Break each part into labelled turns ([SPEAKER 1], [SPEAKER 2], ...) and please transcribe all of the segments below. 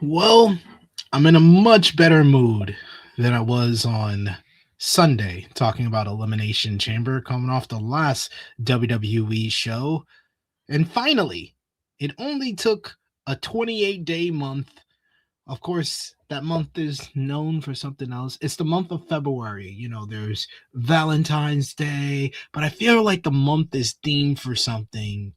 [SPEAKER 1] Well, I'm in a much better mood than I was on Sunday talking about Elimination Chamber coming off the last WWE show. And finally, it only took a 28-day month. Of course, that month is known for something else. It's the month of February. There's Valentine's Day, but I feel like the month is themed for something.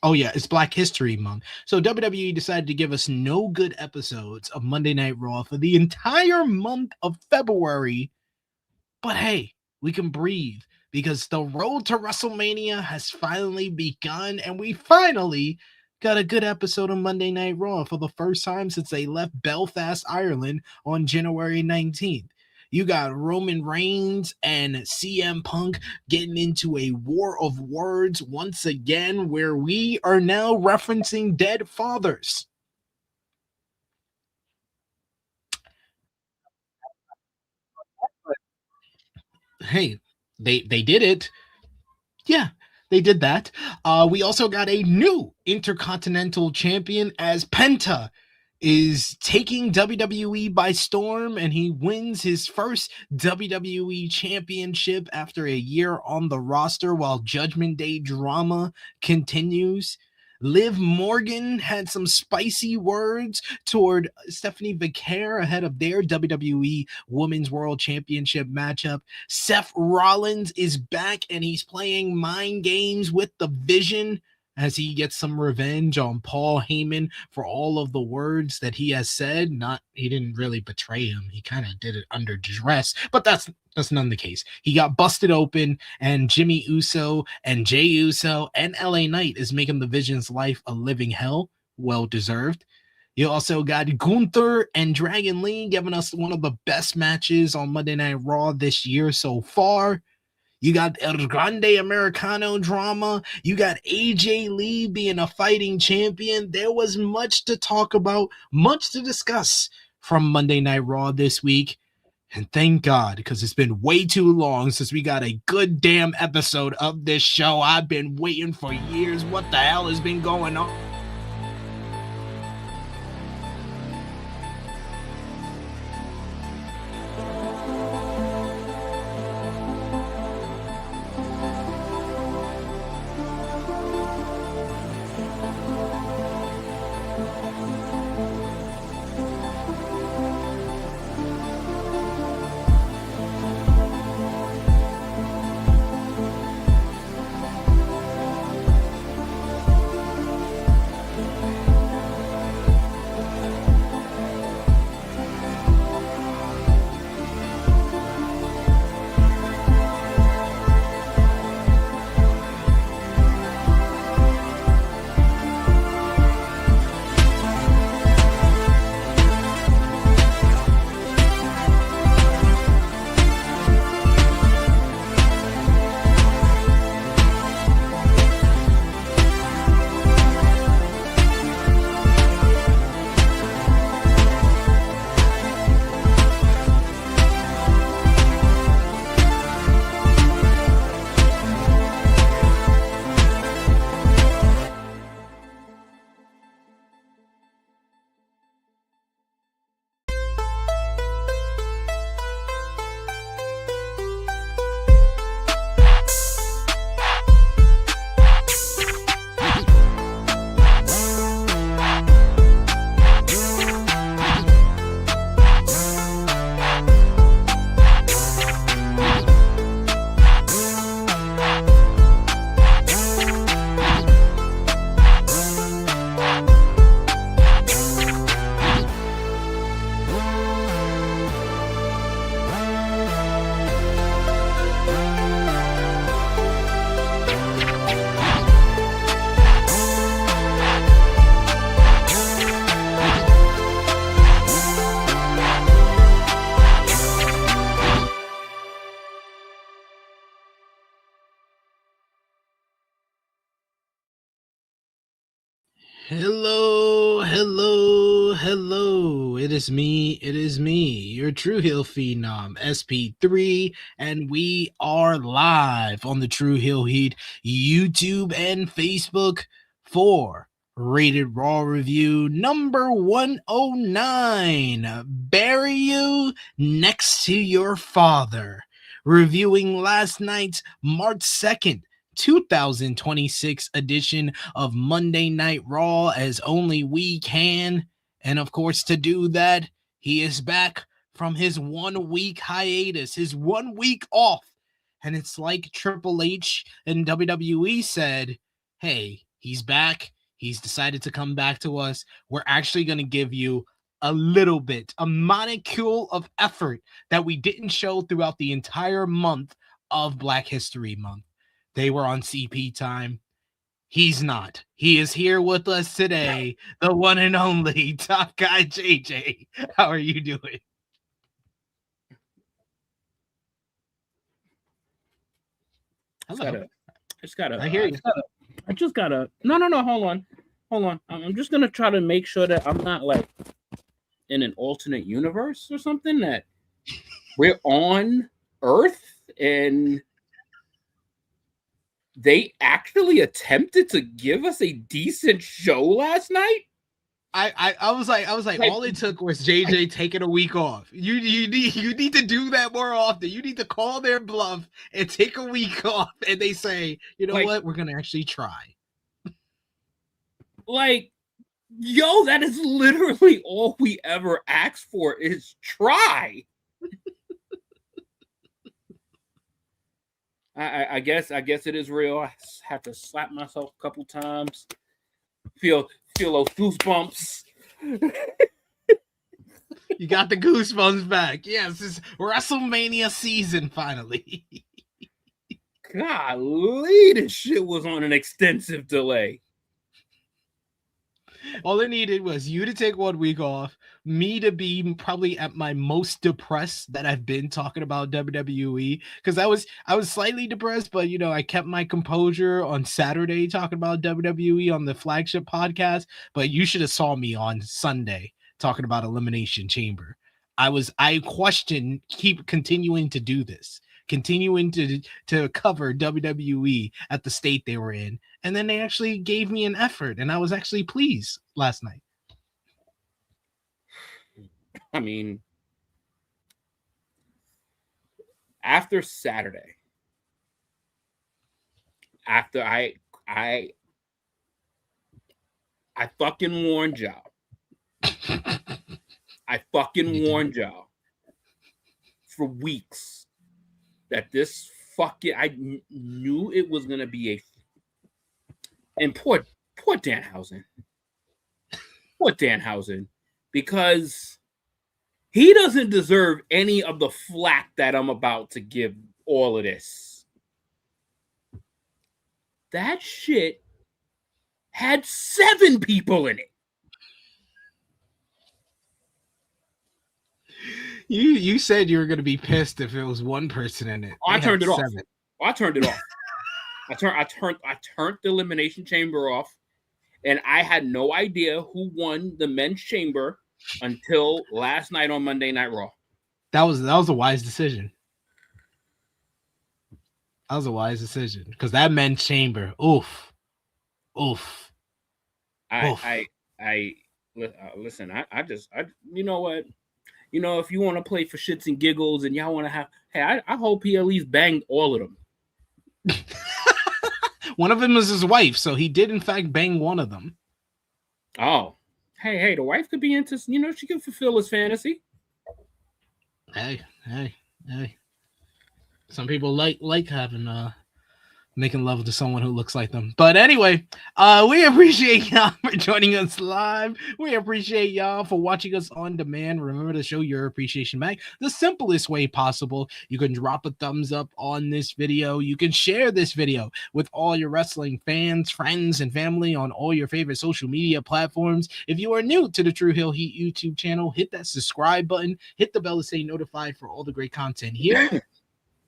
[SPEAKER 1] Oh yeah, it's Black History Month. So WWE decided to give us no good episodes of Monday Night Raw for the entire month of February. But hey, we can breathe because the road to WrestleMania has finally begun, and we finally got a good episode of Monday Night Raw for the first time since they left Belfast, Ireland on January 19th. You got Roman Reigns and CM Punk getting into a war of words once again, where we are now referencing dead fathers. Hey, they did it. Yeah, they did that. We also got a new Intercontinental Champion as Penta is taking WWE by storm, and he wins his first WWE Championship after a year on the roster while Judgment Day drama continues. Liv Morgan had some spicy words toward Stephanie Vicaire ahead of their WWE Women's World Championship matchup. Seth Rollins is back and he's playing mind games with the Vision as he gets some revenge on Paul Heyman for all of the words that he has said. He didn't really betray him. He kind of did it under duress, but that's none the case. He got busted open, and Jimmy Uso and Jay Uso and LA Knight is making the Vision's life a living hell. Well deserved. You also got Gunther and Dragon Lee giving us one of the best matches on Monday Night Raw this year so far. You got El Grande Americano drama. You got AJ Lee being a fighting champion. There was much to talk about, much to discuss from Monday Night Raw this week. And thank God, because it's been way too long since we got a good damn episode of this show. I've been waiting for years. What the hell has been going on? Hello, hello, hello. It is me, your True Hill Phenom, SP3, and we are live on the True Hill Heat YouTube and Facebook for Rated Raw review number 109. Bury you next to your father. Reviewing last night's March 2nd, 2026 edition of Monday Night Raw as only we can. And of course, to do that, he is back from his 1 week hiatus, his 1 week off. And it's like Triple H and WWE said, hey, he's back. He's decided to come back to us. We're actually going to give you a little bit, a molecule of effort that we didn't show throughout the entire month of Black History Month. They were on CP time. He's not. He is here with us today, the one and only Top Guy JJ. How are you doing?
[SPEAKER 2] Hello.
[SPEAKER 1] I hear you.
[SPEAKER 2] I just gotta. No. Hold on. I'm just gonna try to make sure that I'm not like in an alternate universe or something. That we're on Earth and they actually attempted to give us a decent show last night.
[SPEAKER 1] I was like, all it took was JJ taking a week off. You need to do that more often. You need to call their bluff and take a week off, and they say, you know what, we're gonna actually try.
[SPEAKER 2] Like, yo, that is literally all we ever ask for is try. I guess it is real. I have to slap myself a couple times. Feel those goosebumps.
[SPEAKER 1] You got the goosebumps back. Yes, it's WrestleMania season finally.
[SPEAKER 2] Golly, this shit was on an extensive delay.
[SPEAKER 1] All it needed was you to take 1 week off, me to be probably at my most depressed that I've been talking about WWE, because I was slightly depressed, but you know, I kept my composure on Saturday talking about WWE on the flagship podcast. But you should have saw me on Sunday talking about Elimination Chamber. I question keep continuing to do this, continuing to cover WWE at the state they were in. And then they actually gave me an effort, and I was actually pleased last night.
[SPEAKER 2] I mean, after Saturday, after I fucking warned y'all. I fucking warned y'all for weeks that this fucking, I knew it was going to be a, and poor Danhausen. Poor Danhausen, because he doesn't deserve any of the flack that I'm about to give all of this. That shit had 7 people in it.
[SPEAKER 1] You said you were going to be pissed if it was one person in it.
[SPEAKER 2] I turned it off. I turned it off. I turned the Elimination Chamber off, and I had no idea who won the men's chamber until last night on Monday Night Raw.
[SPEAKER 1] That was a wise decision. That was a wise decision, because that men's chamber, oof.
[SPEAKER 2] I listen. I you know what? You know, if you want to play for shits and giggles and y'all want to have, hey, I hope he at least banged all of them.
[SPEAKER 1] One of them was his wife, so he did in fact bang one of them.
[SPEAKER 2] Oh, hey, the wife could be into, you know, she can fulfill his fantasy.
[SPEAKER 1] Hey. Some people like having making love to someone who looks like them. But anyway, we appreciate y'all for joining us live. We appreciate y'all for watching us on demand. Remember to show your appreciation back the simplest way possible. You can drop a thumbs up on this video. You can share this video with all your wrestling fans, friends, and family on all your favorite social media platforms. If you are new to the True Hill Heat YouTube channel, hit that subscribe button, hit the bell to stay notified for all the great content here.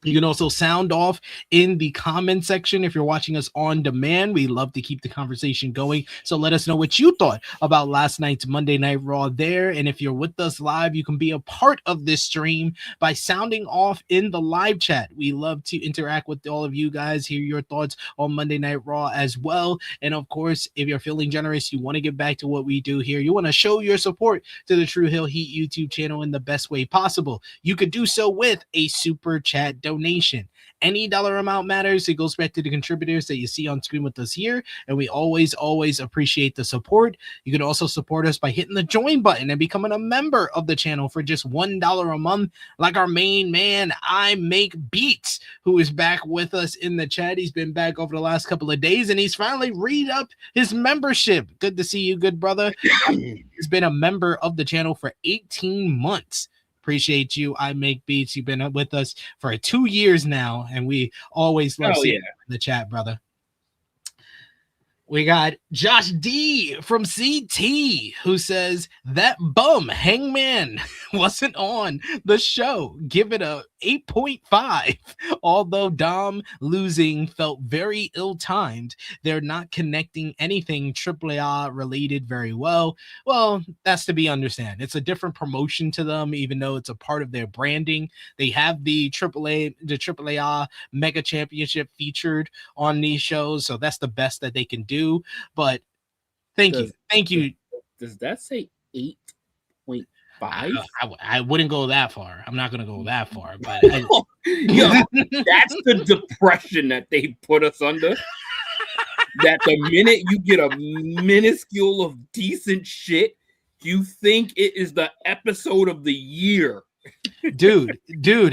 [SPEAKER 1] You can also sound off in the comment section if you're watching us on demand. We love to keep the conversation going. So let us know what you thought about last night's Monday Night Raw there. And if you're with us live, you can be a part of this stream by sounding off in the live chat. We love to interact with all of you guys, hear your thoughts on Monday Night Raw as well. And of course, if you're feeling generous, you want to get back to what we do here, you want to show your support to the True Hill Heat YouTube channel in the best way possible. You could do so with a super chat donation. Any dollar amount matters. It goes back to the contributors that you see on screen with us here, and we always appreciate the support. You can also support us by hitting the join button and becoming a member of the channel for just $1 a month, like our main man, I Make Beats, who is back with us in the chat. He's been back over the last couple of days, and he's finally re-upped his membership. Good to see you, good brother. He's been a member of the channel for 18 months. Appreciate you, I Make Beats. You've been with us for 2 years now, and we always love seeing you in the chat, brother. We got Josh D from CT, who says that bum Hangman wasn't on the show. Give it a 8.5. Although Dom losing felt very ill-timed, they're not connecting anything AAA related very well. Well, that's to be understood. It's a different promotion to them, even though it's a part of their branding. They have the AAA Mega Championship featured on these shows, so that's the best that they can do. But thank you.
[SPEAKER 2] Does that say 8.5?
[SPEAKER 1] I wouldn't go that far. I'm not going to go that far, but
[SPEAKER 2] yo, that's the depression that they put us under. That the minute you get a minuscule of decent shit, you think it is the episode of the year.
[SPEAKER 1] dude,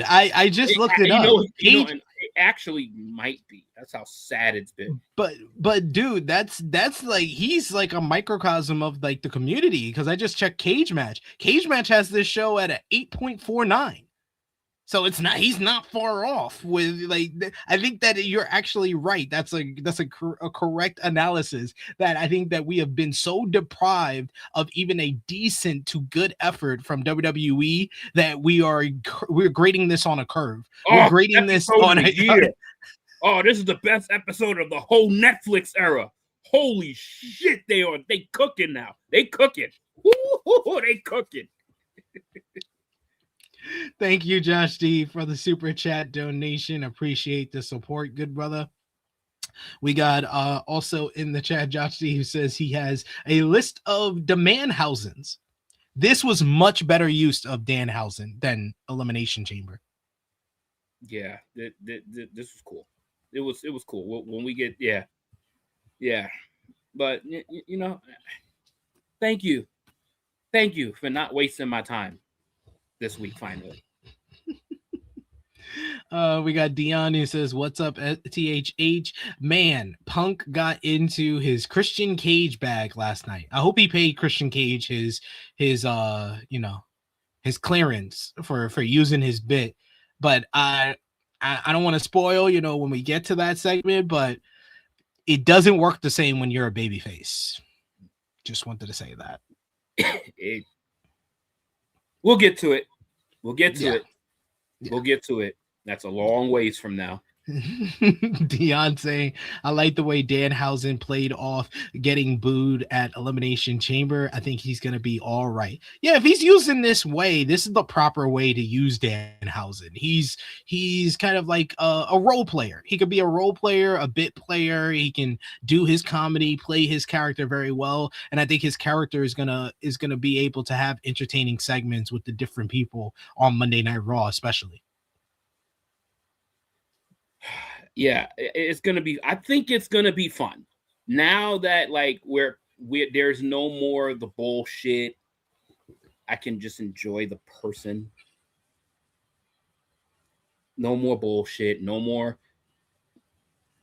[SPEAKER 1] I just looked it up.
[SPEAKER 2] It actually might be. That's how sad it's been.
[SPEAKER 1] But dude, that's like, he's like a microcosm of like the community, because I just checked Cage Match. Cage Match has this show at an 8.49. So he's not far off with, like, I think that you're actually right. That's a correct analysis, that I think that we have been so deprived of even a decent to good effort from WWE that we're grading this on a curve. We're grading this on a year.
[SPEAKER 2] Oh, this is the best episode of the whole Netflix era. Holy shit, they cooking now. They cooking. Ooh, they cooking.
[SPEAKER 1] Thank you, Josh D, for the super chat donation. Appreciate the support, good brother. We got also in the chat Josh D, who says he has a list of Danhausen's. This was much better use of Danhausen than Elimination Chamber.
[SPEAKER 2] Yeah, this was cool. It was cool when we get yeah. But you know, thank you for not wasting my time this week. Finally,
[SPEAKER 1] we got Dion who says, "What's up, THH? Man, Punk got into his Christian Cage bag last night. I hope he paid Christian Cage his his clearance for using his bit. But I don't want to spoil, when we get to that segment, but it doesn't work the same when you're a babyface. Just wanted to say that.
[SPEAKER 2] We'll get to it. We'll get to it. That's a long ways from now.
[SPEAKER 1] Dion saying, I like the way Danhausen played off getting booed at Elimination Chamber. I think he's going to be all right. Yeah, if he's using this way, this is the proper way to use Danhausen. He's kind of like a role player. He could be a role player, a bit player. He can do his comedy, play his character very well. And I think his character is gonna be able to have entertaining segments with the different people on Monday Night Raw, especially.
[SPEAKER 2] Yeah, it's gonna be. I think it's gonna be fun now that there's no more of the bullshit. I can just enjoy the person. No more bullshit. No more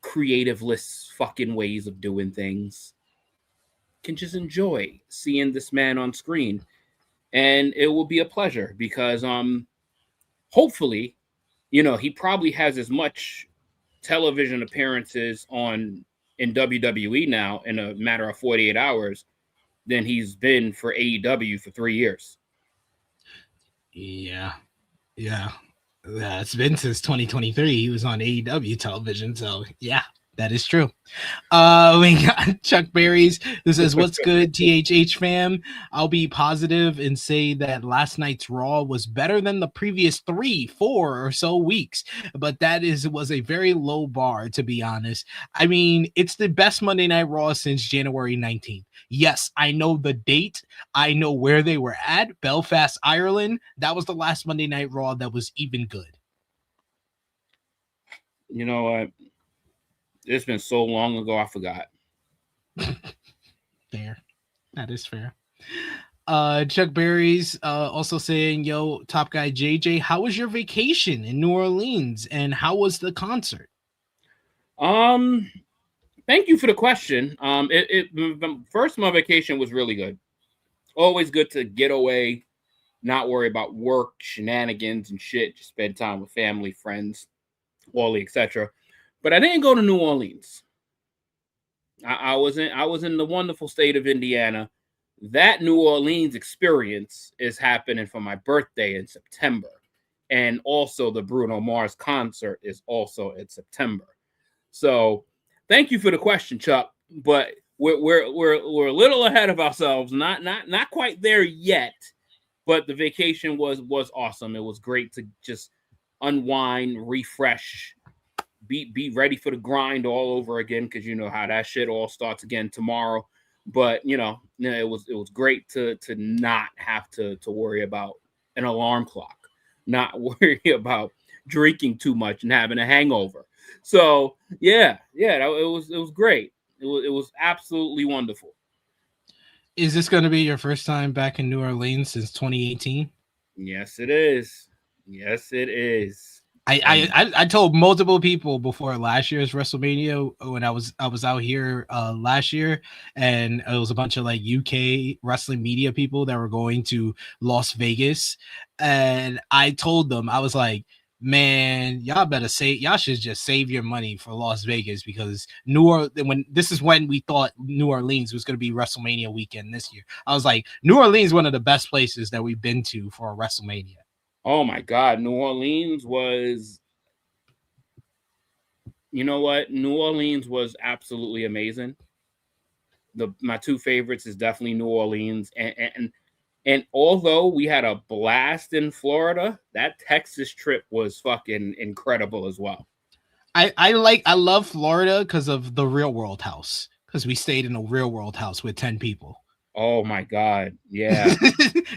[SPEAKER 2] creativeless fucking ways of doing things. Can just enjoy seeing this man on screen, and it will be a pleasure because hopefully, he probably has as much television appearances in WWE now in a matter of 48 hours than he's been for AEW for 3 years.
[SPEAKER 1] Yeah. It's been since 2023. He was on AEW television, so yeah, that is true. We got Chuck Berries who says, "What's good, THH fam? I'll be positive and say that last night's Raw was better than the previous 3, 4 or so weeks, but was a very low bar, to be honest. I mean, it's the best Monday Night Raw since January 19th. Yes, I know the date. I know where they were at. Belfast, Ireland. That was the last Monday Night Raw that was even good."
[SPEAKER 2] You know what? It's been so long ago, I forgot.
[SPEAKER 1] Fair. That is fair. Chuck Berry's also saying, "Yo, top guy JJ, how was your vacation in New Orleans and how was the concert?"
[SPEAKER 2] Thank you for the question. First, my vacation was really good. Always good to get away, not worry about work, shenanigans, and shit. Just spend time with family, friends, Wally, etc. But I didn't go to New Orleans. I was in the wonderful state of Indiana. That New Orleans experience is happening for my birthday in September, and also the Bruno Mars concert is also in September. So, thank you for the question, Chuck. But we're a little ahead of ourselves. Not quite there yet. But the vacation was awesome. It was great to just unwind, refresh, be ready for the grind all over again, because you know how that shit all starts again tomorrow. But it was great to not have to worry about an alarm clock, not worry about drinking too much and having a hangover. So it was great. It was absolutely wonderful.
[SPEAKER 1] Is this going to be your first time back in New Orleans since 2018?
[SPEAKER 2] Yes, it is. Yes, it is.
[SPEAKER 1] I told multiple people before last year's WrestleMania when I was out here last year, and it was a bunch of like UK wrestling media people that were going to Las Vegas, and I told them, I was like, man, y'all should just save your money for Las Vegas, because this is when we thought New Orleans was going to be WrestleMania weekend this year. I was like, New Orleans is one of the best places that we've been to for a WrestleMania.
[SPEAKER 2] Oh my God, New Orleans was, you know what? New Orleans was absolutely amazing. My two favorites is definitely New Orleans, and although we had a blast in Florida, that Texas trip was fucking incredible as well.
[SPEAKER 1] I love Florida because of the Real World house, because we stayed in a Real World house with 10 people.
[SPEAKER 2] Oh my God. Yeah.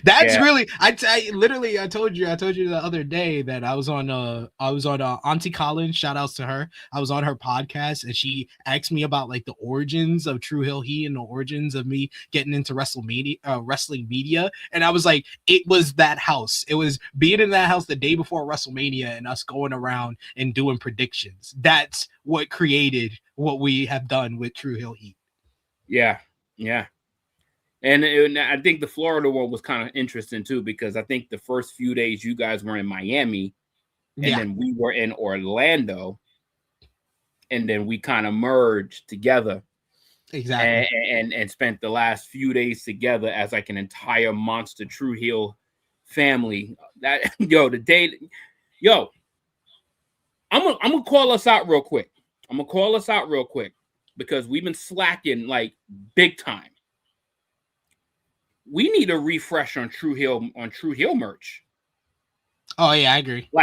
[SPEAKER 1] That's really, I told you the other day that I was on Auntie Collins, shout outs to her. I was on her podcast and she asked me about like the origins of True Hill Heat and the origins of me getting into wrestling media. And I was like, it was that house. It was being in that house the day before WrestleMania and us going around and doing predictions. That's what created what we have done with True Hill Heat.
[SPEAKER 2] Yeah. Yeah. And I think the Florida one was kind of interesting too, because I think the first few days you guys were in Miami, and then we were in Orlando, and then we kind of merged together.
[SPEAKER 1] Exactly.
[SPEAKER 2] And spent the last few days together as like an entire monster True Heel family. That I'm gonna call us out real quick. Because we've been slacking like big time. We need a refresh on True Heel merch.
[SPEAKER 1] Oh yeah, I agree.
[SPEAKER 2] Dude,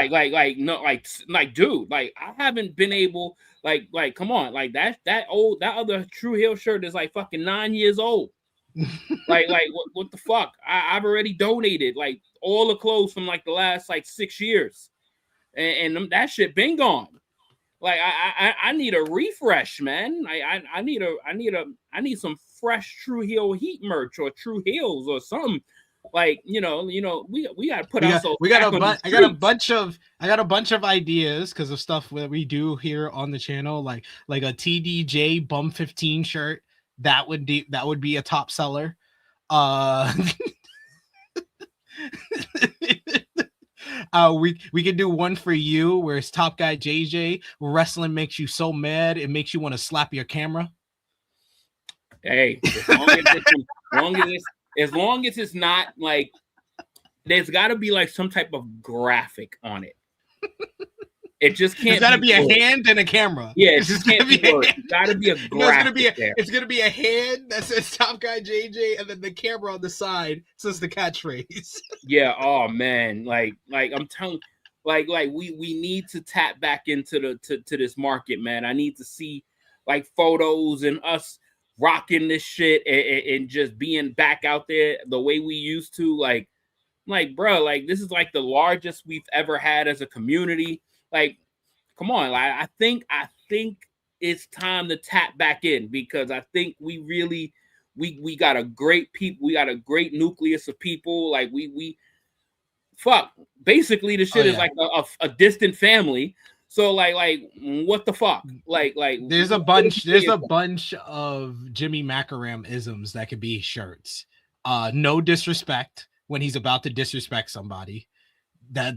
[SPEAKER 2] like I haven't been able, like, come on, like that other True Heel shirt is like fucking 9 years old. like what the fuck? I've already donated like all the clothes from like the last like 6 years, and that shit been gone. Like I need a refresh, man. I need some fresh True Heel Heat merch or True Heels or something. Like we got to put ourselves.
[SPEAKER 1] I got a bunch of ideas because of stuff that we do here on the channel, like a TDJ Bum 15 shirt. That would be a top seller. We could do one for you where it's Top Guy JJ. Wrestling makes you so mad it makes you want to slap your camera.
[SPEAKER 2] Hey, as long as it's not like, there's got to be like some type of graphic on it. It just can't.
[SPEAKER 1] It's got to be a hand and a camera.
[SPEAKER 2] Yeah, it just can't be words. It's got to be a graphic.
[SPEAKER 1] It's gonna be a hand that says Top Guy JJ, and then the camera on the side says the catchphrase.
[SPEAKER 2] Yeah. Oh man, like I'm telling, like we need to tap back into to this market, man. I need to see like photos and us rocking this shit and just being back out there the way we used to. Like bro, like this is like the largest we've ever had as a community. Like, come on, like I think it's time to tap back in, because I think we really we got a great we got a great nucleus of people. Like we fuck, basically the shit is like a distant family. So like what the fuck? Like
[SPEAKER 1] there's a bunch of Jimmy Macaram isms that could be shirts. No disrespect when he's about to disrespect somebody. That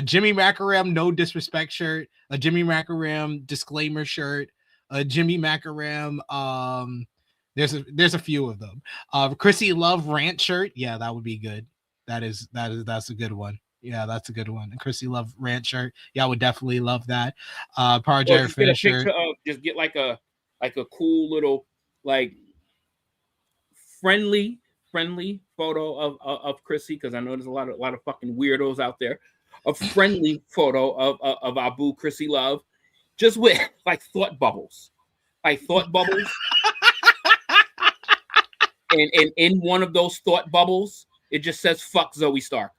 [SPEAKER 1] Jimmy Macaram no disrespect shirt, a Jimmy Macaram disclaimer shirt, a Jimmy Macaram there's a few of them. Chrissy Love rant shirt, yeah, that would be good. That's a good one. Yeah, that's a good one. And Chrissy Love rant shirt, yeah, I would definitely love that. Power Jerry finisher.
[SPEAKER 2] Just get like a cool little like friendly photo of Chrissy, because I know there's a lot of fucking weirdos out there. A friendly photo of our boo Chrissy Love, just with like thought bubbles, and in one of those thought bubbles, it just says "fuck Zoe Stark."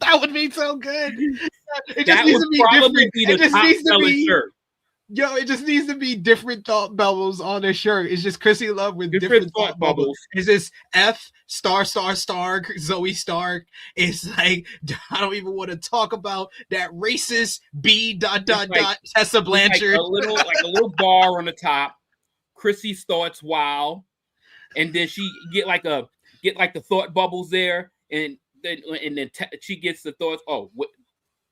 [SPEAKER 1] That would be so good.
[SPEAKER 2] It just needs to be different. It just needs to be shirt.
[SPEAKER 1] Yo, it just needs to be different thought bubbles on a shirt. It's just Chrissy Love with different thought bubbles. It's just F *** Zoe Stark. It's like, I don't even want to talk about that racist B ... Tessa Blanchard.
[SPEAKER 2] Like a little bar on the top. Chrissy's thoughts, wow. And then she get the thought bubbles there, and then she gets the thoughts. Oh,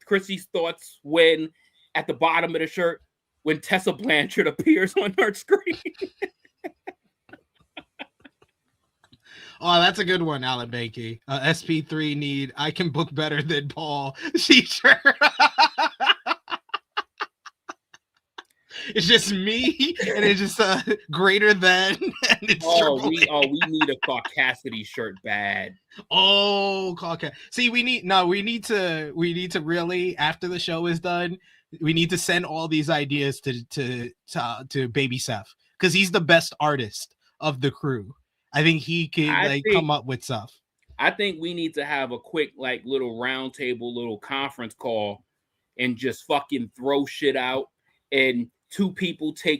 [SPEAKER 2] Chrissy's thoughts when at the bottom of the shirt, when Tessa Blanchard appears on her screen.
[SPEAKER 1] Oh, that's a good one, Alan Bakey. SP3 need I can book better than Paul. She sure. It's just me, and it's just greater than. And it's
[SPEAKER 2] we need a Caucasity shirt bad.
[SPEAKER 1] Oh, Caucas. See, we need to really, after the show is done, we need to send all these ideas to Baby Seth, because he's the best artist of the crew. I think he can come up with stuff.
[SPEAKER 2] I think we need to have a quick little round table, little conference call, and just fucking throw shit out, and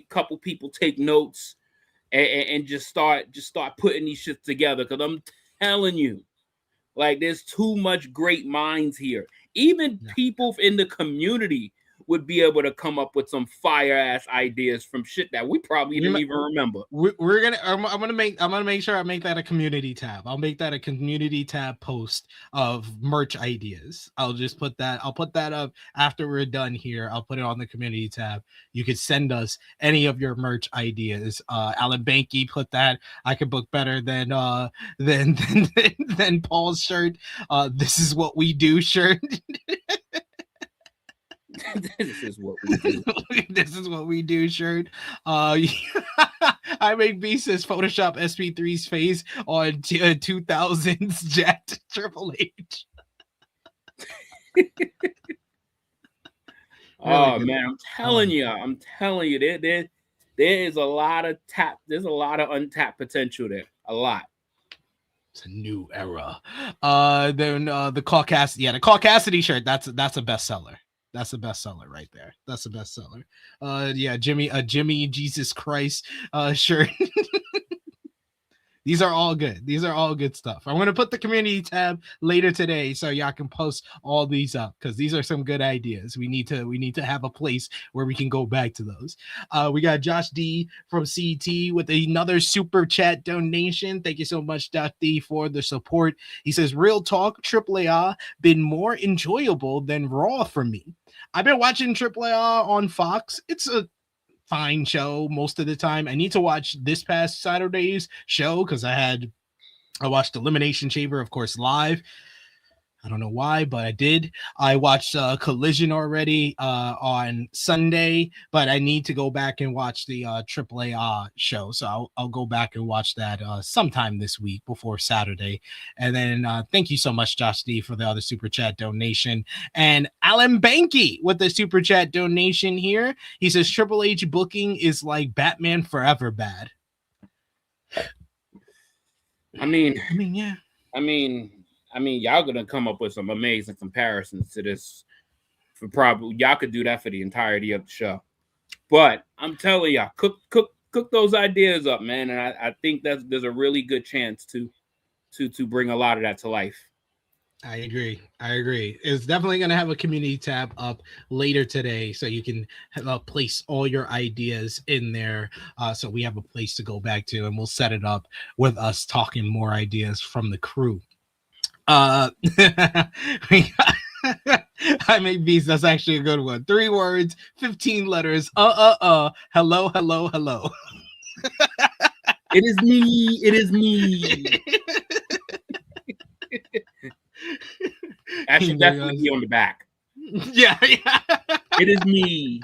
[SPEAKER 2] couple people take notes, and just start putting these shit together. Because I'm telling you, like, there's too much great minds here. Even people in the community would be able to come up with some fire ass ideas from shit that we probably didn't even remember.
[SPEAKER 1] I'm gonna make sure I make that a community tab. I'll make that a community tab post of merch ideas. I'll put that up after we're done here. I'll put it on the community tab. You could send us any of your merch ideas. Alan Banky put that I could book better than Paul's shirt. This is what we do shirt.
[SPEAKER 2] This is what we do.
[SPEAKER 1] This is what we do shirt. I make B says Photoshop SP3's face on 2000s jacked Triple H.
[SPEAKER 2] Oh man, I'm telling you, there is a lot of untapped potential there. A lot.
[SPEAKER 1] It's a new era. Then the Caucasity shirt. That's a bestseller. That's a bestseller right there. That's a bestseller. Jimmy Jesus Christ shirt. These are all good. These are all good stuff. I'm going to put the community tab later today so y'all can post all these up, because these are some good ideas. We need to have a place where we can go back to those. We got Josh D from CT with another super chat donation. Thank you so much, Josh D, for the support. He says, real talk, AAA been more enjoyable than Raw for me. I've been watching AAA on Fox. It's a fine show most of the time. I need to watch this past Saturday's show because I watched Elimination Chamber, of course, live. I don't know why, but I did. I watched Collision already on Sunday, but I need to go back and watch the AAA show. So I'll go back and watch that sometime this week before Saturday. And then thank you so much, Josh D, for the other super chat donation. And Alan Banky with the super chat donation here. He says Triple H booking is like Batman Forever bad.
[SPEAKER 2] I mean,
[SPEAKER 1] yeah.
[SPEAKER 2] I mean, y'all gonna come up with some amazing comparisons to this. For probably y'all could do that for the entirety of the show, but I'm telling y'all, cook those ideas up, man. And I think there's a really good chance to bring a lot of that to life.
[SPEAKER 1] I agree. It's definitely going to have a community tab up later today, so you can place all your ideas in there. So we have a place to go back to, and we'll set it up with us talking more ideas from the crew. I made beats. That's actually a good one. 3 words, 15 letters. Hello.
[SPEAKER 2] It is me. It is me. That should definitely be on the back.
[SPEAKER 1] Yeah.
[SPEAKER 2] It is me.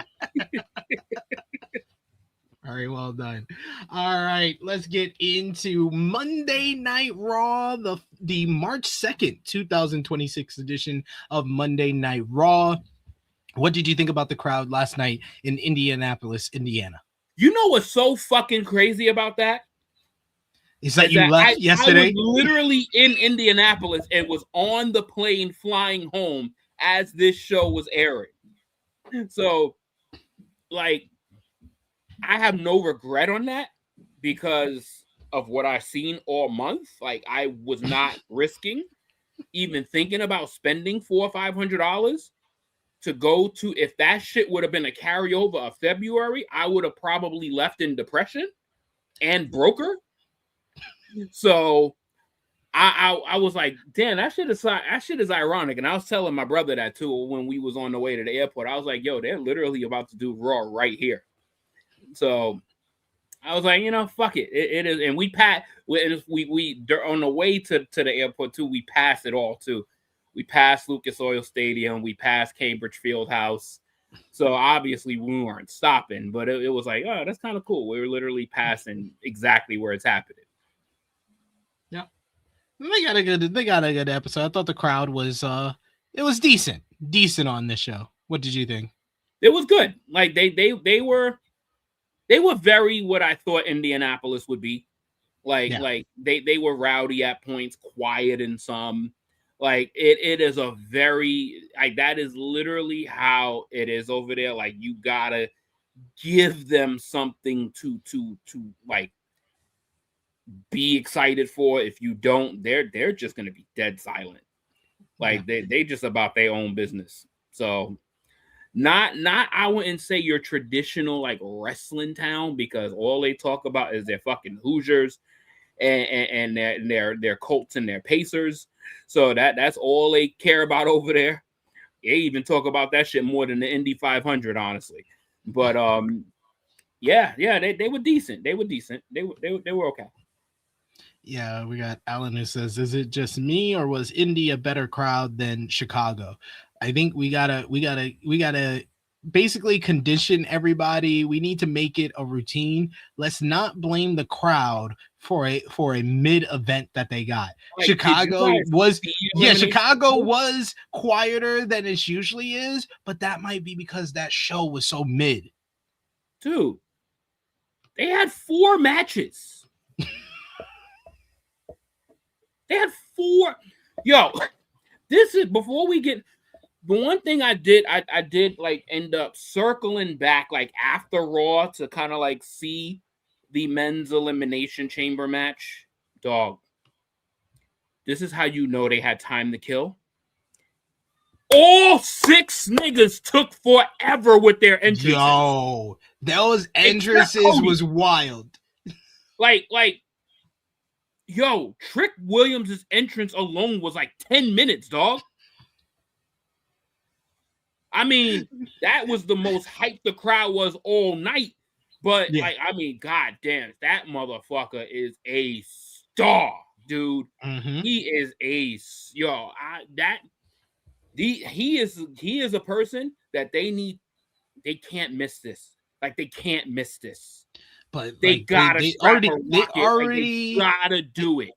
[SPEAKER 1] Very well done. All right, let's get into Monday Night Raw, the March 2nd, 2026 edition of Monday Night Raw. What did you think about the crowd last night in Indianapolis, Indiana?
[SPEAKER 2] You know what's so fucking crazy about that?
[SPEAKER 1] Is that you left yesterday?
[SPEAKER 2] I was literally in Indianapolis and was on the plane flying home as this show was airing. So, like, I have no regret on that because of what I've seen all month. Like, I was not risking even thinking about spending $400 or $500 to go to. If that shit would have been a carryover of February, I would have probably left in depression and broker. So I was like, damn, that shit is ironic. And I was telling my brother that too when we was on the way to the airport. I was like, yo, they're literally about to do Raw right here. So I was like, fuck it. It is. And we on the way to the airport too, we passed it all too. We passed Lucas Oil Stadium. We passed Cambridge Fieldhouse. So obviously we weren't stopping, but it was like, oh, that's kind of cool. We were literally passing exactly where it's happening.
[SPEAKER 1] Yeah. They got a good episode. I thought the crowd was it was decent on this show. What did you think?
[SPEAKER 2] It was good. Like they were very what I thought Indianapolis would be. Like they were rowdy at points, quiet in some. Like it is a very like that is literally how it is over there. Like you gotta give them something to like be excited for. If you don't, they're just gonna be dead silent. Like they just about their own business. So not I wouldn't say your traditional like wrestling town because all they talk about is their fucking Hoosiers and their Colts and their Pacers. So that's all they care about over there. They even talk about that shit more than the Indy 500, honestly. But they were decent. They were decent. They were okay.
[SPEAKER 1] Yeah, we got Alan who says, is it just me or was Indy a better crowd than Chicago? I think we gotta basically condition everybody. We need to make it a routine. Let's not blame the crowd for a mid event that they got. Like, Chicago was quieter than it usually is, but that might be because that show was so mid.
[SPEAKER 2] Dude, they had 4 matches. They had 4. Yo, this is before we get. The one thing I did like end up circling back like after Raw to kind of like see the men's elimination chamber match. Dog, this is how you know they had time to kill. All 6 niggas took forever with their entrances.
[SPEAKER 1] Yo, those entrances was wild.
[SPEAKER 2] Like, yo, Trick Williams' entrance alone was like 10 minutes, dog. I mean, that was the most hyped the crowd was all night. But, like, I mean, god damn, that motherfucker is a star. dude. He is ace, yo. He is a person that they can't miss this. Like they can't miss this.
[SPEAKER 1] But
[SPEAKER 2] they
[SPEAKER 1] like,
[SPEAKER 2] gotta strap a rocket.
[SPEAKER 1] they
[SPEAKER 2] gotta do it.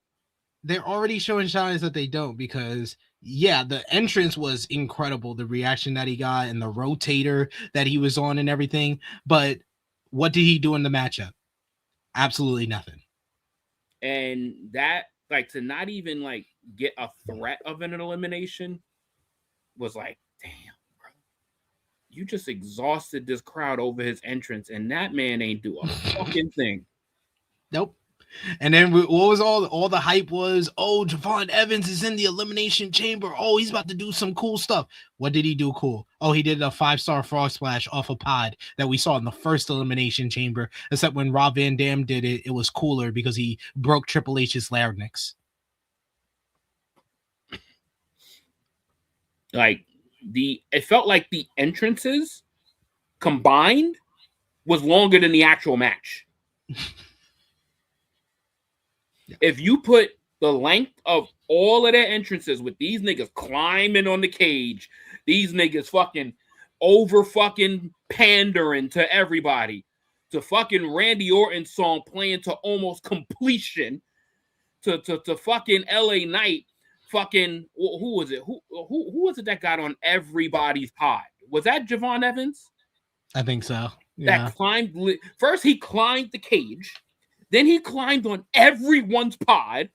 [SPEAKER 1] They're already showing signs that they don't, because the entrance was incredible, the reaction that he got and the rotator that he was on and everything. But what did he do in the matchup? Absolutely nothing.
[SPEAKER 2] And that, like, to not even like get a threat of an elimination was like, damn, bro. You just exhausted this crowd over his entrance, and that man ain't do a fucking thing.
[SPEAKER 1] Nope. And then what was all the hype was, oh, Javon Evans is in the Elimination Chamber. Oh, he's about to do some cool stuff. What did he do cool? Oh, he did a 5-star frog splash off a pod that we saw in the first Elimination Chamber. Except when Rob Van Dam did it, it was cooler because he broke Triple H's larynx.
[SPEAKER 2] Like, it felt like the entrances combined was longer than the actual match. If you put the length of all of their entrances with these niggas climbing on the cage, these niggas fucking over fucking pandering to everybody, to fucking Randy Orton's song playing to almost completion, to fucking LA Knight, fucking, who was it? Who was it that got on everybody's pod? Was that Javon Evans?
[SPEAKER 1] I think so. Yeah.
[SPEAKER 2] That climbed, first he climbed the cage. Then he climbed on everyone's pod,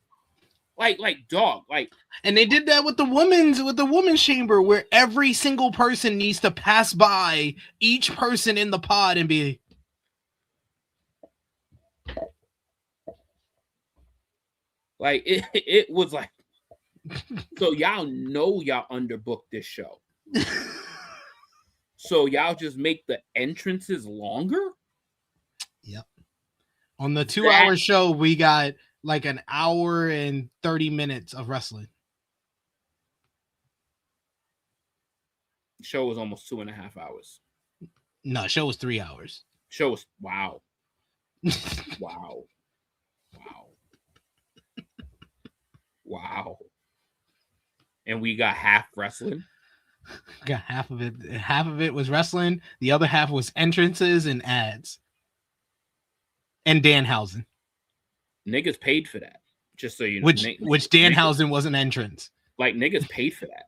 [SPEAKER 2] like dog, like.
[SPEAKER 1] And they did that with the women's chamber, where every single person needs to pass by each person in the pod and be.
[SPEAKER 2] Like it was like. So y'all know y'all underbooked this show. So y'all just make the entrances longer.
[SPEAKER 1] Yep. On the 2-hour show, we got like an hour and 30 minutes of wrestling.
[SPEAKER 2] Show was almost 2.5 hours.
[SPEAKER 1] No, show was 3 hours.
[SPEAKER 2] Show was wow. Wow. And we got half wrestling.
[SPEAKER 1] Got half of it. Half of it was wrestling. The other half was entrances and ads. And Danhausen.
[SPEAKER 2] Niggas paid for that. Just so you know.
[SPEAKER 1] Which Danhausen was an entrance.
[SPEAKER 2] Like, niggas paid for that.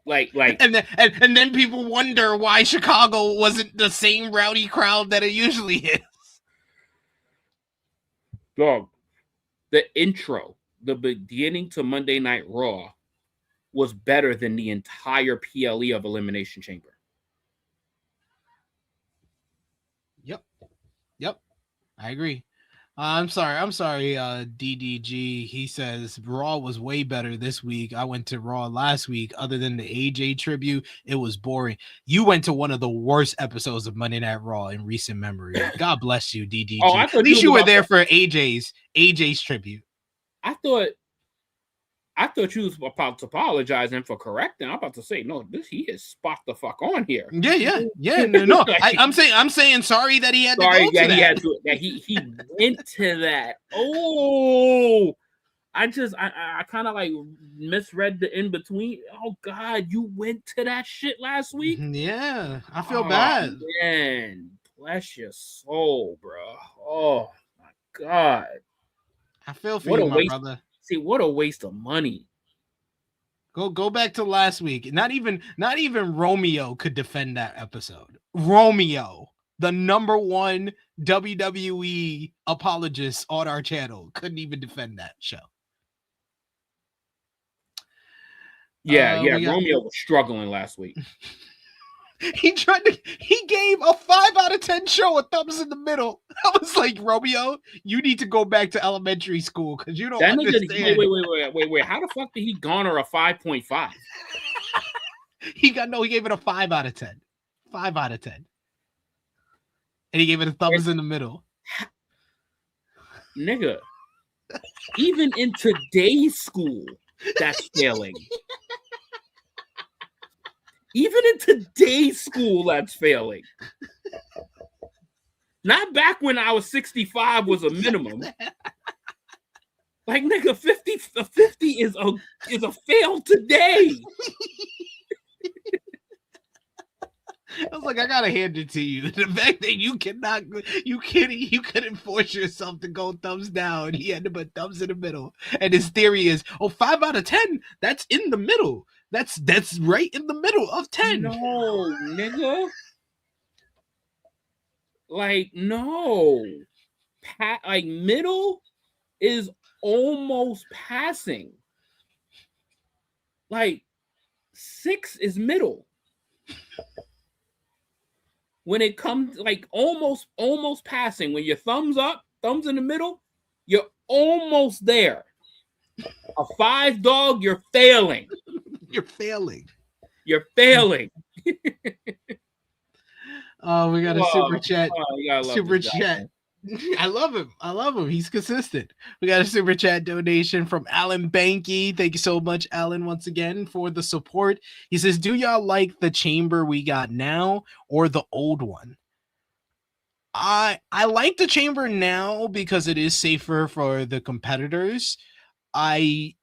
[SPEAKER 2] Like
[SPEAKER 1] and then people wonder why Chicago wasn't the same rowdy crowd that it usually is.
[SPEAKER 2] Dog, the intro, the beginning to Monday Night Raw, was better than the entire PLE of Elimination Chamber.
[SPEAKER 1] Yep. I agree. I'm sorry, DDG. He says Raw was way better this week. I went to Raw last week. Other than the AJ tribute, it was boring. You went to one of the worst episodes of Monday Night Raw in recent memory. God bless you, DDG.
[SPEAKER 2] Oh,
[SPEAKER 1] at least you were there for AJ's tribute.
[SPEAKER 2] I thought you was about to apologize and for correcting. I'm about to say, no, he is spot the fuck on here.
[SPEAKER 1] Yeah. No. I'm saying sorry that he had to go to that.
[SPEAKER 2] He went to that. Oh, I kind of like misread the in between. Oh God, you went to that shit last week.
[SPEAKER 1] Yeah, I feel bad.
[SPEAKER 2] Man, bless your soul, bro. Oh my God,
[SPEAKER 1] I feel for you, my brother.
[SPEAKER 2] See, what a waste of money.
[SPEAKER 1] Go back to last week. Not even Romeo could defend that episode. Romeo, the #1 WWE apologist on our channel, couldn't even defend that show.
[SPEAKER 2] Yeah, Romeo was struggling last week.
[SPEAKER 1] He gave a 5 out of 10 show a thumbs in the middle. I was like, Romeo, you need to go back to elementary school because you don't understand.
[SPEAKER 2] Wait. How the fuck did he garner a 5.5?
[SPEAKER 1] He gave it a 5 out of 10. 5 out of 10. And he gave it a thumbs in the middle.
[SPEAKER 2] Nigga, even in today's school, that's failing. Even in today's school, that's failing. Not back when I was 65 was a minimum. Like, nigga, 50 is a fail today.
[SPEAKER 1] I was like, I gotta hand it to you. The fact that you couldn't force yourself to go thumbs down. He had to put thumbs in the middle. And his theory is, 5 out of 10, that's in the middle. That's right in the middle of 10.
[SPEAKER 2] No, nigga. Like, no. Like, middle is almost passing. Like, 6 is middle. When it comes, like, almost passing, when your thumbs up, thumbs in the middle, you're almost there. A 5, dog, you're failing.
[SPEAKER 1] You're failing.
[SPEAKER 2] You're failing.
[SPEAKER 1] Oh, we got a super chat. Super chat.
[SPEAKER 2] Guy.
[SPEAKER 1] I love him. He's consistent. We got a super chat donation from Alan Banky. Thank you so much, Alan, once again for the support. He says, do y'all like the chamber we got now or the old one? I like the chamber now because it is safer for the competitors. It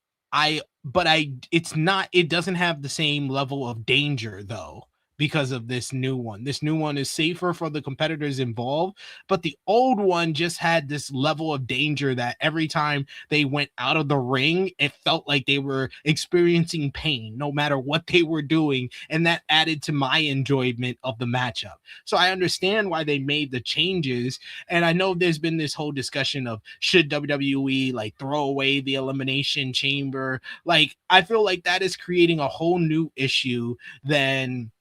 [SPEAKER 1] doesn't have the same level of danger though, because of this new one. This new one is safer for the competitors involved, but the old one just had this level of danger that every time they went out of the ring, it felt like they were experiencing pain no matter what they were doing, and that added to my enjoyment of the matchup. So I understand why they made the changes, and I know there's been this whole discussion of should WWE like throw away the Elimination Chamber. Like, I feel like that is creating a whole new issue than,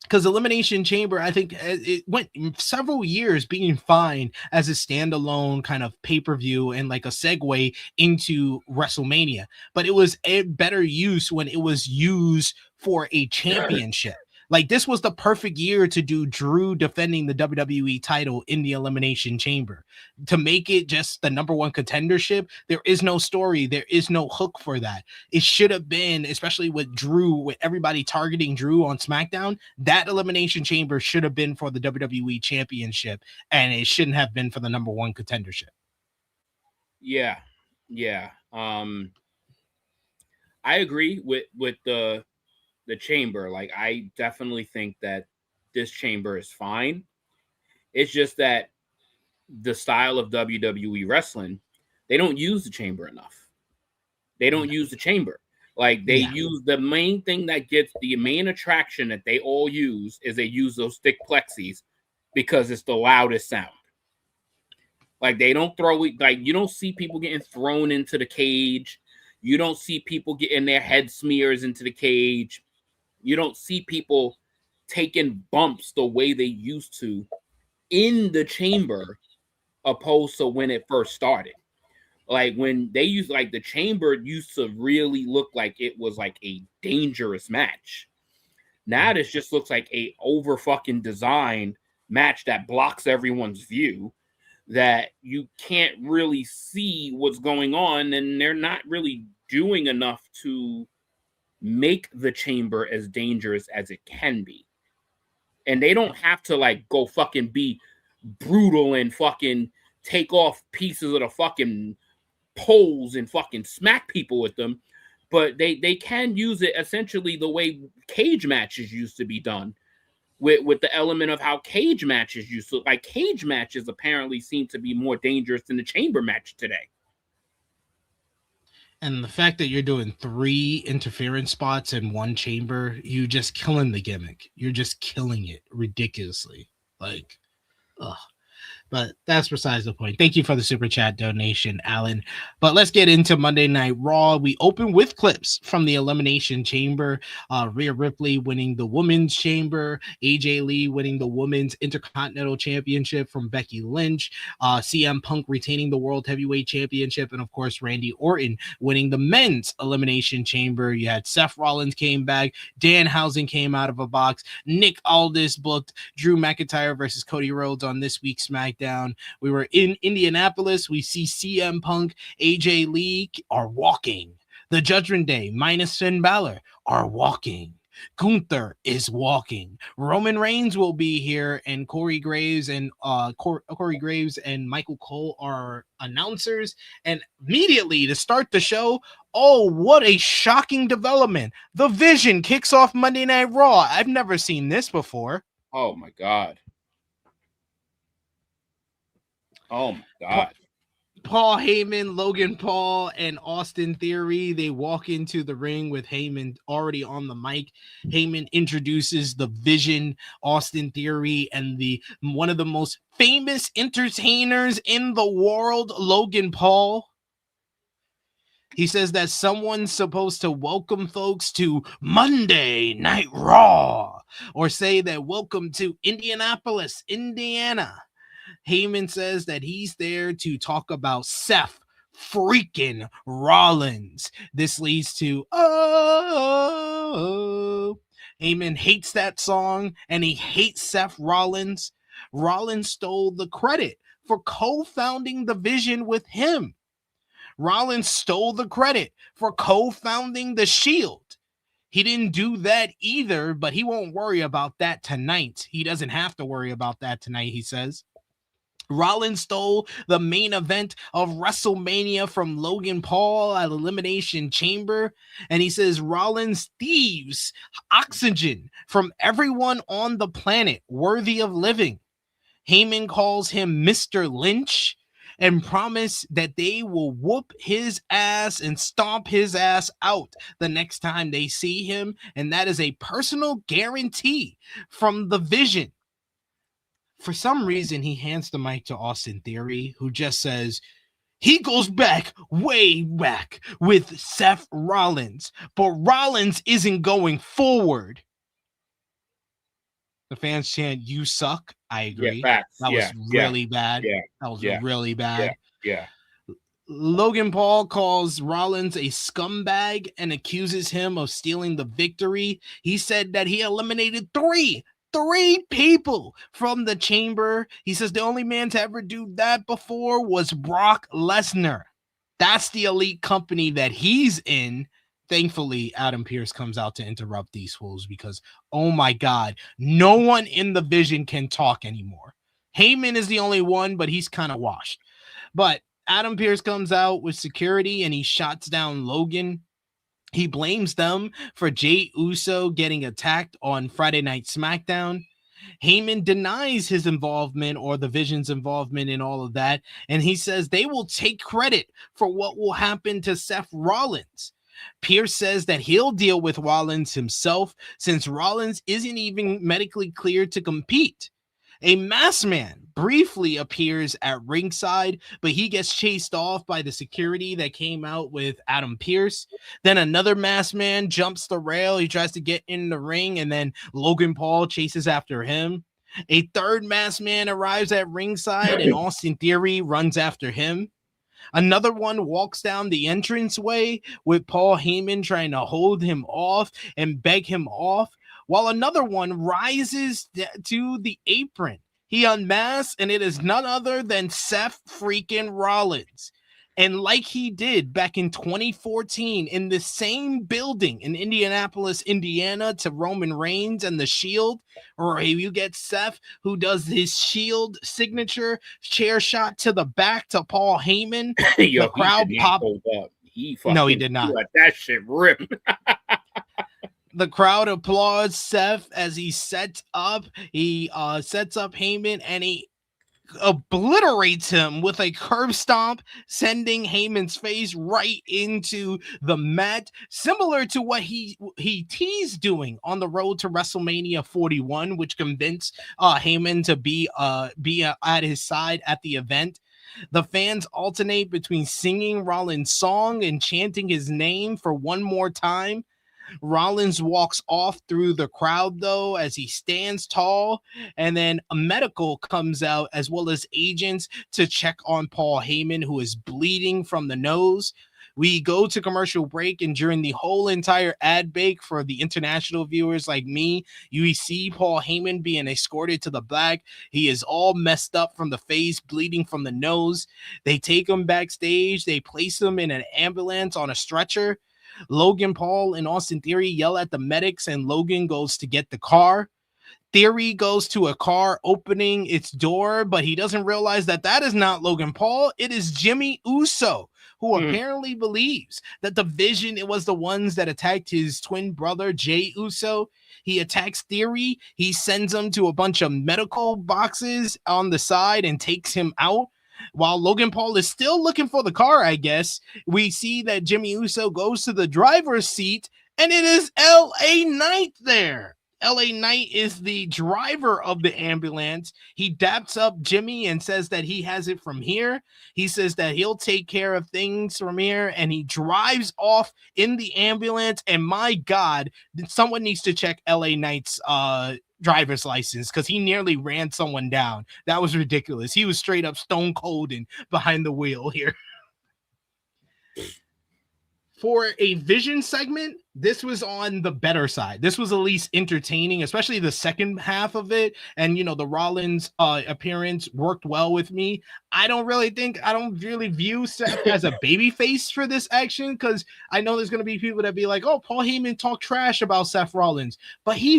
[SPEAKER 1] because Elimination Chamber, I think it went several years being fine as a standalone kind of pay-per-view and like a segue into WrestleMania, but it was a better use when it was used for a championship. Like, this was the perfect year to do Drew defending the WWE title in the Elimination Chamber. To make it just the number one contendership, there is no story, there is no hook for that. It should have been, especially with Drew, with everybody targeting Drew on SmackDown, that Elimination Chamber should have been for the WWE Championship, and it shouldn't have been for the number one contendership.
[SPEAKER 2] Yeah. I agree with the chamber. Like, I definitely think that this chamber is fine. It's just that the style of WWE wrestling, they don't use the chamber enough. They don't use the chamber. Like, they use the main thing that gets the main attraction that they all use is they use those thick plexis because it's the loudest sound. Like, they don't throw it, like, you don't see people getting thrown into the cage. You don't see people getting their head smears into the cage. You don't see people taking bumps the way they used to in the chamber, opposed to when it first started. Like, when they used, like, the chamber used to really look like it was like a dangerous match. Now this just looks like a over fucking designed match that blocks everyone's view, that you can't really see what's going on, and they're not really doing enough to make the chamber as dangerous as it can be. And they don't have to like go fucking be brutal and fucking take off pieces of the fucking poles and fucking smack people with them, but they can use it essentially the way cage matches used to be done, with the element of how cage matches used to, like, cage matches apparently seem to be more dangerous than the chamber match today.
[SPEAKER 1] And the fact that you're doing 3 interference spots in one chamber, you just killing the gimmick. You're just killing it ridiculously. Like, ugh. But that's besides the point. Thank you for the super chat donation, Alan. But let's get into Monday Night Raw. We open with clips from the Elimination Chamber. Rhea Ripley winning the Women's Chamber. AJ Lee winning the Women's Intercontinental Championship from Becky Lynch. CM Punk retaining the World Heavyweight Championship. And, of course, Randy Orton winning the Men's Elimination Chamber. You had Seth Rollins came back. Danhausen came out of a box. Nick Aldis booked Drew McIntyre versus Cody Rhodes on this week's SmackDown. We were in Indianapolis. We see CM Punk, AJ Lee are walking. The Judgment Day minus Finn Balor are walking. Gunther is walking. Roman Reigns will be here, and Corey Graves and Michael Cole are announcers. And immediately to start the show, oh, what a shocking development! The Vision kicks off Monday Night Raw. I've never seen this before.
[SPEAKER 2] Oh my god. Oh my god.
[SPEAKER 1] Paul Heyman, Logan Paul, and Austin Theory, they walk into the ring with Heyman already on the mic. Heyman introduces the Vision, Austin Theory, and the one of the most famous entertainers in the world, Logan Paul. He says that someone's supposed to welcome folks to Monday Night Raw, or say that welcome to Indianapolis, Indiana. Heyman says that he's there to talk about Seth freaking Rollins. This leads to Heyman hates that song, and he hates Seth Rollins. Rollins stole the credit for co-founding the Vision with him. Rollins stole the credit for co-founding the Shield. He didn't do that either, but he won't worry about that tonight. He doesn't have to worry about that tonight, he says. Rollins stole the main event of WrestleMania from Logan Paul at Elimination Chamber. And he says Rollins thieves oxygen from everyone on the planet worthy of living. Heyman calls him Mr. Lynch and promise that they will whoop his ass and stomp his ass out the next time they see him. And that is a personal guarantee from the Vision. For some reason, he hands the mic to Austin Theory, who just says, he goes back, way back with Seth Rollins, but Rollins isn't going forward. The fans chant, you suck. I agree.
[SPEAKER 2] Yeah,
[SPEAKER 1] that was really bad. That was really bad.
[SPEAKER 2] Yeah.
[SPEAKER 1] Logan Paul calls Rollins a scumbag and accuses him of stealing the victory. He said that he eliminated three people from the chamber. He says the only man to ever do that before was Brock Lesnar. That's the elite company that he's in. Thankfully, Adam Pearce comes out to interrupt these fools because, oh my God, no one in the Vision can talk anymore. Heyman is the only one, but he's kind of washed. But Adam Pearce comes out with security and he shots down Logan. He blames them for Jey Uso getting attacked on Friday Night SmackDown. Heyman denies his involvement or the Vision's involvement in all of that, and he says they will take credit for what will happen to Seth Rollins. Pearce says that he'll deal with Rollins himself since Rollins isn't even medically cleared to compete. A masked man briefly appears at ringside, but he gets chased off by the security that came out with Adam Pearce. Then another masked man jumps the rail. He tries to get in the ring, and then Logan Paul chases after him. A third masked man arrives at ringside, and Austin Theory runs after him. Another one walks down the entranceway with Paul Heyman trying to hold him off and beg him off, while another one rises to the apron. He unmasks, and it is none other than Seth freaking Rollins. And like he did back in 2014 in the same building in Indianapolis, Indiana, to Roman Reigns and the Shield, or you get Seth, who does his Shield signature chair shot to the back to Paul Heyman.
[SPEAKER 2] Yo,
[SPEAKER 1] the crowd popped. No, he did not.
[SPEAKER 2] Let that shit rip.
[SPEAKER 1] The crowd applauds Seth as he sets up. He sets up Heyman, and he obliterates him with a curb stomp, sending Heyman's face right into the mat, similar to what he teased doing on the road to WrestleMania 41, which convinced Heyman to be at his side at the event. The fans alternate between singing Rollins' song and chanting his name for one more time. Rollins walks off through the crowd, though, as he stands tall, and then a medical comes out as well as agents to check on Paul Heyman, who is bleeding from the nose. We go to commercial break, and during the whole entire ad break for the international viewers like me, you see Paul Heyman being escorted to the back. He is all messed up from the face, bleeding from the nose. They take him backstage. They place him in an ambulance on a stretcher. Logan Paul and Austin Theory yell at the medics, and Logan goes to get the car. Theory goes to a car opening its door, but he doesn't realize that that is not Logan Paul. It is Jimmy Uso, who apparently believes that the Vision, it was the ones that attacked his twin brother, Jay Uso. He attacks Theory. He sends him to a bunch of medical boxes on the side and takes him out. While Logan Paul is still looking for the car, I guess, we see that Jimmy Uso goes to the driver's seat, and it is LA Knight there. LA Knight is the driver of the ambulance. He daps up Jimmy and says that he has it from here. He says that he'll take care of things from here, and he drives off in the ambulance. And my God, someone needs to check LA Knight's driver's license, because he nearly ran someone down. That was ridiculous. He was straight up stone cold and behind the wheel here. For a Vision segment, this was on the better side. This was at least entertaining, especially the second half of it. And, you know, the Rollins appearance worked well with me. I don't really view Seth as a babyface for this action, because I know there's going to be people that be like, oh, Paul Heyman talked trash about Seth Rollins. But he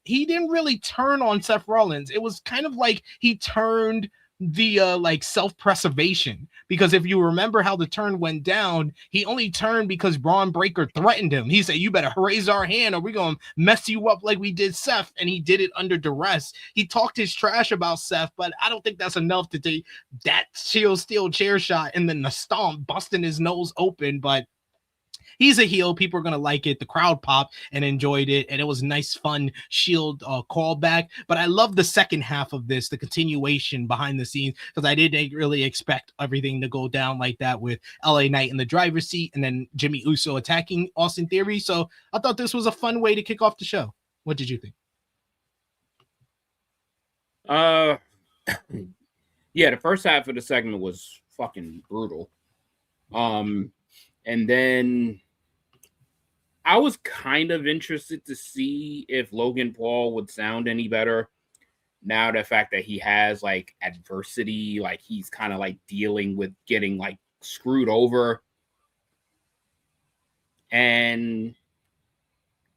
[SPEAKER 1] didn't really turn on Seth Rollins. It was kind of like he turned the like self-preservation, because if you remember how the turn went down, he only turned because Braun Breaker threatened him. He said, you better raise our hand or we're gonna mess you up like we did Seth, and he did it under duress. He talked his trash about Seth, but I don't think that's enough to take that steel chair shot and then the stomp busting his nose open. But he's a heel. People are going to like it. The crowd popped and enjoyed it. And it was a nice, fun Shield callback. But I love the second half of this, the continuation behind the scenes, because I didn't really expect everything to go down like that with LA Knight in the driver's seat and then Jimmy Uso attacking Austin Theory. So I thought this was a fun way to kick off the show. What did you think?
[SPEAKER 2] Yeah, the first half of the segment was fucking brutal. And then I was kind of interested to see if Logan Paul would sound any better now, the fact that he has like adversity, like he's kind of like dealing with getting like screwed over. And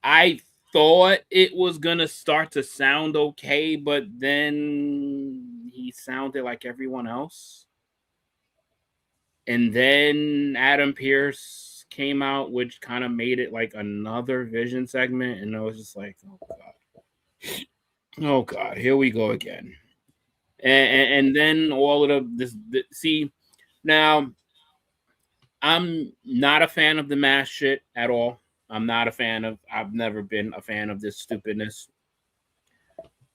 [SPEAKER 2] I thought it was gonna start to sound okay, but then he sounded like everyone else. And then Adam Pearce came out, which kind of made it like another Vision segment, and I was just like, oh god, here we go again. And then all of this. See, now I'm not a fan of the mask shit at all. I've never been a fan of this stupidness.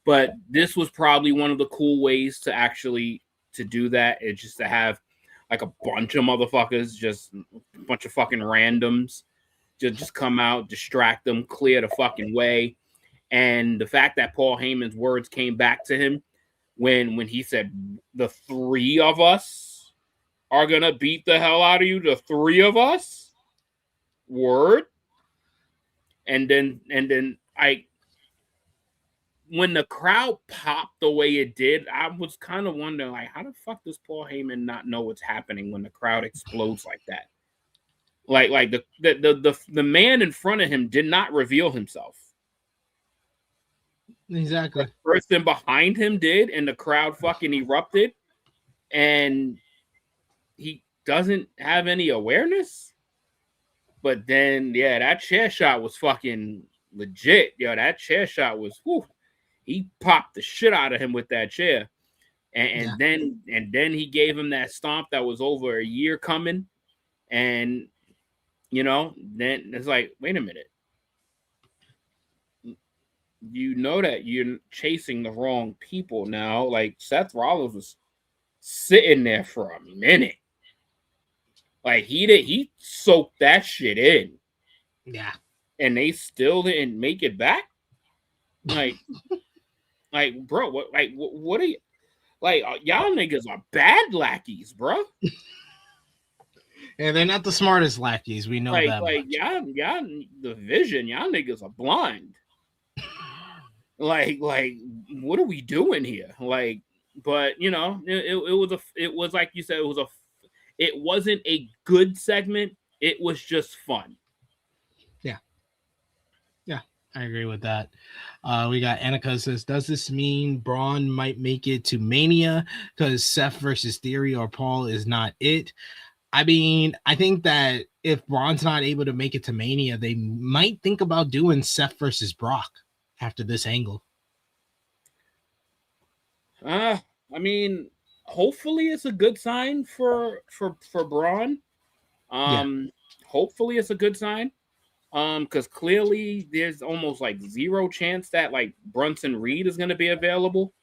[SPEAKER 2] But this was probably one of the cool ways to actually to do that. It's just to have like a bunch of motherfuckers, just a bunch of fucking randoms, just come out, distract them, clear the fucking way. And the fact that Paul Heyman's words came back to him when he said, the three of us are going to beat the hell out of you, the three of us? Word? And then when the crowd popped the way it did, I was kind of wondering, like, how the fuck does Paul Heyman not know what's happening when the crowd explodes like that? Like the man in front of him did not reveal himself.
[SPEAKER 1] Exactly.
[SPEAKER 2] The person behind him did, and the crowd fucking erupted, and he doesn't have any awareness. But then, yeah, that chair shot was fucking legit. Yo, that chair shot was, whew. He popped the shit out of him with that chair. And then he gave him that stomp that was over a year coming. And, you know, then it's like, wait a minute. You know that you're chasing the wrong people now. Like, Seth Rollins was sitting there for a minute. Like, he soaked that shit in.
[SPEAKER 1] Yeah.
[SPEAKER 2] And they still didn't make it back? Like, bro, what are you, like, y'all niggas are bad lackeys, bro.
[SPEAKER 1] And they're not the smartest lackeys. We know that.
[SPEAKER 2] Like, y'all, the Vision, y'all niggas are blind. like, what are we doing here? Like, but you know, it was like you said, it wasn't a good segment. It was just fun.
[SPEAKER 1] I agree with that. We got Annika says, does this mean Braun might make it to Mania because Seth versus Theory or Paul is not it? I mean, I think that if Braun's not able to make it to Mania, they might think about doing Seth versus Brock after this angle.
[SPEAKER 2] I mean, hopefully it's a good sign for Braun. Hopefully it's a good sign. Because clearly there's almost like zero chance that like Brunson Reed is going to be available.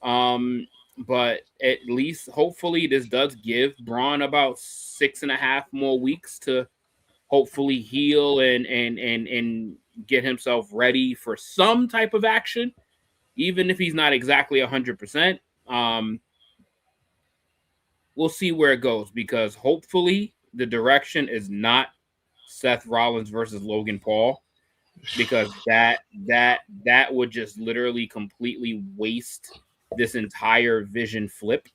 [SPEAKER 2] But at least hopefully this does give Braun about 6.5 more weeks to hopefully heal and get himself ready for some type of action, even if he's not exactly 100%. We'll see where it goes, because hopefully the direction is not Seth Rollins versus Logan Paul, because that would just literally completely waste this entire Vision flip.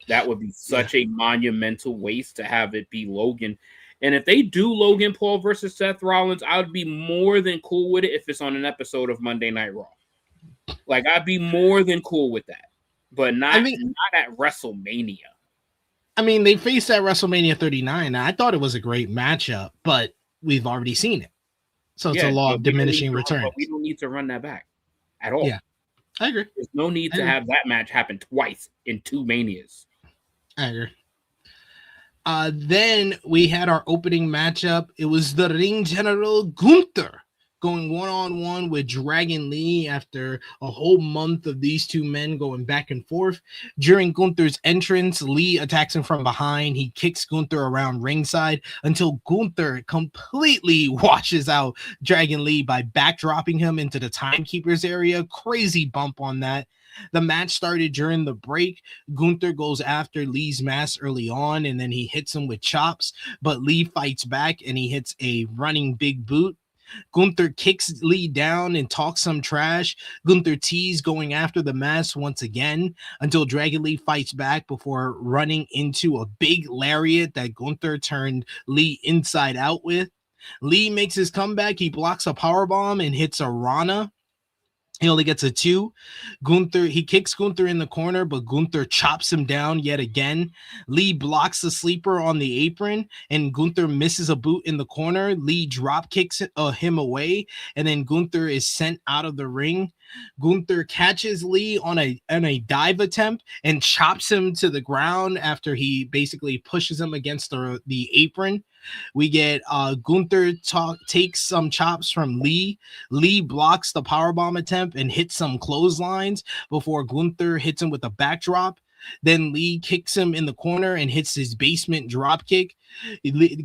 [SPEAKER 2] That would be such a monumental waste to have it be Logan. And if they do Logan Paul versus Seth Rollins, I would be more than cool with it if it's on an episode of Monday Night Raw. Like, I'd be more than cool with that, but not at WrestleMania.
[SPEAKER 1] I mean, they faced at WrestleMania 39. I thought it was a great matchup, but we've already seen it. So it's a law of diminishing returns.
[SPEAKER 2] But we don't need to run that back at all.
[SPEAKER 1] Yeah, I agree.
[SPEAKER 2] There's no need to have that match happen twice in 2 Manias.
[SPEAKER 1] I agree. Then we had our opening matchup. It was the Ring General Gunther going one-on-one with Dragon Lee after a whole month of these two men going back and forth. During Gunther's entrance, Lee attacks him from behind. He kicks Gunther around ringside until Gunther completely washes out Dragon Lee by backdropping him into the timekeeper's area. Crazy bump on that. The match started during the break. Gunther goes after Lee's mask early on, and then he hits him with chops, but Lee fights back and he hits a running big boot. Gunther kicks Lee down and talks some trash. Gunther tees going after the mask once again until Dragon Lee fights back before running into a big lariat that Gunther turned Lee inside out with. Lee makes his comeback. He blocks a powerbomb and hits a Rana. He only gets a 2. He kicks Gunther in the corner, but Gunther chops him down yet again. Lee blocks the sleeper on the apron, and Gunther misses a boot in the corner. Lee drop kicks him away, and then Gunther is sent out of the ring. Gunther catches Lee on a dive attempt and chops him to the ground after he basically pushes him against the apron. We get Gunther takes some chops from Lee. Lee blocks the powerbomb attempt and hits some clotheslines before Gunther hits him with a backdrop. Then Lee kicks him in the corner and hits his basement drop kick.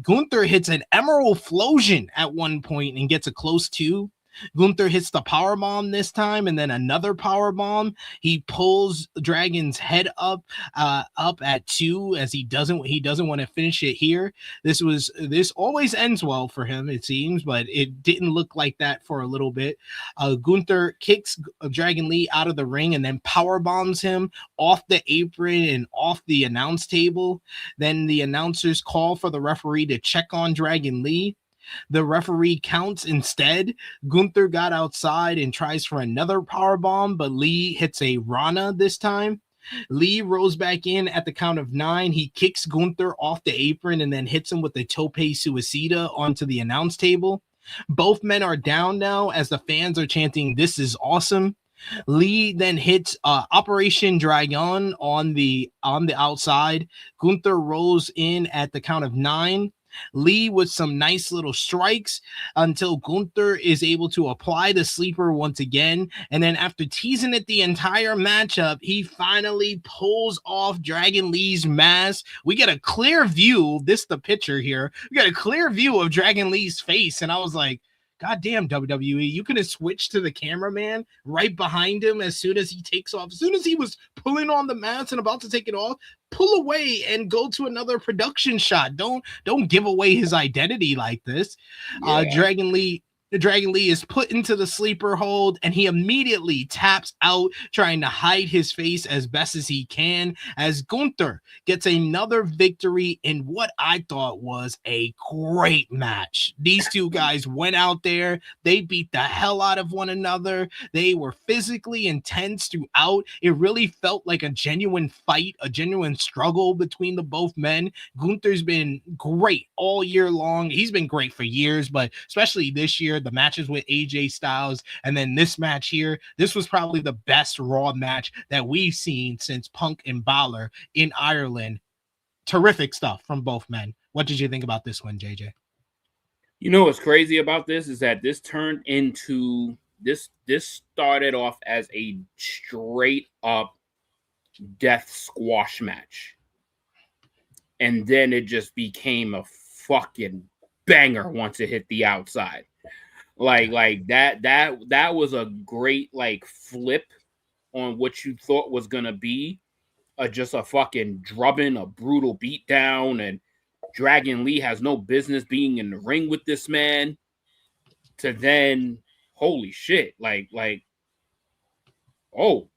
[SPEAKER 1] Gunther hits an Emerald Flosion at one point and gets a close 2. Gunther hits the powerbomb this time, and then another powerbomb. He pulls Dragon's head up at 2 as he doesn't want to finish it here. This always ends well for him, it seems, but it didn't look like that for a little bit. Gunther kicks Dragon Lee out of the ring and then powerbombs him off the apron and off the announce table. Then the announcers call for the referee to check on Dragon Lee. The referee counts instead. Gunther got outside and tries for another powerbomb, but Lee hits a Rana this time. Lee rolls back in at the count of 9. He kicks Gunther off the apron and then hits him with the Tope Suicida onto the announce table. Both men are down now as the fans are chanting, "This is awesome." Lee then hits Operation Dragon on the outside. Gunther rolls in at the count of 9. Lee with some nice little strikes until Gunther is able to apply the sleeper once again. And then after teasing it the entire matchup, he finally pulls off Dragon Lee's mask. We get a clear view. This is the picture here. We got a clear view of Dragon Lee's face. And I was like, God damn, WWE, you could have switched to the cameraman right behind him as soon as he takes off. As soon as he was pulling on the mask and about to take it off, pull away and go to another production shot. Don't give away his identity like this. Yeah. Dragon Lee The Dragon Lee is put into the sleeper hold, and he immediately taps out, trying to hide his face as best as he can, as Gunther gets another victory in what I thought was a great match. These two guys went out there, they beat the hell out of one another. They were physically intense throughout. It really felt like a genuine fight, a genuine struggle between the both men. Gunther's been great all year long. He's been great for years, but especially this year, the matches with AJ Styles, and then this match here, this was probably the best Raw match that we've seen since Punk and Balor in Ireland. Terrific stuff from both men. What did you think about this one, JJ?
[SPEAKER 2] You know what's crazy about this is that this turned into this started off as a straight up death squash match, and then it just became a fucking banger once it hit the outside. Like that was a great like flip on what you thought was gonna be just a fucking drubbing, a brutal beatdown, and Dragon Lee has no business being in the ring with this man. To then, holy shit, like oh,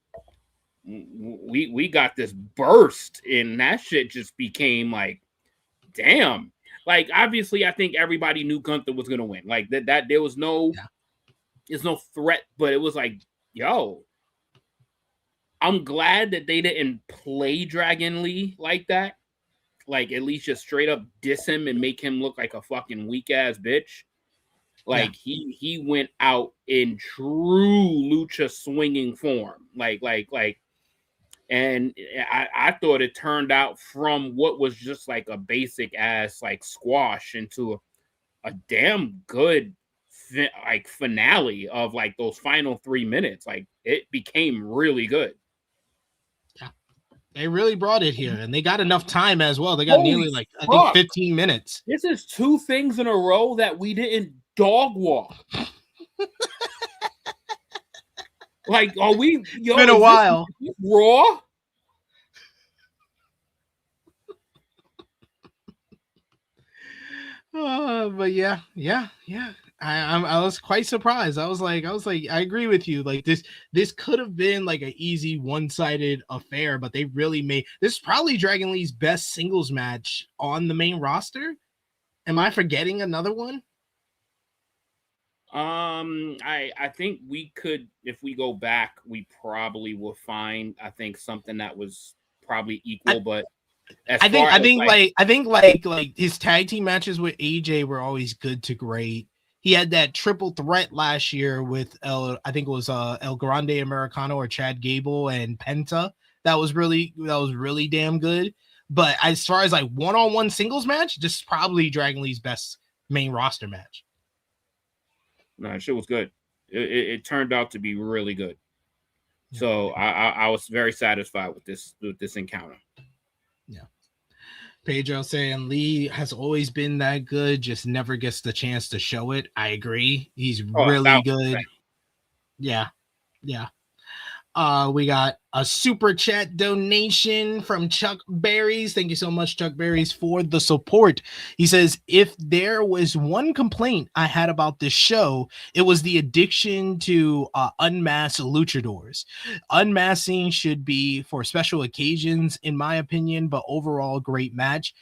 [SPEAKER 2] we got this burst, and that shit just became like, damn. Like, obviously, I think everybody knew Gunther was gonna win. Like that there was no, there's no threat, but it was like, yo, I'm glad that they didn't play Dragon Lee like that. Like, at least just straight up diss him and make him look like a fucking weak ass bitch. Like he went out in true lucha swinging form. And I thought it turned out from what was just like a basic ass like squash into a damn good like finale of like those final 3 minutes. Like, it became really good.
[SPEAKER 1] Yeah, they really brought it here, and they got enough time as well. They got
[SPEAKER 2] Holy
[SPEAKER 1] nearly like I
[SPEAKER 2] fuck.
[SPEAKER 1] think 15 minutes.
[SPEAKER 2] This is 2 things in a row that we didn't dog walk. Like, are we? Yo,
[SPEAKER 1] It's been a while.
[SPEAKER 2] This Raw?
[SPEAKER 1] But yeah. I was quite surprised. I was like, I agree with you. Like this could have been like an easy one-sided affair, but they really made this is probably Dragon Lee's best singles match on the main roster. Am I forgetting another one?
[SPEAKER 2] I think we could, if we go back, we probably will find, I think, something that was probably equal, but
[SPEAKER 1] I think his tag team matches with AJ were always good to great. He had that triple threat last year with I think it was El Grande Americano or Chad Gable and Penta. That was really damn good. But as far as like one-on-one singles match, this is probably Dragon Lee's best main roster match.
[SPEAKER 2] No, shit was good. It turned out to be really good. So I was very satisfied with this encounter.
[SPEAKER 1] Yeah. Pedro saying Lee has always been that good, just never gets the chance to show it. I agree. He's really good. Yeah. We got a super chat donation from Chuck Berries. Thank you so much, Chuck Berries, for the support. He says, if there was one complaint I had about this show, it was the addiction to unmasked luchadors. Unmasking should be for special occasions, in my opinion, but overall, great match.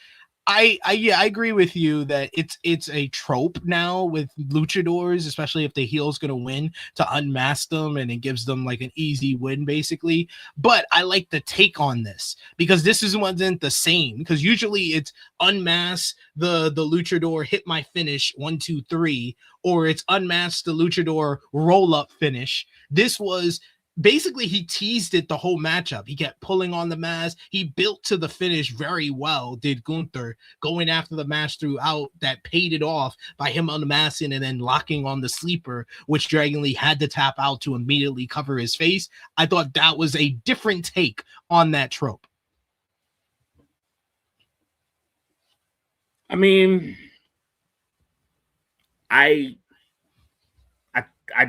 [SPEAKER 1] I agree with you that it's a trope now with luchadors, especially if the heel's gonna win, to unmask them, and it gives them like an easy win basically. But I like the take on this because this wasn't the same, because usually it's unmask the luchador, hit my finish 1 2 3, or it's unmask the luchador, roll up finish. This was basically, he teased it the whole matchup. He kept pulling on the mask. He built to the finish very well, did Gunther, going after the match throughout. That paid it off by him unmasking and then locking on the sleeper, which Dragon Lee had to tap out to immediately cover his face. I thought that was a different take on that trope.
[SPEAKER 2] I mean, I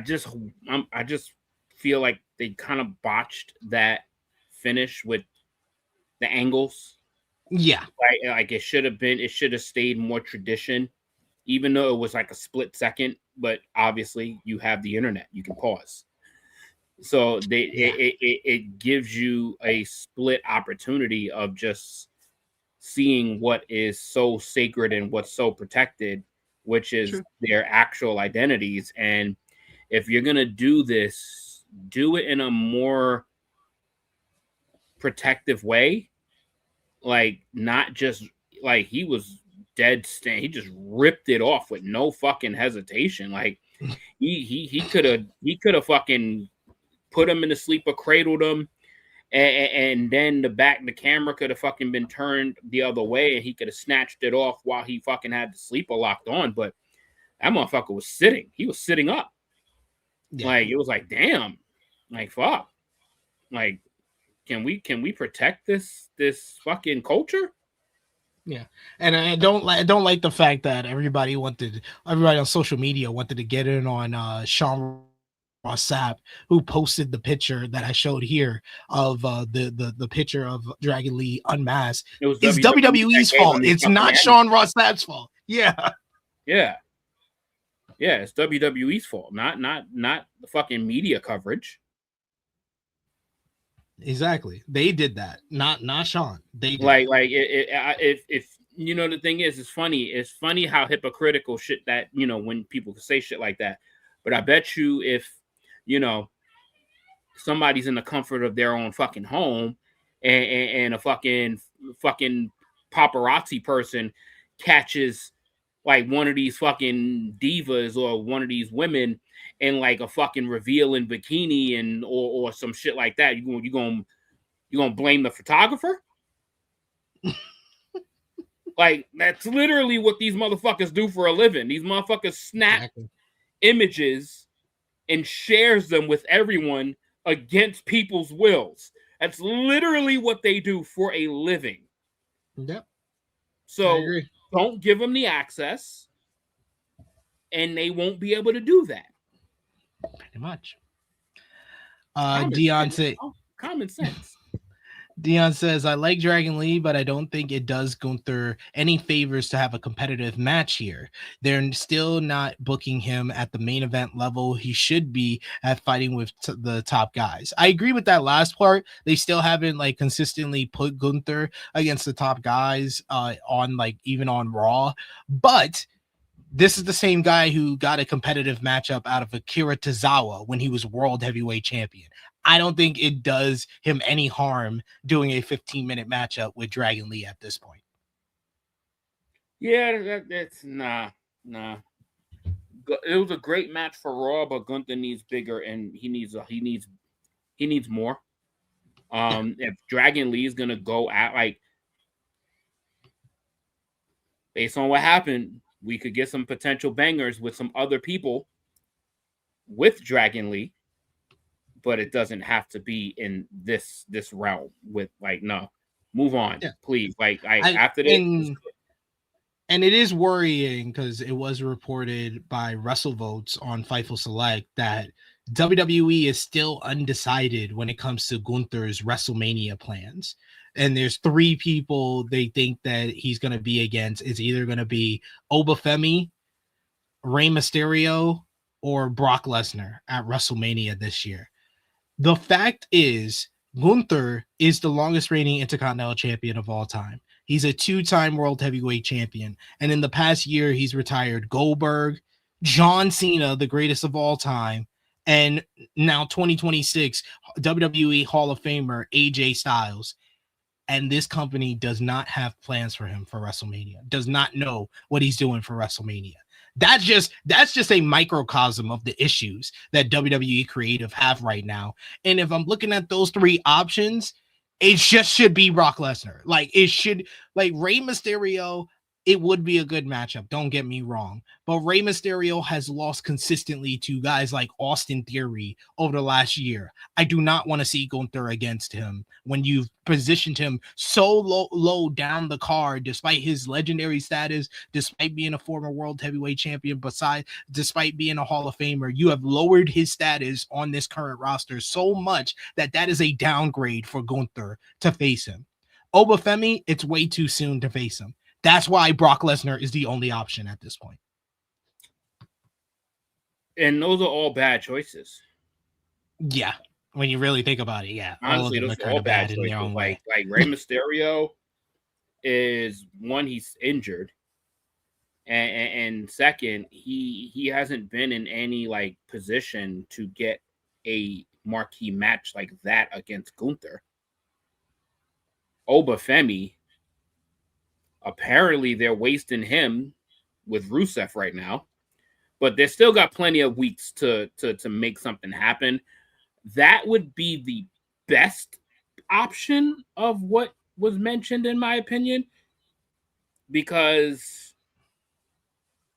[SPEAKER 2] just feel like they kind of botched that finish with the angles.
[SPEAKER 1] Yeah.
[SPEAKER 2] Like it should have stayed more tradition. even though it was like a split second, but obviously you have the internet, you can pause. So it gives you a split opportunity of just seeing what is so sacred and what's so protected, which is their actual identities. And if you're gonna do this, do it in a more protective way, like not just like he was dead stand. He just ripped it off with no fucking hesitation. Like he could have fucking put him in the sleeper, cradled him, and then the camera could have fucking been turned the other way, and he could have snatched it off while he fucking had the sleeper locked on. But that motherfucker was sitting. He was sitting up. Yeah. Like it was like, damn, like fuck, like can we protect this fucking culture?
[SPEAKER 1] Yeah, and I don't like the fact that everybody on social media wanted to get in on Sean Ross Sapp, who posted the picture that I showed here of the picture of Dragon Lee unmasked. It's WWE's fault. It's not Sean Ross Sapp's fault. Yeah.
[SPEAKER 2] It's WWE's fault, not the fucking media coverage.
[SPEAKER 1] Exactly, they did that, not Sean. They did
[SPEAKER 2] if you know, the thing is, it's funny how hypocritical shit that, you know, when people say shit like that. But I bet you if, you know, somebody's in the comfort of their own fucking home and a fucking paparazzi person catches like one of these fucking divas or one of these women in like a fucking revealing bikini and or some shit like that, you gonna blame the photographer? Like that's literally what these motherfuckers do for a living. These motherfuckers snap images and shares them with everyone against people's wills. That's literally what they do for a living.
[SPEAKER 1] Yep.
[SPEAKER 2] So don't give them the access, and they won't be able to do that.
[SPEAKER 1] Pretty much.
[SPEAKER 2] Common sense.
[SPEAKER 1] Dion says, I like Dragon Lee, but I don't think it does Gunther any favors to have a competitive match here. They're still not booking him at the main event level. He should be at fighting with the top guys. I agree with that last part. They still haven't like consistently put Gunther against the top guys on like even on Raw, but this is the same guy who got a competitive matchup out of Akira Tozawa when he was world heavyweight champion. I don't think it does him any harm doing a 15-minute matchup with Dragon Lee at this point.
[SPEAKER 2] Yeah, that's nah. It was a great match for Raw, but Gunther needs bigger, and he needs more. If Dragon Lee is gonna go at like, based on what happened, we could get some potential bangers with some other people with Dragon Lee. But it doesn't have to be in this realm with like, no, move on, please. Like after this.
[SPEAKER 1] And it is worrying because it was reported by WrestleVotes on Fightful Select that WWE is still undecided when it comes to Gunther's WrestleMania plans. And there's 3 people they think that he's going to be against. It's either going to be Obafemi, Rey Mysterio, or Brock Lesnar at WrestleMania this year. The fact is, Gunther is the longest reigning Intercontinental Champion of all time. He's a 2-time World Heavyweight Champion. And in the past year, he's retired Goldberg, John Cena, the greatest of all time, and now 2026, WWE Hall of Famer AJ Styles. And this company does not have plans for him for WrestleMania, does not know what he's doing for WrestleMania. That's just a microcosm of the issues that WWE creative have right now. And if I'm looking at those 3 options, it just should be Brock Lesnar. Like it should, like Rey Mysterio, it would be a good matchup. Don't get me wrong. But Rey Mysterio has lost consistently to guys like Austin Theory over the last year. I do not want to see Gunther against him when you've positioned him so low down the card, despite his legendary status, despite being a former world heavyweight champion, despite being a Hall of Famer. You have lowered his status on this current roster so much that is a downgrade for Gunther to face him. Obafemi, it's way too soon to face him. That's why Brock Lesnar is the only option at this point.
[SPEAKER 2] And those are all bad choices.
[SPEAKER 1] Yeah. When you really think about it, yeah. All of
[SPEAKER 2] Honestly,
[SPEAKER 1] them
[SPEAKER 2] those
[SPEAKER 1] are
[SPEAKER 2] are
[SPEAKER 1] kind
[SPEAKER 2] all
[SPEAKER 1] of
[SPEAKER 2] bad
[SPEAKER 1] bad in their
[SPEAKER 2] choices.
[SPEAKER 1] own way.
[SPEAKER 2] Like Rey Mysterio is one, he's injured. And second, he hasn't been in any like position to get a marquee match like that against Gunther. Obafemi, apparently they're wasting him with Rusev right now, but they still got plenty of weeks to make something happen. That would be the best option of what was mentioned, in my opinion, because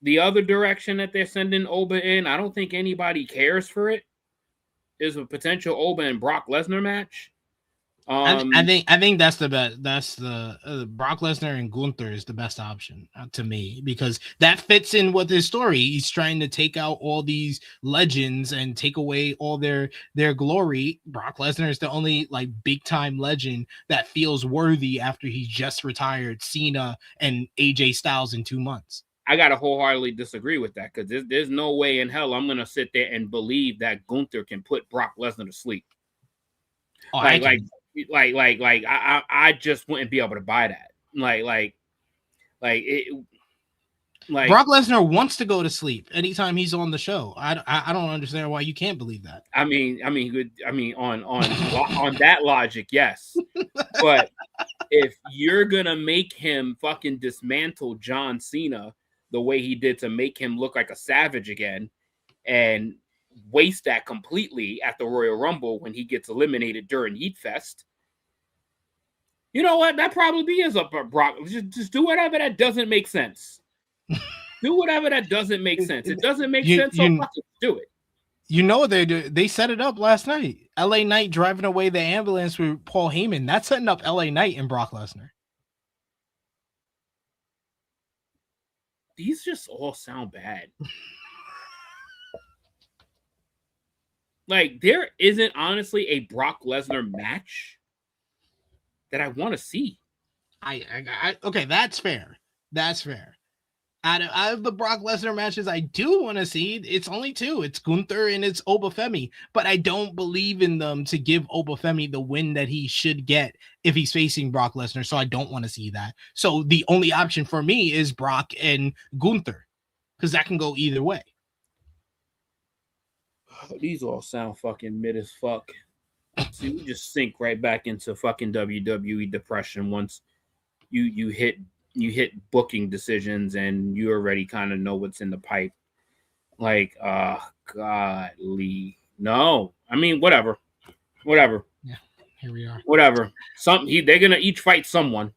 [SPEAKER 2] the other direction that they're sending Oba in, I don't think anybody cares for it. Is a potential Oba and Brock Lesnar match.
[SPEAKER 1] I think that's the best. That's the Brock Lesnar and Gunther is the best option to me, because that fits in with his story. He's trying to take out all these legends and take away all their glory. Brock Lesnar is the only like big time legend that feels worthy after he just retired Cena and AJ Styles in 2 months.
[SPEAKER 2] I gotta wholeheartedly disagree with that, because there's no way in hell I'm gonna sit there and believe that Gunther can put Brock Lesnar to sleep.
[SPEAKER 1] Oh,
[SPEAKER 2] I just wouldn't be able to buy that. Like
[SPEAKER 1] Brock Lesnar wants to go to sleep anytime he's on the show. I don't understand why you can't believe that.
[SPEAKER 2] I mean, on that logic, yes. But if you're gonna make him fucking dismantle John Cena the way he did to make him look like a savage again, and waste that completely at the Royal Rumble when he gets eliminated during Heat Fest, you know what? That probably is up for Brock. Just do whatever that doesn't make sense. Do whatever that doesn't make sense. It doesn't make sense, so fucking do it.
[SPEAKER 1] You know what they do? They set it up last night. LA Knight driving away the ambulance with Paul Heyman. That's setting up LA Knight and Brock Lesnar.
[SPEAKER 2] These just all sound bad. Like, there isn't honestly a Brock Lesnar match that I want to see.
[SPEAKER 1] Okay, that's fair. That's fair. Out of the Brock Lesnar matches I do want to see, it's only two. It's Gunther and it's Obafemi. But I don't believe in them to give Obafemi the win that he should get if he's facing Brock Lesnar. So I don't want to see that. So the only option for me is Brock and Gunther, because that can go either way.
[SPEAKER 2] These all sound fucking mid as fuck. See, we just sink right back into fucking WWE depression once you hit booking decisions and you already kind of know what's in the pipe. Like, godly. No, I mean, whatever.
[SPEAKER 1] Yeah, here we are.
[SPEAKER 2] Whatever. They're gonna each fight someone.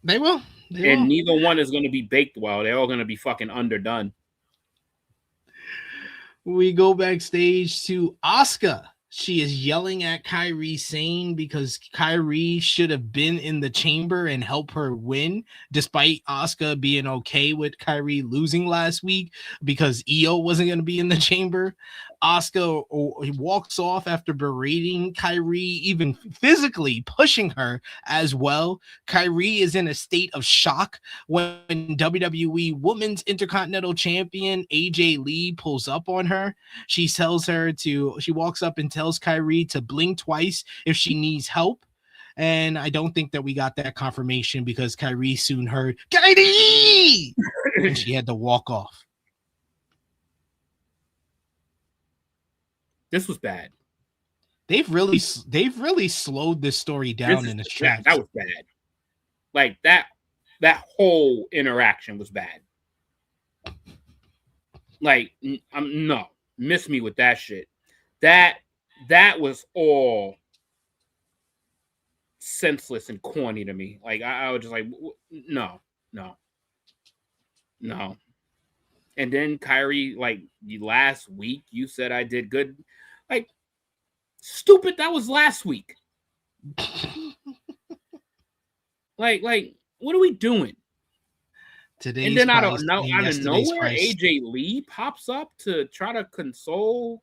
[SPEAKER 1] They will.
[SPEAKER 2] Neither one is gonna be baked well. They're all gonna be fucking underdone.
[SPEAKER 1] We go backstage to Asuka. She is yelling at Kairi Sane because Kairi should have been in the chamber and help her win, despite Asuka being okay with Kairi losing last week because Io wasn't going to be in the chamber. Asuka walks off after berating Kairi, even physically pushing her as well. Kairi is in a state of shock when WWE Women's Intercontinental Champion AJ Lee pulls up on her. She walks up and tells Kairi to blink twice if she needs help. And I don't think that we got that confirmation because Kairi soon heard Kairi and she had to walk off.
[SPEAKER 2] This was bad.
[SPEAKER 1] They've really slowed this story down in its tracks.
[SPEAKER 2] That was bad. Like that whole interaction was bad. Like, no, miss me with that shit. That was all senseless and corny to me. Like, I was just like, no. And then Kairi, like, last week you said I did good. Like, stupid, that was last week. like, what are we doing? And then out of nowhere, AJ Lee pops up to try to console.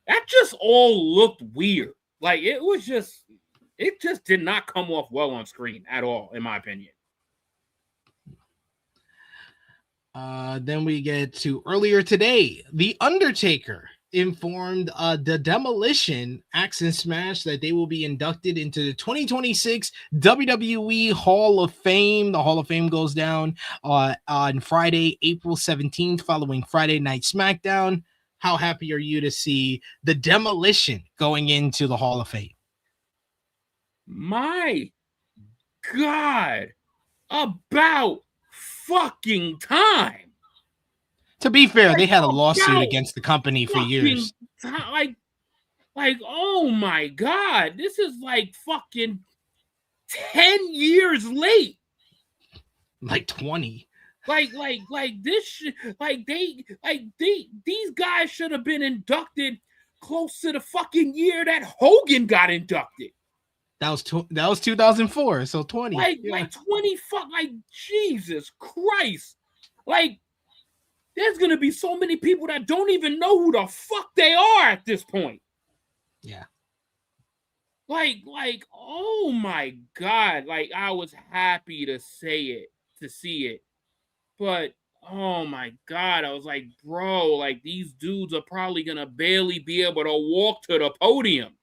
[SPEAKER 2] That just all looked weird. Like, it just did not come off well on screen at all, in my opinion.
[SPEAKER 1] Then we get to earlier today. The Undertaker informed the Demolition Axe and Smash that they will be inducted into the 2026 WWE Hall of Fame. The Hall of Fame goes down on Friday, April 17th, following Friday Night SmackDown. How happy are you to see the Demolition going into the Hall of Fame?
[SPEAKER 2] My God, about fucking time.
[SPEAKER 1] To be fair, they had a lawsuit against the company for years.
[SPEAKER 2] Like, oh my God, this is like fucking 10 years late.
[SPEAKER 1] Like 20.
[SPEAKER 2] These guys should have been inducted close to the fucking year that Hogan got inducted.
[SPEAKER 1] That was 2004, so 20.
[SPEAKER 2] Like 20 Jesus Christ. Like, there's gonna be so many people that don't even know who the fuck they are at this point.
[SPEAKER 1] Yeah.
[SPEAKER 2] Like, oh my God. Like, I was happy to see it. But oh my God, I was like, bro, like these dudes are probably gonna barely be able to walk to the podium.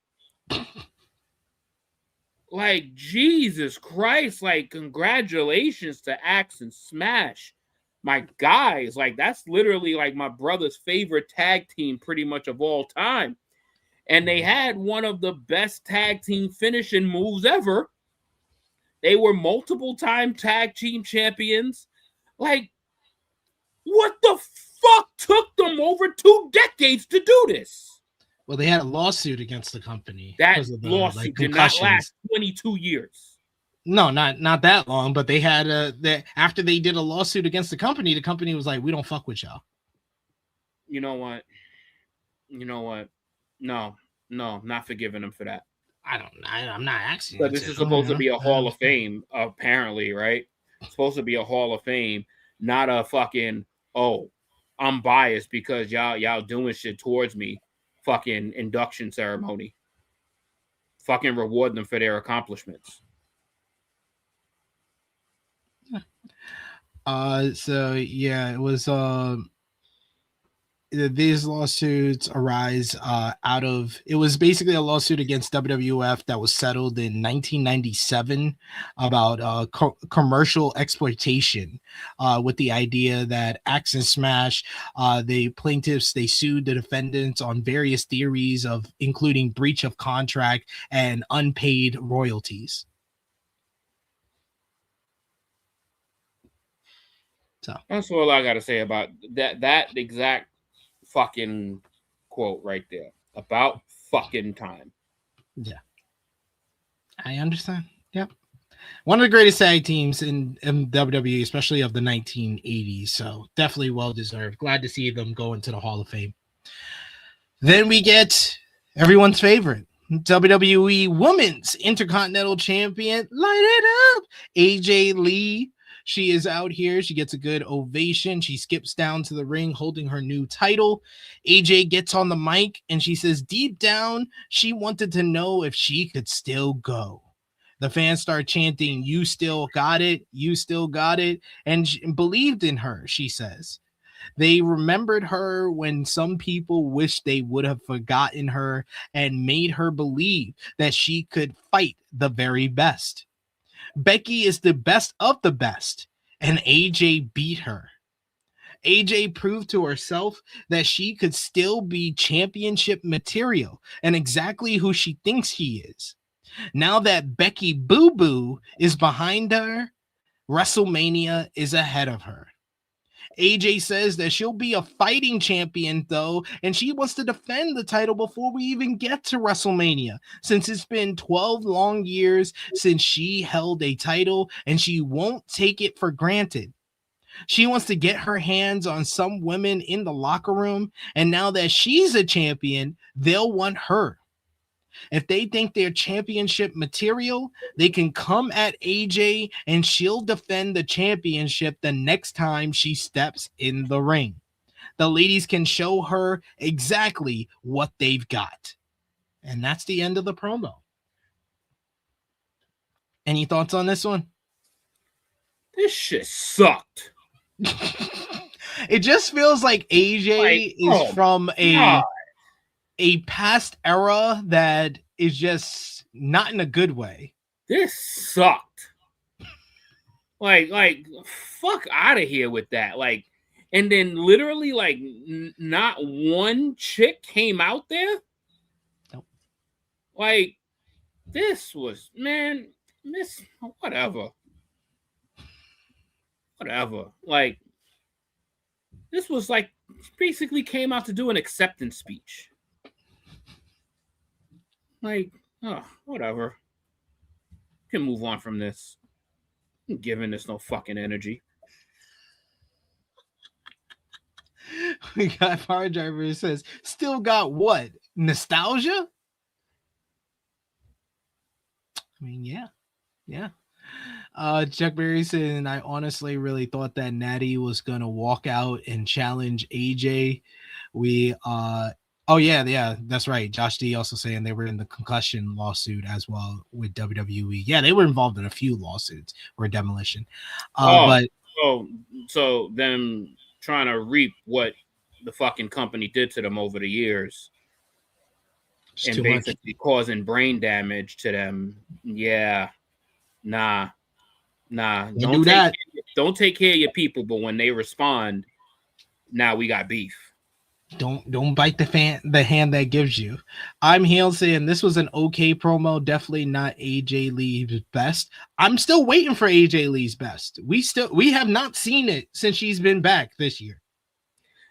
[SPEAKER 2] Like, Jesus Christ, like, congratulations to Axe and Smash. My guys, like, that's literally like my brother's favorite tag team pretty much of all time. And they had one of the best tag team finishing moves ever. They were multiple time tag team champions. Like, what the fuck took them over 2 decades to do this?
[SPEAKER 1] Well, they had a lawsuit against the company.
[SPEAKER 2] That lawsuit did not last 22 years.
[SPEAKER 1] No, not that long, but they had after they did a lawsuit against the company was like, we don't fuck with y'all.
[SPEAKER 2] You know what? No, not forgiving them for that.
[SPEAKER 1] I'm not asking.
[SPEAKER 2] But this is supposed to be a Hall of Fame, apparently, right? It's supposed to be a Hall of Fame, not a fucking, oh, I'm biased because y'all doing shit towards me. Fucking induction ceremony. Fucking reward them for their accomplishments.
[SPEAKER 1] So yeah, it was these lawsuits arise out of, it was basically a lawsuit against WWF that was settled in 1997 about commercial exploitation, with the idea that Axe and Smash, the plaintiffs, they sued the defendants on various theories of including breach of contract and unpaid royalties. So
[SPEAKER 2] that's all I gotta say about that exact fucking quote right there. About fucking time.
[SPEAKER 1] Yeah, I understand. Yep, one of the greatest tag teams in WWE, especially of the 1980s. So definitely well deserved. Glad to see them go into the Hall of Fame. Then we get everyone's favorite WWE Women's Intercontinental Champion, light it up, AJ Lee. She is out here. She gets a good ovation. She skips down to the ring holding her new title. AJ gets on the mic and she says deep down, she wanted to know if she could still go. The fans start chanting, "You still got it. You still got it." And she believed in her, she says. They remembered her when some people wished they would have forgotten her and made her believe that she could fight the very best. Becky is the best of the best, and AJ beat her. AJ proved to herself that she could still be championship material and exactly who she thinks he is. Now that Becky Boo Boo is behind her, WrestleMania is ahead of her. AJ says that she'll be a fighting champion, though, and she wants to defend the title before we even get to WrestleMania, since it's been 12 long years since she held a title, and she won't take it for granted. She wants to get her hands on some women in the locker room, and now that she's a champion, they'll want her. If they think they're championship material, they can come at AJ and she'll defend the championship the next time she steps in the ring. The ladies can show her exactly what they've got. And that's the end of the promo. Any thoughts on this one?
[SPEAKER 2] This shit sucked.
[SPEAKER 1] It just feels like AJ
[SPEAKER 2] Like,
[SPEAKER 1] is from
[SPEAKER 2] God,
[SPEAKER 1] a past era that is just not in a good way.
[SPEAKER 2] this sucked. Like, fuck out of here with that. Like, and then literally, like, not one chick came out there.
[SPEAKER 1] Nope.
[SPEAKER 2] Like, this was, man, this, whatever. Like, this was like, basically came out to do an acceptance speech. Like, oh, whatever. Can move on from this. I'm giving this no fucking energy.
[SPEAKER 1] We got Power Driver who says, still got what? Nostalgia? I mean, yeah. Chuck Berry said, I honestly really thought that Natty was gonna walk out and challenge AJ. Oh yeah, that's right. Josh D also saying they were in the concussion lawsuit as well with WWE. Yeah, they were involved in a few lawsuits or demolition.
[SPEAKER 2] So them trying to reap what the fucking company did to them over the years and basically causing brain damage to them. Yeah. Nah. Don't take care of your people, but when they respond, now we got beef.
[SPEAKER 1] Don't bite the hand that gives you. I'm Hale saying this was an okay promo, definitely not AJ Lee's best. I'm still waiting for AJ Lee's best. We have not seen it since she's been back this year.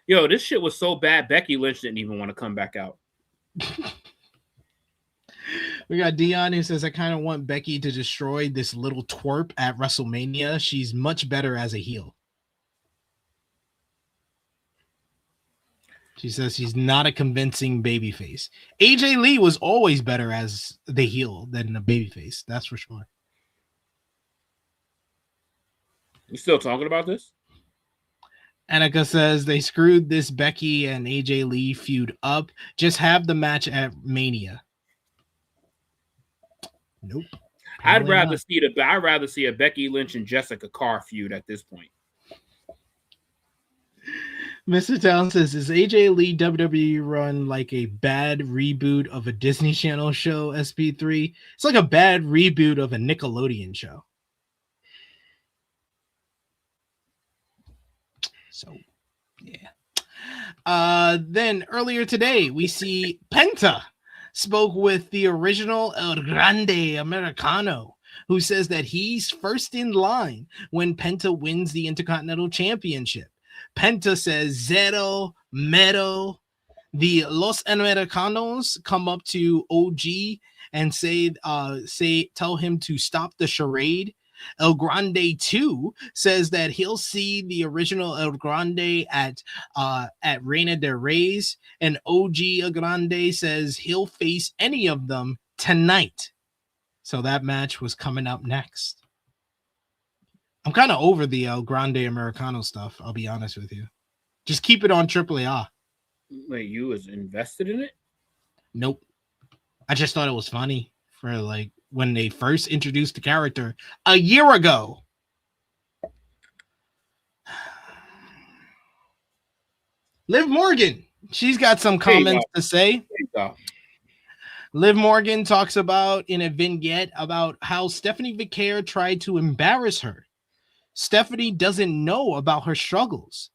[SPEAKER 2] Yo, this shit was so bad, Becky Lynch didn't even want to come back out.
[SPEAKER 1] We got Dion who says, I kind of want Becky to destroy this little twerp at WrestleMania. She's much better as a heel. She says he's not a convincing babyface. AJ Lee was always better as the heel than the babyface. That's for sure.
[SPEAKER 2] You still talking about this?
[SPEAKER 1] Annika says they screwed this Becky and AJ Lee feud up. Just have the match at Mania. Nope.
[SPEAKER 2] I'd rather see a Becky Lynch and Jessica Carr feud at this point.
[SPEAKER 1] Mr. Town says, is AJ Lee WWE run like a bad reboot of a Disney Channel show, SP3? It's like a bad reboot of a Nickelodeon show. So, yeah. Then earlier today, we see Penta spoke with the original El Grande Americano, who says that he's first in line when Penta wins the Intercontinental Championship. Penta says zero mero. The Los Americanos come up to OG and tell him to stop the charade. El Grande 2 says that he'll see the original El Grande at Reina de Reyes, and OG El Grande says he'll face any of them tonight. So that match was coming up next. I'm kind of over the El Grande Americano stuff, I'll be honest with you. Just keep it on AAA.
[SPEAKER 2] Wait, you was invested in it?
[SPEAKER 1] Nope. I just thought it was funny for like when they first introduced the character a year ago. Liv Morgan, she's got some comments to say. Liv Morgan talks about in a vignette about how Stephanie Vicaire tried to embarrass her. Stephanie doesn't know about her struggles,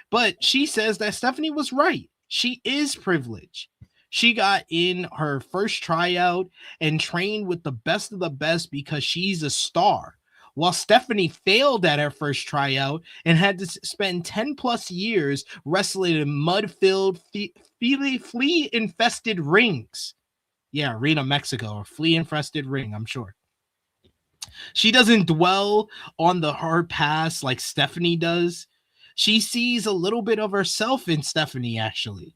[SPEAKER 1] but she says that Stephanie was right. She is privileged. She got in her first tryout and trained with the best of the best because she's a star, while Stephanie failed at her first tryout and had to spend 10 plus years wrestling in mud-filled, flea-infested rings. Yeah, Arena, Mexico, a flea-infested ring, I'm sure. She doesn't dwell on her past like Stephanie does. She sees a little bit of herself in Stephanie, actually.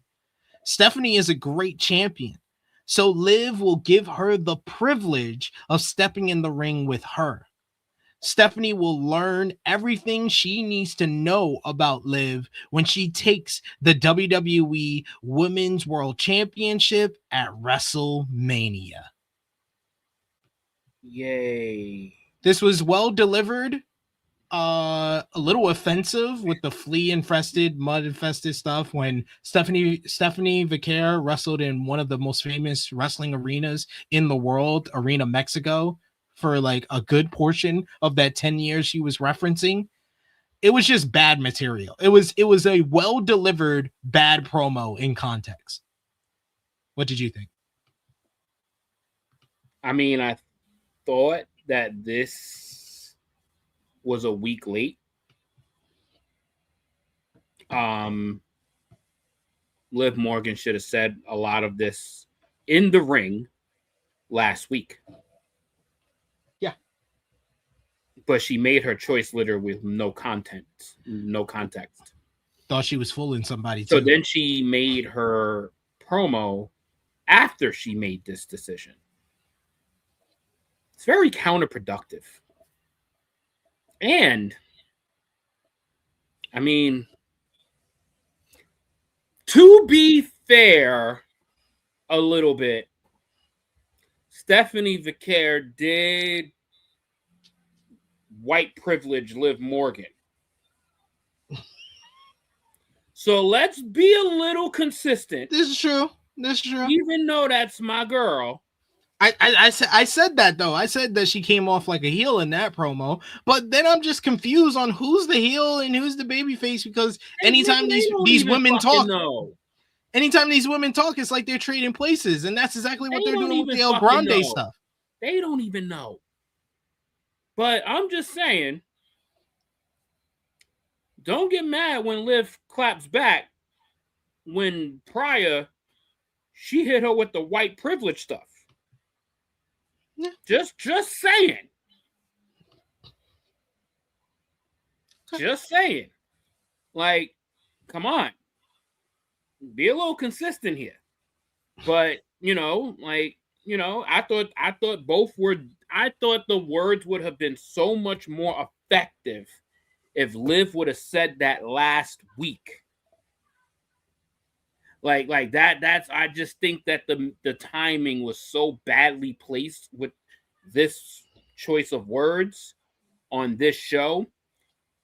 [SPEAKER 1] Stephanie is a great champion, so Liv will give her the privilege of stepping in the ring with her. Stephanie will learn everything she needs to know about Liv when she takes the WWE Women's World Championship at WrestleMania.
[SPEAKER 2] Yay.
[SPEAKER 1] This was well delivered. a little offensive with the flea infested, mud infested stuff when Stephanie Vicaire wrestled in one of the most famous wrestling arenas in the world, Arena Mexico, for like a good portion of that 10 years she was referencing. It was just bad material. It was a well delivered bad promo in context. What did you think?
[SPEAKER 2] I mean, I thought that this was a week late. Liv Morgan should have said a lot of this in the ring last week.
[SPEAKER 1] Yeah.
[SPEAKER 2] But she made her choice literally with no context.
[SPEAKER 1] Thought she was fooling somebody too.
[SPEAKER 2] So then she made her promo after she made this decision. It's very counterproductive. And, I mean, to be fair a little bit, Stephanie Vicaire did white privilege Liv Morgan. So let's be a little consistent.
[SPEAKER 1] This is true.
[SPEAKER 2] Even though that's my girl.
[SPEAKER 1] I said that though. I said that she came off like a heel in that promo, but then I'm just confused on who's the heel and who's the babyface because anytime these women talk, anytime these women talk, it's like they're trading places, and that's exactly what they're doing with the El Grande stuff.
[SPEAKER 2] They don't even know. But I'm just saying, don't get mad when Liv claps back when prior she hit her with the white privilege stuff.
[SPEAKER 1] Yeah.
[SPEAKER 2] Just saying. Just saying. Like, come on. Be a little consistent here. But, I thought the words would have been so much more effective if Liv would have said that last week. Like that's I just think that the timing was so badly placed with this choice of words on this show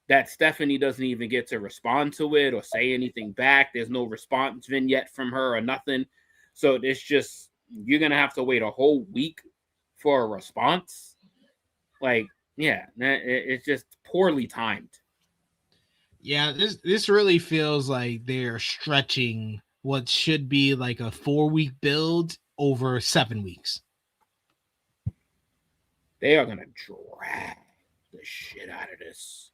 [SPEAKER 2] that Stephanie doesn't even get to respond to it or say anything back. There's no response vignette from her or nothing. So it's just, you're going to have to wait a whole week for a response. Like, yeah, it's just poorly timed.
[SPEAKER 1] Yeah, this really feels like they're stretching what should be like a 4-week build over 7 weeks.
[SPEAKER 2] They are going to drag the shit out of this.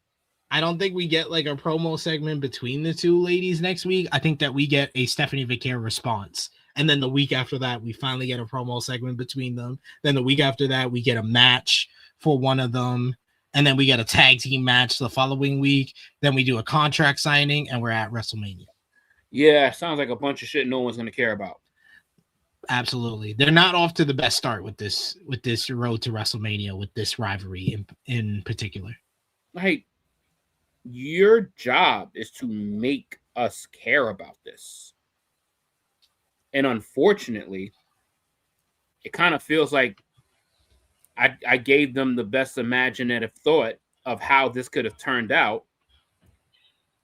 [SPEAKER 1] I don't think we get like a promo segment between the two ladies next week. I think that we get a Stephanie Vicaire response. And then the week after that, we finally get a promo segment between them. Then the week after that, we get a match for one of them. And then we get a tag team match the following week. Then we do a contract signing and we're at WrestleMania.
[SPEAKER 2] Yeah, sounds like a bunch of shit no one's going to care about.
[SPEAKER 1] Absolutely. They're not off to the best start with this road to WrestleMania, with this rivalry in particular.
[SPEAKER 2] Like, your job is to make us care about this. And unfortunately, it kind of feels like I gave them the best imaginative thought of how this could have turned out.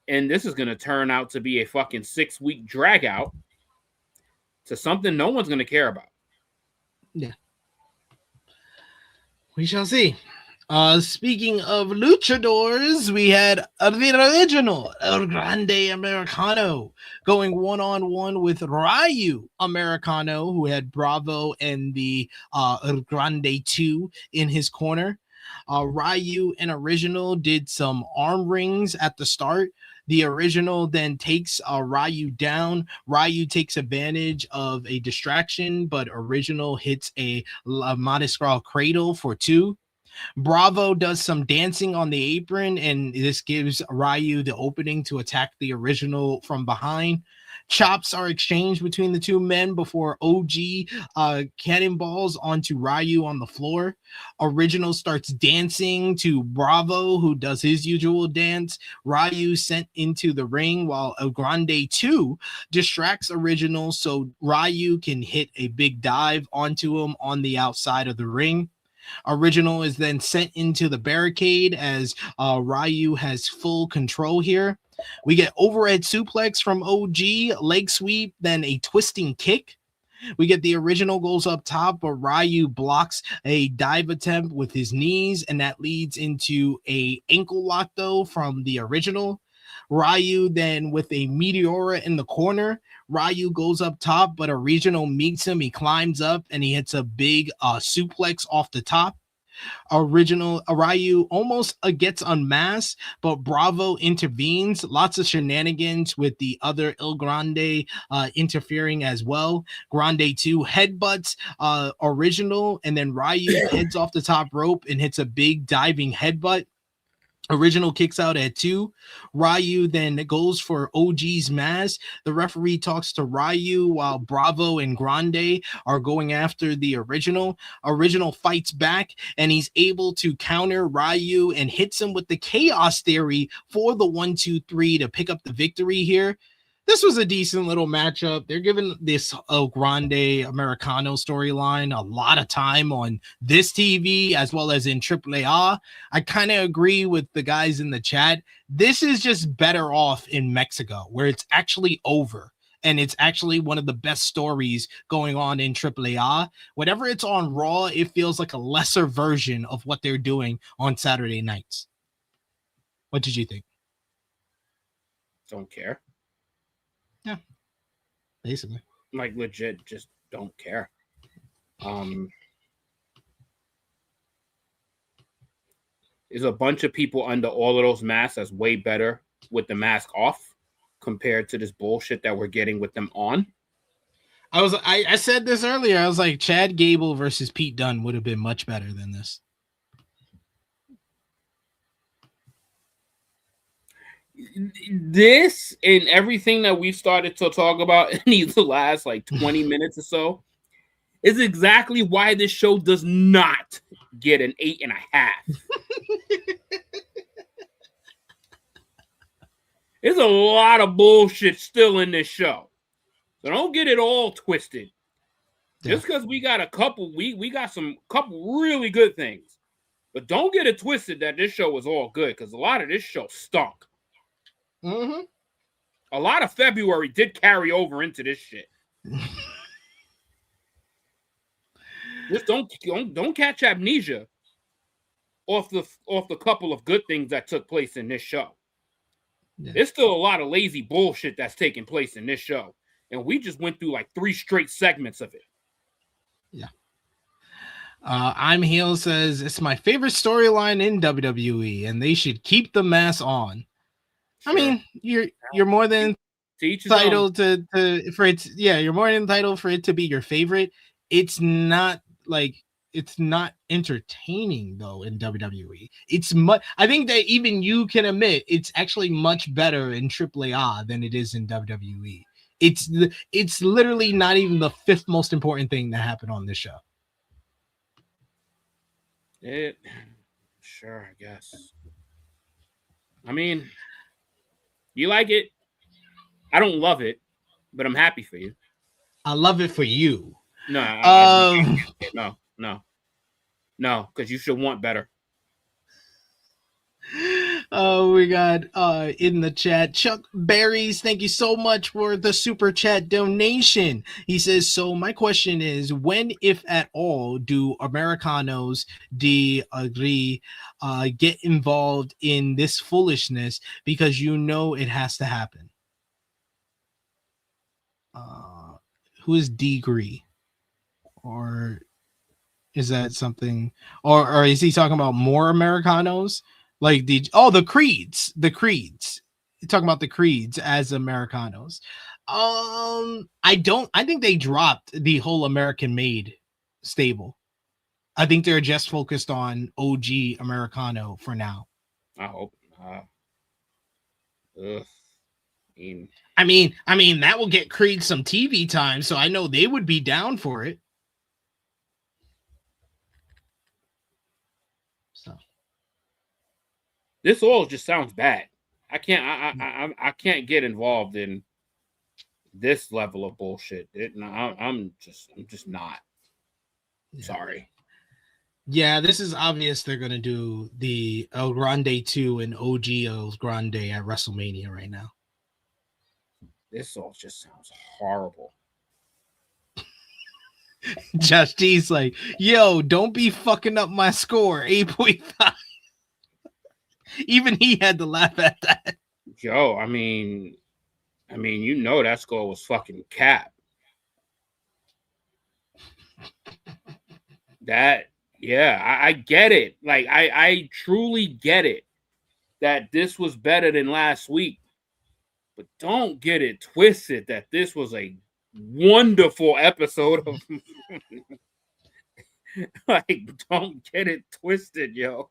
[SPEAKER 2] And this is going to turn out to be a fucking 6-week drag out to something no one's going to care about.
[SPEAKER 1] Yeah. We shall see. Speaking of luchadors, we had the original El Grande Americano going one-on-one with Ryu Americano, who had Bravo and the El Grande 2 in his corner. Ryu and Original did some arm rings at the start. The Original then takes Ryu down. Ryu takes advantage of a distraction, but Original hits a Mardi Gras cradle for 2. Bravo does some dancing on the apron, and this gives Ryu the opening to attack the Original from behind. Chops are exchanged between the two men before OG cannonballs onto Ryu on the floor. Original starts dancing to Bravo, who does his usual dance. Ryu sent into the ring while El Grande 2 distracts Original so Ryu can hit a big dive onto him on the outside of the ring. Original is then sent into the barricade as Ryu has full control here. We get overhead suplex from OG, leg sweep, then a twisting kick. We get the original goes up top, but Ryu blocks a dive attempt with his knees, and that leads into a ankle lock though from the original. Ryu then with a Meteora in the corner. Ryu goes up top, but original meets him. He climbs up and he hits a big suplex off the top. Original Ryu almost gets unmasked, but Bravo intervenes. Lots of shenanigans with the other El Grande interfering as well. Grande 2 headbutts Original, and then Ryu heads off the top rope and hits a big diving headbutt. Original kicks out at 2. Ryu then goes for OG's mask. The referee talks to Ryu while Bravo and Grande are going after the original. Original fights back and he's able to counter Ryu and hits him with the Chaos Theory for the 1-2-3 to pick up the victory here. This was a decent little matchup. They're giving this El Grande Americano storyline a lot of time on this TV as well as in AAA. I kind of agree with the guys in the chat. This is just better off in Mexico where it's actually over and it's actually one of the best stories going on in AAA. Whenever it's on Raw, it feels like a lesser version of what they're doing on Saturday nights. What did you think?
[SPEAKER 2] Don't care.
[SPEAKER 1] Yeah, basically.
[SPEAKER 2] Like legit, just don't care. There's a bunch of people under all of those masks that's way better with the mask off compared to this bullshit that we're getting with them on.
[SPEAKER 1] I said this earlier. I was like, Chad Gable versus Pete Dunne would have been much better than this.
[SPEAKER 2] This and everything that we started to talk about in these last like 20 minutes or so is exactly why this show does not get an 8.5. There's a lot of bullshit still in this show. So don't get it all twisted. Yeah. Just because we got a couple, we got some couple really good things. But don't get it twisted that this show was all good, because a lot of this show stunk.
[SPEAKER 1] Mm-hmm.
[SPEAKER 2] A lot of February did carry over into this shit. Just don't catch amnesia off the couple of good things that took place in this show. Yeah. There's still a lot of lazy bullshit that's taking place in this show. And we just went through like 3 straight segments of it.
[SPEAKER 1] Yeah. I'm Heel says, it's my favorite storyline in WWE, and they should keep the mask on. Sure. I mean, you're more than entitled you're more than entitled for it to be your favorite. It's not entertaining though in WWE. It's much. I think that even you can admit it's actually much better in AAA than it is in WWE. It's literally not even the 5th most important thing that happened on this show.
[SPEAKER 2] Sure, I guess. I mean, you like it. I don't love it, but I'm happy for you.
[SPEAKER 1] I love it for you.
[SPEAKER 2] No, because you should want better.
[SPEAKER 1] Oh, we got in the chat, Chuck Berries, thank you so much for the super chat donation. He says, so my question is, when, if at all, do Americanos get involved in this foolishness, because you know it has to happen? Who is Degree? Or is that something, or is he talking about more Americanos? Like the Creeds. You're talking about the Creeds as Americanos. I think they dropped the whole American made stable. I think they're just focused on OG Americano for now.
[SPEAKER 2] I hope not.
[SPEAKER 1] I mean, that will get Creed some TV time, so I know they would be down for it.
[SPEAKER 2] This all just sounds bad. I can't get involved in this level of bullshit. I'm just not.
[SPEAKER 1] Yeah.
[SPEAKER 2] Sorry.
[SPEAKER 1] Yeah, this is obvious. They're gonna do the El Grande 2 and OG El Grande at WrestleMania right now.
[SPEAKER 2] This all just sounds horrible.
[SPEAKER 1] Josh G's like, yo, don't be fucking up my score. 8.5. Even he had to laugh at that.
[SPEAKER 2] Yo, I mean, you know that score was fucking cap. That, yeah, I get it. Like, I truly get it that this was better than last week. But don't get it twisted that this was a wonderful episode of like, don't get it twisted, yo.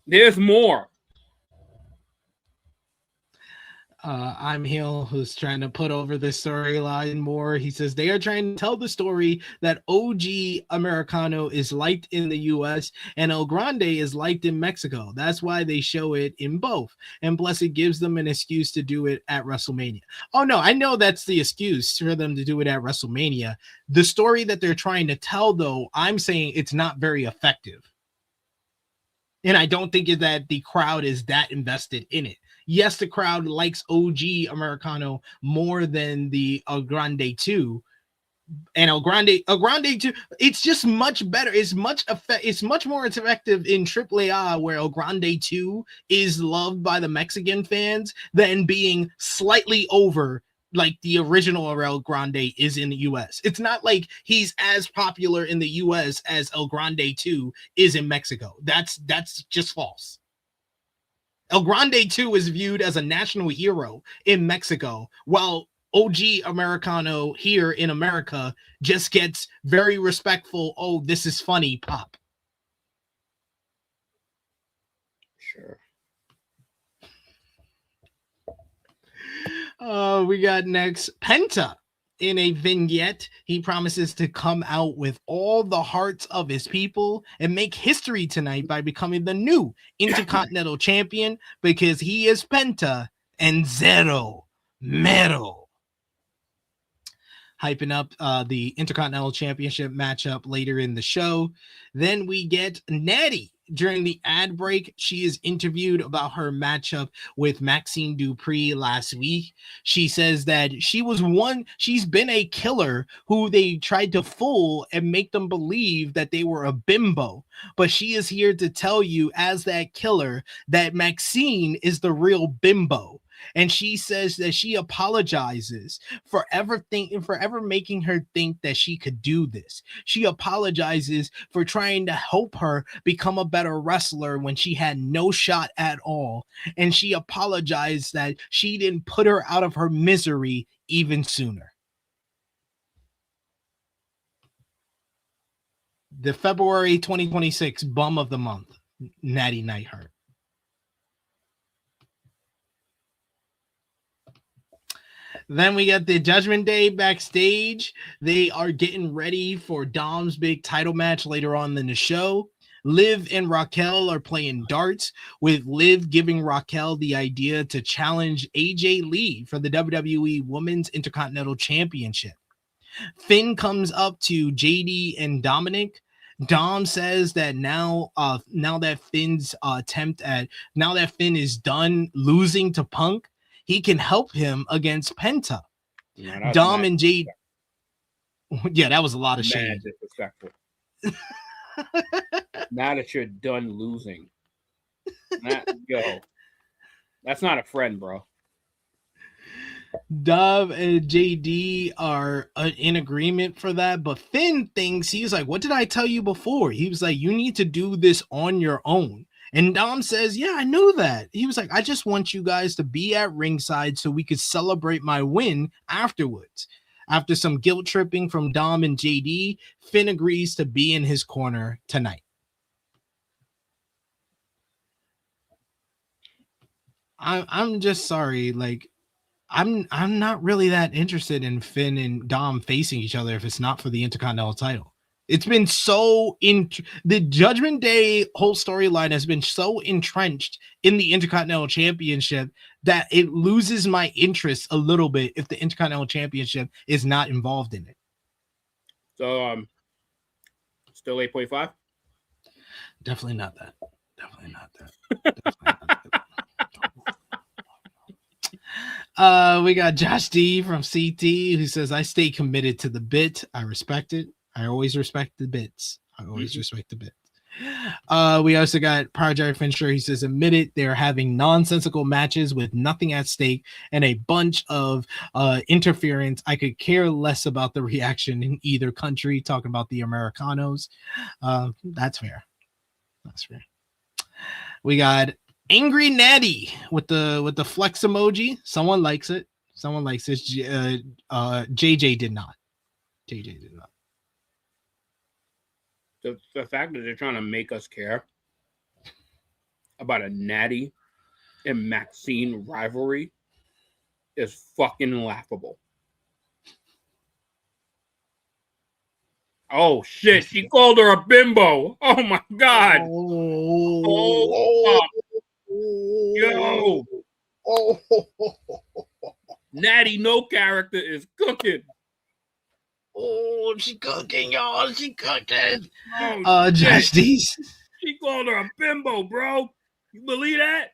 [SPEAKER 2] There's more.
[SPEAKER 1] I'm Hill, who's trying to put over this storyline more. He says they are trying to tell the story that OG Americano is liked in the US and El Grande is liked in Mexico. That's why they show it in both. And plus, it gives them an excuse to do it at WrestleMania. Oh, no, I know that's the excuse for them to do it at WrestleMania. The story that they're trying to tell, though, I'm saying it's not very effective. And I don't think that the crowd is that invested in it. Yes, the crowd likes OG Americano more than the El Grande 2. And El Grande 2, it's just much better. It's much more effective in AAA, where El Grande 2 is loved by the Mexican fans, than being slightly over like the original El Grande is in the US. It's not like he's as popular in the US as El Grande 2 is in Mexico. That's just false. El Grande 2 is viewed as a national hero in Mexico, while OG Americano here in America just gets very respectful, oh, this is funny pop.
[SPEAKER 2] Sure.
[SPEAKER 1] We got next Penta. In a vignette, he promises to come out with all the hearts of his people and make history tonight by becoming the new Intercontinental Champion, because he is Penta and Zero Mero. Hyping up the Intercontinental Championship matchup later in the show. Then we get Natty. During the ad break, she is interviewed about her matchup with Maxine Dupree last week. She says that she's been a killer who they tried to fool and make them believe that they were a bimbo. But she is here to tell you, as that killer, that Maxine is the real bimbo. And she says that she apologizes for ever making her think that she could do this. She apologizes for trying to help her become a better wrestler when she had no shot at all. And she apologized that she didn't put her out of her misery even sooner. The February 2026 bum of the month, Natty Neidhart. Then we got the Judgment Day backstage. They are getting ready for Dom's big title match later on in the show. Liv and Raquel are playing darts, with Liv giving Raquel the idea to challenge AJ Lee for the WWE Women's Intercontinental Championship. Finn comes up to JD and Dominic. Dom says that now that Finn is done losing to Punk, he can help him against Penta.
[SPEAKER 2] No,
[SPEAKER 1] Dom and JD. Yeah, that was a lot of shade.
[SPEAKER 2] Disrespectful. Now that you're done losing, that's not a friend, bro.
[SPEAKER 1] Dove and JD are in agreement for that, but Finn thinks, he's like, what did I tell you before? He was like, you need to do this on your own. And Dom says, yeah, I know that. He was like, I just want you guys to be at ringside so we could celebrate my win afterwards. After some guilt tripping from Dom and JD, Finn agrees to be in his corner tonight. I'm just sorry, like, I'm not really that interested in Finn and Dom facing each other if it's not for the Intercontinental title. It's been the Judgment Day whole storyline has been so entrenched in the Intercontinental Championship that it loses my interest a little bit if the Intercontinental Championship is not involved in it.
[SPEAKER 2] So Still 8.5?
[SPEAKER 1] Definitely not that. Definitely not that. We got Josh D from CT who says, I stay committed to the bit. I respect it. I always respect the bits. I always respect the bit. We also got Project Fincher. He says, admit it, they're having nonsensical matches with nothing at stake and a bunch of interference. I could care less about the reaction in either country. Talking about the Americanos. That's fair. That's fair. We got Angry Natty with the flex emoji. Someone likes it. Someone likes this. JJ did not. JJ did not.
[SPEAKER 2] The fact that they're trying to make us care about a Natty and Maxine rivalry is fucking laughable. Oh shit, she called her a bimbo. Oh my god. Yo. Natty no character is cooking.
[SPEAKER 1] Oh, she cooking, y'all. She cooking.
[SPEAKER 2] Oh,
[SPEAKER 1] Josh D.
[SPEAKER 2] She called her a bimbo, bro. You believe that?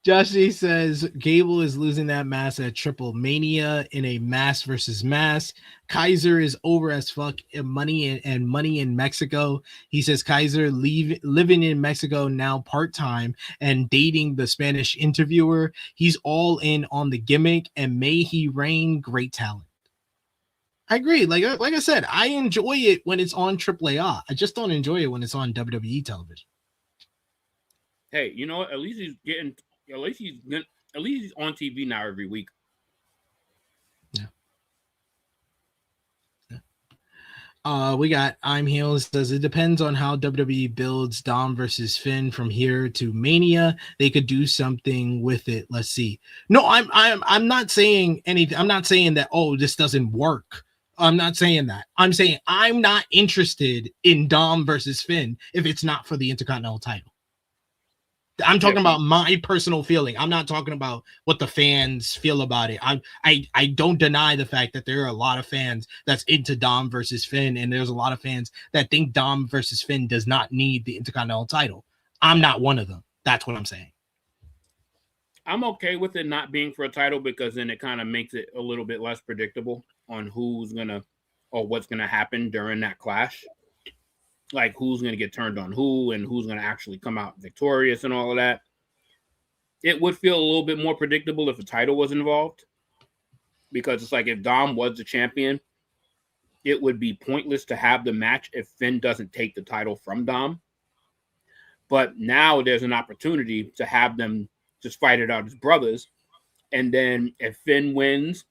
[SPEAKER 1] Josh D says Gable is losing that mask at Triple Mania in a mask versus mask. Kaiser is over as fuck and money in Mexico. He says Kaiser living in Mexico now part-time and dating the Spanish interviewer. He's all in on the gimmick and may he reign. Great talent. I agree. Like I said, I enjoy it when it's on AAA. I just don't enjoy it when it's on WWE television.
[SPEAKER 2] Hey, you know what? At least he's on TV now every week.
[SPEAKER 1] Yeah. We got I'm Heel says it depends on how WWE builds Dom versus Finn from here to Mania. They could do something with it. Let's see. No, I'm not saying anything. I'm not saying that, oh, this doesn't work. I'm not saying that. I'm saying I'm not interested in Dom versus Finn if it's not for the Intercontinental title. I'm talking about my personal feeling. I'm not talking about what the fans feel about it. I don't deny the fact that there are a lot of fans that's into Dom versus Finn, and there's a lot of fans that think Dom versus Finn does not need the Intercontinental title. I'm not one of them. That's what I'm saying.
[SPEAKER 2] I'm okay with it not being for a title because then it kind of makes it a little bit less predictable on who's gonna or what's gonna happen during that clash. Like who's going to get turned on who and who's going to actually come out victorious and all of that. It would feel a little bit more predictable if a title was involved because it's like if Dom was the champion, it would be pointless to have the match if Finn doesn't take the title from Dom. But now there's an opportunity to have them just fight it out as brothers. And then if Finn wins,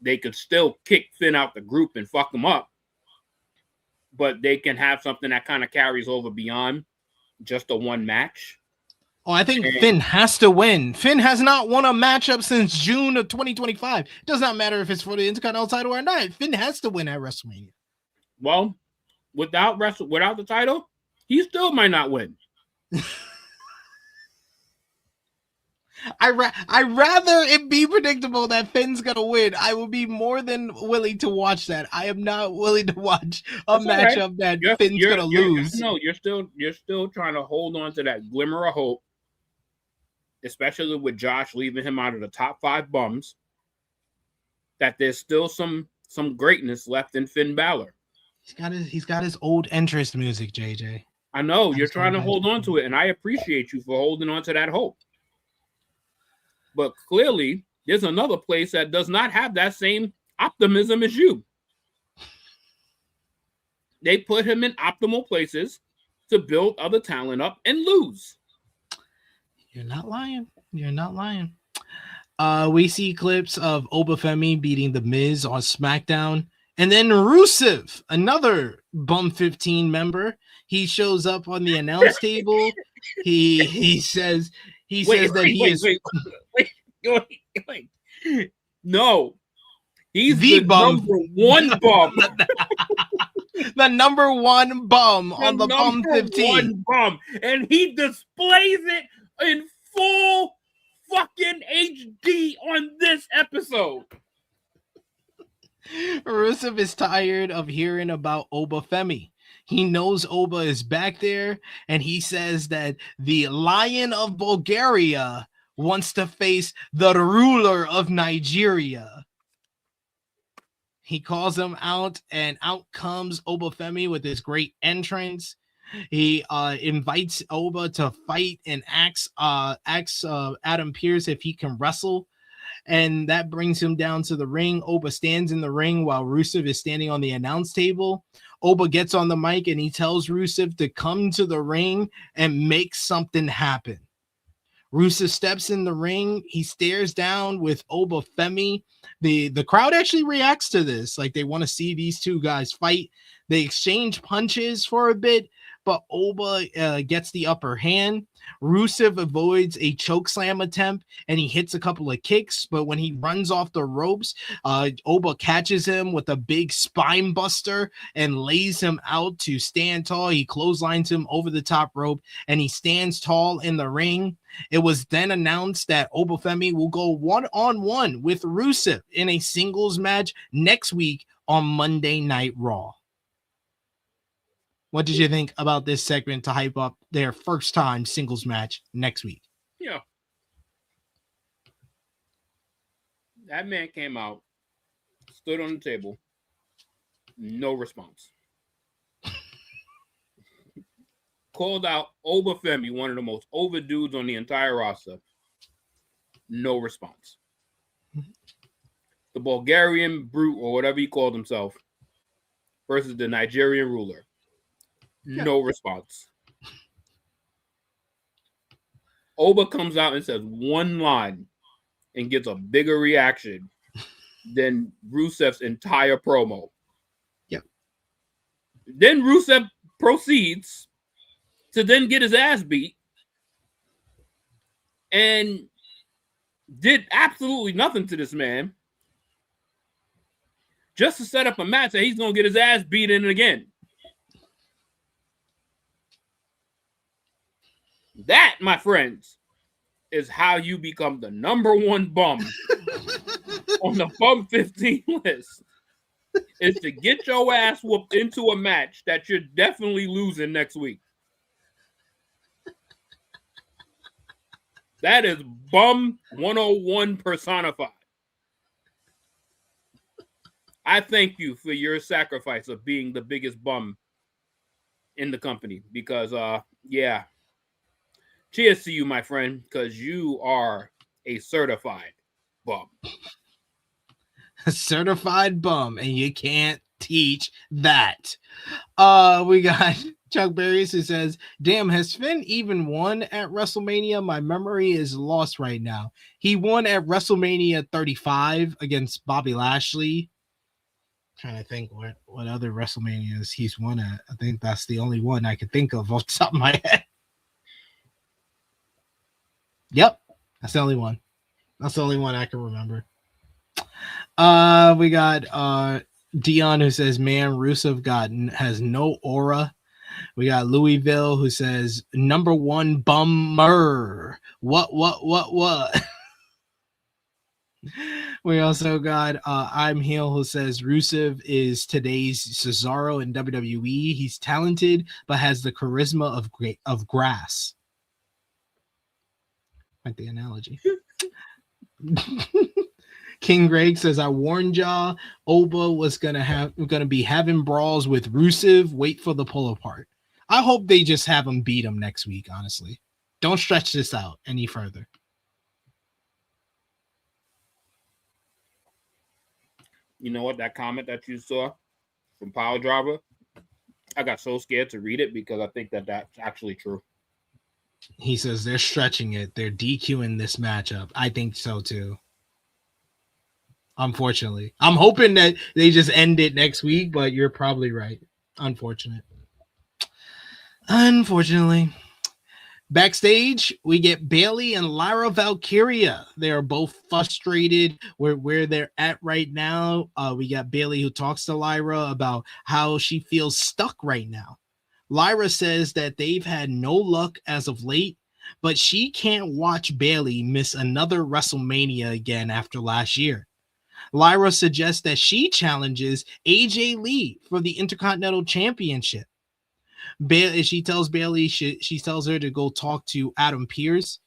[SPEAKER 2] they could still kick Finn out the group and fuck him up. But they can have something that kind of carries over beyond just a one match.
[SPEAKER 1] Oh, I think Finn has to win. Finn has not won a matchup since June of 2025. It does not matter if it's for the Intercontinental title or not. Finn has to win at WrestleMania.
[SPEAKER 2] Well, without the title, he still might not win.
[SPEAKER 1] I rather it be predictable that Finn's gonna win. I will be more than willing to watch that. I am not willing to watch a matchup that Finn's gonna lose.
[SPEAKER 2] No, you're still trying to hold on to that glimmer of hope, especially with Josh leaving him out of the top 5 bums. That there's still some greatness left in Finn Balor.
[SPEAKER 1] He's got his old entrance music, JJ.
[SPEAKER 2] I know you're trying to hold on to it, and I appreciate you for holding on to that hope. But clearly, there's another place that does not have that same optimism as you. They put him in optimal places to build other talent up and lose.
[SPEAKER 1] You're not lying. You're not lying. We see clips of Obafemi beating The Miz on SmackDown. And then Rusev, another Bum 15 member, he shows up on the announce table. He says that he is... Wait.
[SPEAKER 2] No. He's the bum. Number 1 bum.
[SPEAKER 1] The number 1 bum on the Bum 15.
[SPEAKER 2] Bum. And he displays it in full fucking HD on this episode.
[SPEAKER 1] Rusev is tired of hearing about Oba Femi. He knows Oba is back there, and he says that the Lion of Bulgaria wants to face the ruler of Nigeria. He calls him out, and out comes Oba Femi with his great entrance. He invites Oba to fight and asks Adam Pearce if he can wrestle. And that brings him down to the ring. Oba stands in the ring while Rusev is standing on the announce table. Oba gets on the mic and he tells Rusev to come to the ring and make something happen. Rusev steps in the ring. He stares down with Oba Femi. The crowd actually reacts to this. Like, they want to see these two guys fight. They exchange punches for a bit, but Oba gets the upper hand. Rusev avoids a chokeslam attempt and he hits a couple of kicks, but when he runs off the ropes, Oba catches him with a big spine buster and lays him out to stand tall. He clotheslines him over the top rope and he stands tall in the ring. It was then announced that Oba Femi will go one-on-one with Rusev in a singles match next week on Monday Night Raw. What did you think about this segment to hype up their first time singles match next week?
[SPEAKER 2] Yeah. That man came out, stood on the table, no response. Called out Oba Femi, one of the most over dudes on the entire roster. No response. The Bulgarian brute, or whatever he called himself, versus the Nigerian ruler. No response. Oba comes out and says one line and gets a bigger reaction than Rusev's entire promo.
[SPEAKER 1] Yep.
[SPEAKER 2] Then Rusev proceeds to then get his ass beat and did absolutely nothing to this man just to set up a match that he's going to get his ass beaten again. That, my friends, is how you become the number one bum on the bum 15 list. Is to get your ass whooped into a match that you're definitely losing next week. That is bum 101 personified. I thank you for your sacrifice of being the biggest bum in the company because, yeah. Cheers to you, my friend, because you are a certified bum.
[SPEAKER 1] A certified bum, and you can't teach that. We got Chuck Berries who says, damn, has Finn even won at WrestleMania? My memory is lost right now. He won at WrestleMania 35 against Bobby Lashley. Trying to think what other WrestleManias he's won at. I think that's the only one I can think of off the top of my head. Yep, that's the only one. That's the only one I can remember. We got Dion who says, man, Rusev has no aura. We got Louisville who says, number one bummer. What? We also got I'm Heel who says Rusev is today's Cesaro in WWE. He's talented, but has the charisma of grass. Like the analogy. King Greg says, I warned y'all Oba was gonna be having brawls with Rusev. Wait for the pull apart. I hope they just have him beat him next week, honestly. Don't stretch this out any further.
[SPEAKER 2] You know what? That comment that you saw from Power Driver, I got so scared to read it because I think that that's actually true.
[SPEAKER 1] He says they're stretching it. They're DQing this matchup. I think so too. Unfortunately. I'm hoping that they just end it next week, but you're probably right. Unfortunately. Backstage, we get Bayley and Lyra Valkyria. They are both frustrated where they're at right now. We got Bayley who talks to Lyra about how she feels stuck right now. Lyra says that they've had no luck as of late, but she can't watch Bayley miss another WrestleMania again after last year. Lyra suggests that she challenges AJ Lee for the Intercontinental Championship. She tells Bayley she tells her to go talk to Adam Pearce.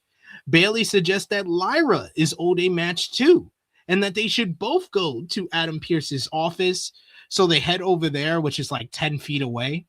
[SPEAKER 1] Bayley suggests that Lyra is owed a match too, and that they should both go to Adam Pearce's office. So they head over there, which is like 10 feet away.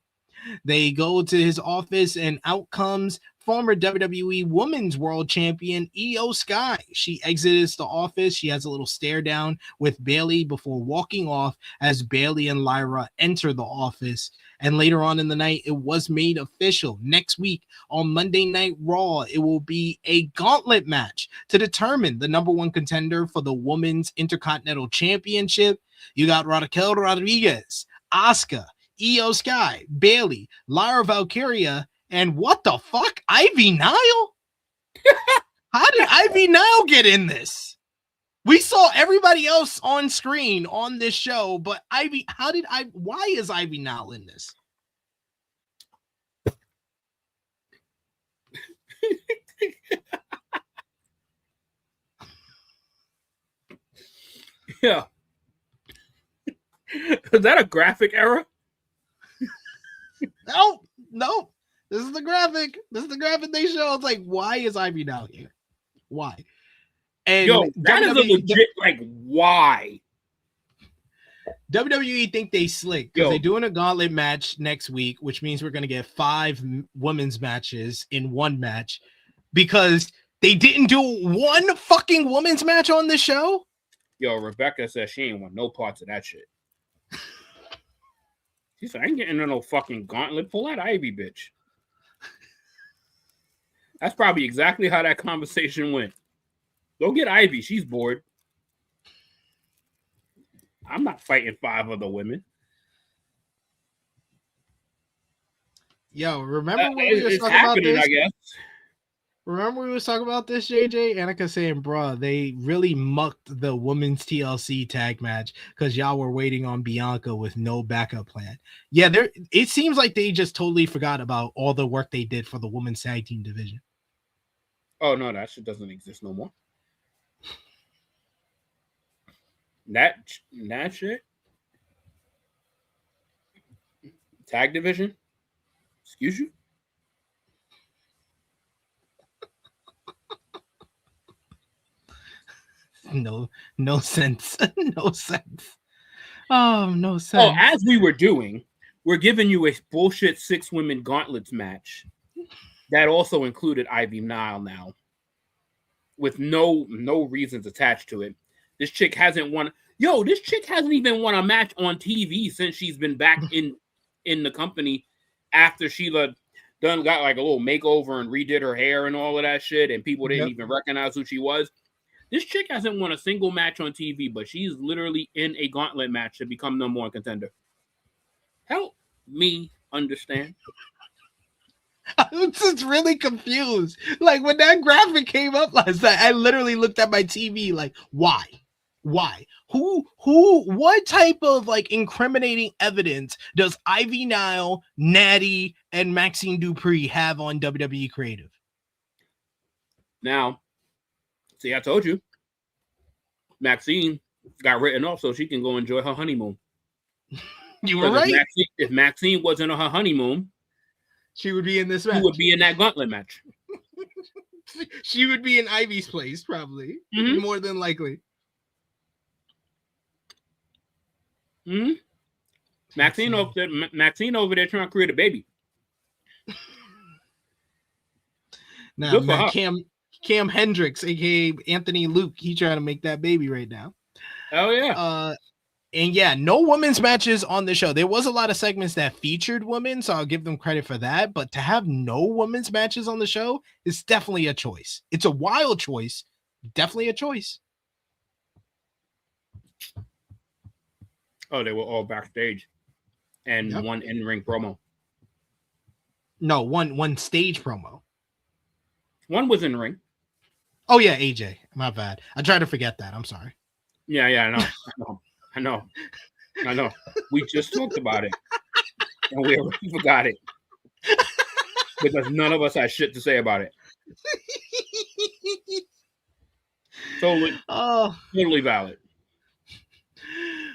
[SPEAKER 1] They go to his office, and out comes former WWE Women's World Champion Io Sky. She exits the office. She has a little stare down with Bayley before walking off as Bayley and Lyra enter the office. And later on in the night, it was made official. Next week on Monday Night Raw, it will be a gauntlet match to determine the number one contender for the Women's Intercontinental Championship. You got Raquel Rodriguez, Asuka, Io Sky, Bayley, Lyra Valkyria, and what the fuck? Ivy Nile? How did Ivy Nile get in this? We saw everybody else on screen on this show, but Ivy, why is Ivy Nile in this?
[SPEAKER 2] Yeah. Is that a graphic error?
[SPEAKER 1] No. This is the graphic. This is the graphic they show. It's like, why is Ivy Nile here? Why? And
[SPEAKER 2] that is a legit, why?
[SPEAKER 1] WWE think they slick because they're doing a gauntlet match next week, which means we're going to get 5 women's matches in one match because they didn't do one fucking women's match on the show.
[SPEAKER 2] Yo, Rebecca says she ain't want no parts of that shit. She said, I ain't getting no fucking gauntlet. Pull that Ivy, bitch. That's probably exactly how that conversation went. Go get Ivy. She's bored. I'm not fighting 5 other women.
[SPEAKER 1] Yo, remember when we were talking about this?
[SPEAKER 2] I guess.
[SPEAKER 1] Remember we was talking about this, JJ? Annika saying, bruh, they really mucked the women's TLC tag match because y'all were waiting on Bianca with no backup plan. Yeah, it seems like they just totally forgot about all the work they did for the women's tag team division.
[SPEAKER 2] Oh, no, that shit doesn't exist no more. That shit? Tag division? Excuse you?
[SPEAKER 1] No sense. No sense. Oh, no sense.
[SPEAKER 2] Oh, as we were doing, we're giving you a bullshit 6 women gauntlets match that also included Ivy Nile now, with no reasons attached to it. This chick hasn't won. Yo, this chick hasn't even won a match on TV since she's been back in the company after Sheila done got like a little makeover and redid her hair and all of that shit, and people didn't even recognize who she was. This chick hasn't won a single match on TV, but she's literally in a gauntlet match to become number one contender. Help me understand.
[SPEAKER 1] I was just really confused. Like when that graphic came up last night, I literally looked at my TV like, why? Why? What type of like incriminating evidence does Ivy Nile, Natty, and Maxine Dupree have on WWE Creative?
[SPEAKER 2] Now, see, I told you, Maxine got written off so she can go enjoy her honeymoon.
[SPEAKER 1] You were right.
[SPEAKER 2] If Maxine wasn't on her honeymoon,
[SPEAKER 1] she would be in this match.
[SPEAKER 2] She would be in that gauntlet match.
[SPEAKER 1] She would be in Ivy's place, probably. More than likely.
[SPEAKER 2] Mm-hmm. Maxine over there trying to create a baby.
[SPEAKER 1] Now, Cam Hendricks, aka Anthony Luke, he trying to make that baby right now.
[SPEAKER 2] Oh yeah.
[SPEAKER 1] And yeah, no women's matches on the show. There was a lot of segments that featured women, so I'll give them credit for that. But to have no women's matches on the show is definitely a choice. It's a wild choice. Definitely a choice.
[SPEAKER 2] Oh, they were all backstage and one in-ring promo.
[SPEAKER 1] No, one stage promo.
[SPEAKER 2] One was in ring.
[SPEAKER 1] Oh yeah, AJ. My bad. I tried to forget that. I'm sorry.
[SPEAKER 2] Yeah, I know. We just talked about it. And we already forgot it. Because none of us had shit to say about it. Totally valid.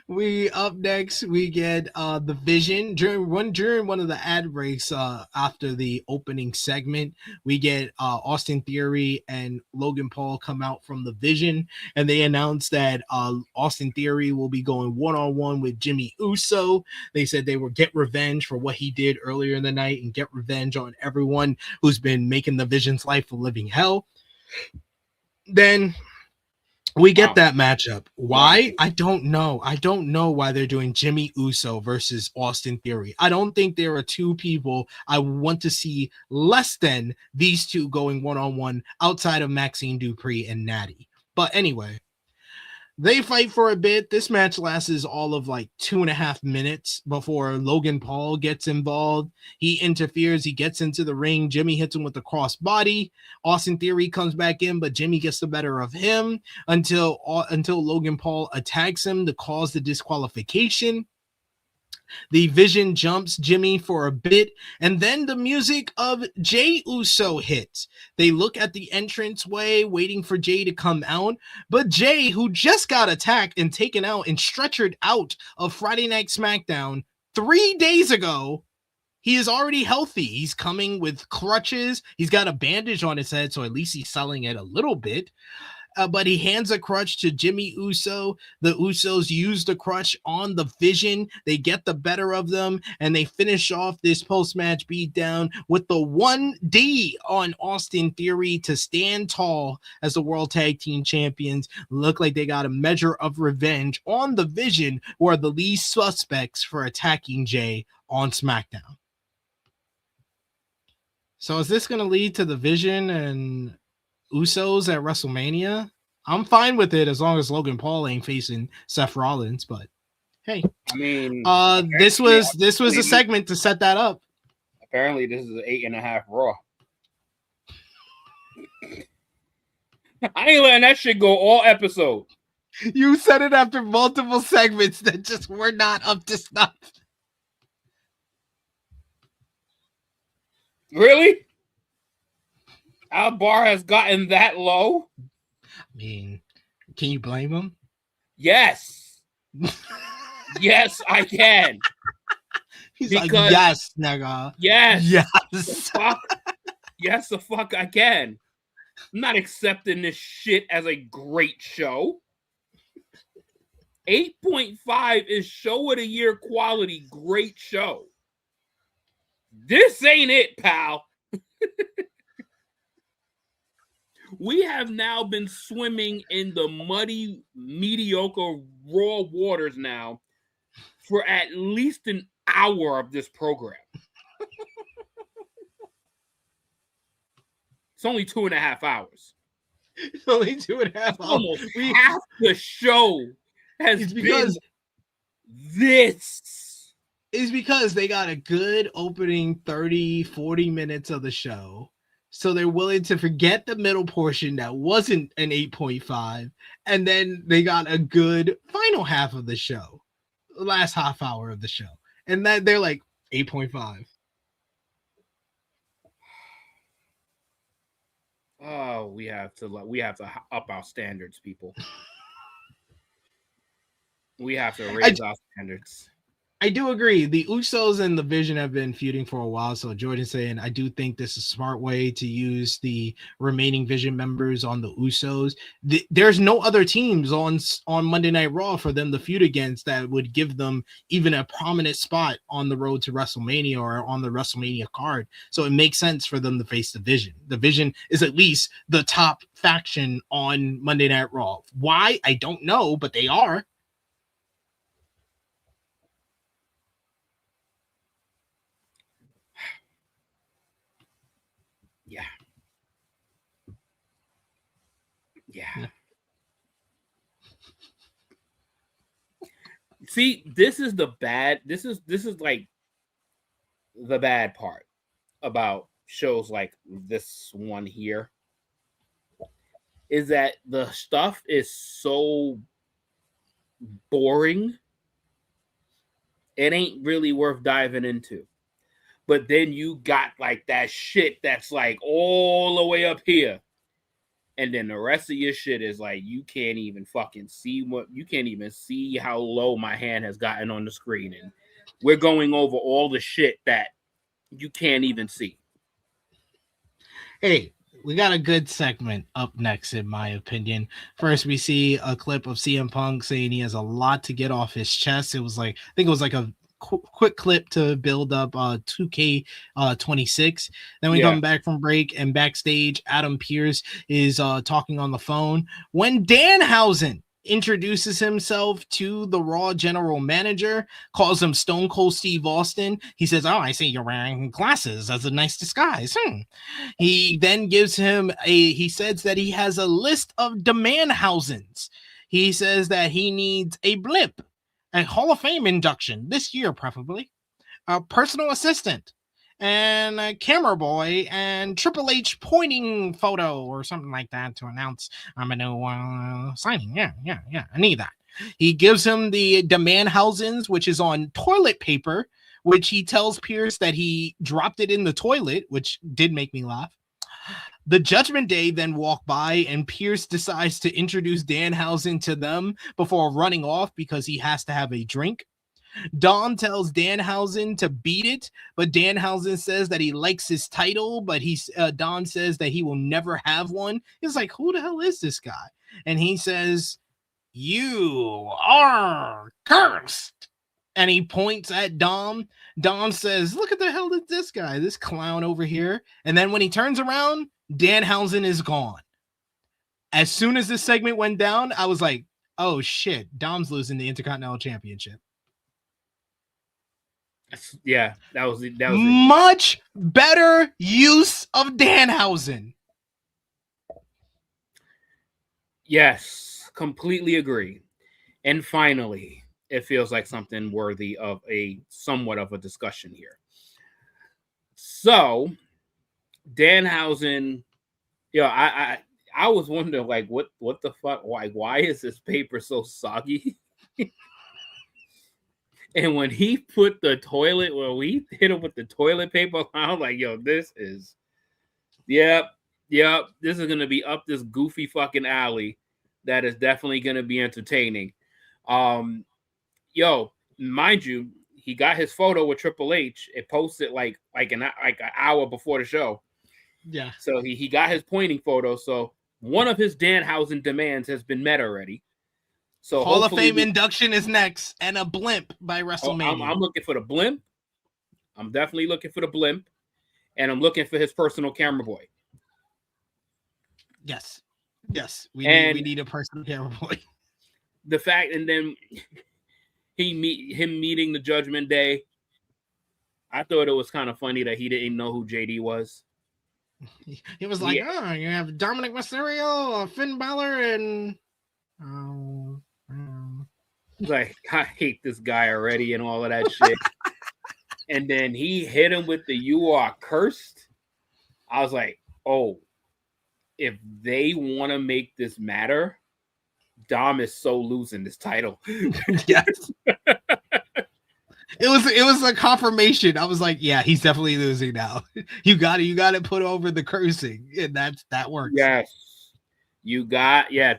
[SPEAKER 1] We up next. We get the Vision during one of the ad breaks after the opening segment. We get Austin Theory and Logan Paul come out from the Vision, and they announce that Austin Theory will be going one-on-one with Jimmy Uso. They said they will get revenge for what he did earlier in the night and get revenge on everyone who's been making the Vision's life a living hell. Then we get that matchup. Why? I don't know. I don't know why they're doing Jimmy Uso versus Austin Theory. I don't think there are two people I want to see less than these two going one-on-one outside of Maxine Dupree and Natty. But anyway, they fight for a bit. This match lasts all of like 2.5 minutes before Logan Paul gets involved. He interferes. He gets into the ring. Jimmy hits him with the crossbody. Austin Theory comes back in, but Jimmy gets the better of him until Logan Paul attacks him to cause the disqualification. The Vision jumps Jimmy for a bit, and then the music of Jey Uso hits. They look at the entranceway, waiting for Jey to come out, but Jey, who just got attacked and taken out and stretchered out of Friday Night SmackDown 3 days ago, he is already healthy. He's coming with crutches. He's got a bandage on his head, so at least he's selling it a little bit. But he hands a crutch to Jimmy Uso. The Usos use the crutch on the Vision. They get the better of them, and they finish off this post-match beatdown with the 1D on Austin Theory to stand tall as the World Tag Team Champions. Look like they got a measure of revenge on the Vision, who are the lead suspects for attacking Jey on SmackDown. So is this going to lead to the Vision and Usos at WrestleMania? I'm fine with it as long as Logan Paul ain't facing Seth Rollins, but hey.
[SPEAKER 2] I mean,
[SPEAKER 1] this was a segment to set that up.
[SPEAKER 2] Apparently this is an 8.5 Raw. I ain't letting that shit go all episode.
[SPEAKER 1] You said it after multiple segments that just were not up to snuff.
[SPEAKER 2] Really? Our bar has gotten that low?
[SPEAKER 1] I mean, can you blame him?
[SPEAKER 2] Yes. Yes, I can.
[SPEAKER 1] He's because, like, yes, nigga.
[SPEAKER 2] Yes.
[SPEAKER 1] Yes.
[SPEAKER 2] Yes, the fuck I can. I'm not accepting this shit as a great show. 8.5 is show of the year quality, great show. This ain't it, pal. We have now been swimming in the muddy, mediocre, raw waters now for at least an hour of this program. It's only 2.5 hours.
[SPEAKER 1] It's only 2.5 hours.
[SPEAKER 2] Almost half the show has been this.
[SPEAKER 1] It's because they got a good opening 30, 40 minutes of the show. So they're willing to forget the middle portion that wasn't an 8.5. And then they got a good final half of the show. The last half hour of the show. And then they're like 8.5.
[SPEAKER 2] Oh, we have to up our standards, people. We have to raise our standards.
[SPEAKER 1] I do agree. The Usos and the Vision have been feuding for a while. So Jordan's saying, I do think this is a smart way to use the remaining Vision members on the Usos. There's no other teams on Monday Night Raw for them to feud against that would give them even a prominent spot on the road to WrestleMania or on the WrestleMania card. So it makes sense for them to face the Vision. The Vision is at least the top faction on Monday Night Raw. Why? I don't know, but they are.
[SPEAKER 2] Yeah. See, this is like the bad part about shows like this one here is that the stuff is so boring. It ain't really worth diving into. But then you got like that shit that's like all the way up here. and then the rest of your shit is like you can't even fucking see how low my hand has gotten on the screen, and we're going over all the shit that you can't even see.
[SPEAKER 1] Hey, we got a good segment up next, in my opinion. First, we see a clip of CM Punk saying he has a lot to get off his chest. It was like, I think it was like a quick clip to build up 2K26. Then we come back from break, and backstage, Adam Pearce is talking on the phone when Danhausen introduces himself to the Raw general manager, calls him Stone Cold Steve Austin. He says, "Oh, I see you're wearing glasses. That's a nice disguise." He then gives him he says that he has a list of Demandhausens. He says that he needs a blimp, a Hall of Fame induction this year, preferably, a personal assistant, and a camera boy, and Triple H pointing photo or something like that to announce I'm a new signing. Yeah. I need that. He gives him the Demandhausens, which is on toilet paper, which he tells Pearce that he dropped it in the toilet, which did make me laugh. The Judgment Day then walk by, and Pearce decides to introduce Danhausen to them before running off because he has to have a drink. Dom tells Danhausen to beat it, but Danhausen says that he likes his title, but Dom says that he will never have one. He's like, who the hell is this guy? And he says, "You are cursed." And he points at Dom. Dom says, "Look at the hell is this guy, this clown over here." And then when he turns around, Danhausen is gone. As soon as this segment went down, I was like, oh shit, Dom's losing the Intercontinental Championship.
[SPEAKER 2] Yeah, that was
[SPEAKER 1] much better use of Danhausen.
[SPEAKER 2] Yes, completely agree. And finally, it feels like something worthy of somewhat of a discussion here. So, Danhausen, I was wondering, like, what the fuck? Why is this paper so soggy? And when he put we hit him with the toilet paper, I was like, yo, this is, yep, this is going to be up this goofy fucking alley that is definitely going to be entertaining. Mind you, he got his photo with Triple H. It posted like an hour before the show.
[SPEAKER 1] Yeah.
[SPEAKER 2] So he got his pointing photo. So one of his Danhausen demands has been met already. So
[SPEAKER 1] Hall of Fame induction is next, and a blimp by WrestleMania.
[SPEAKER 2] I'm looking for the blimp. I'm definitely looking for the blimp, and I'm looking for his personal camera boy.
[SPEAKER 1] Yes, we need a personal camera boy.
[SPEAKER 2] The fact, and then him meeting the Judgment Day. I thought it was kind of funny that he didn't know who JD was.
[SPEAKER 1] He was like, "Oh, you have Dominic Mysterio, Finn Balor, and
[SPEAKER 2] like, I hate this guy already and all of that shit." And then he hit him with the "You are cursed." I was like, oh, if they want to make this matter, Dom is so losing this title.
[SPEAKER 1] Yes. It was a confirmation. I was like, yeah, he's definitely losing now. You got to put over the cursing, and that works.
[SPEAKER 2] Yes.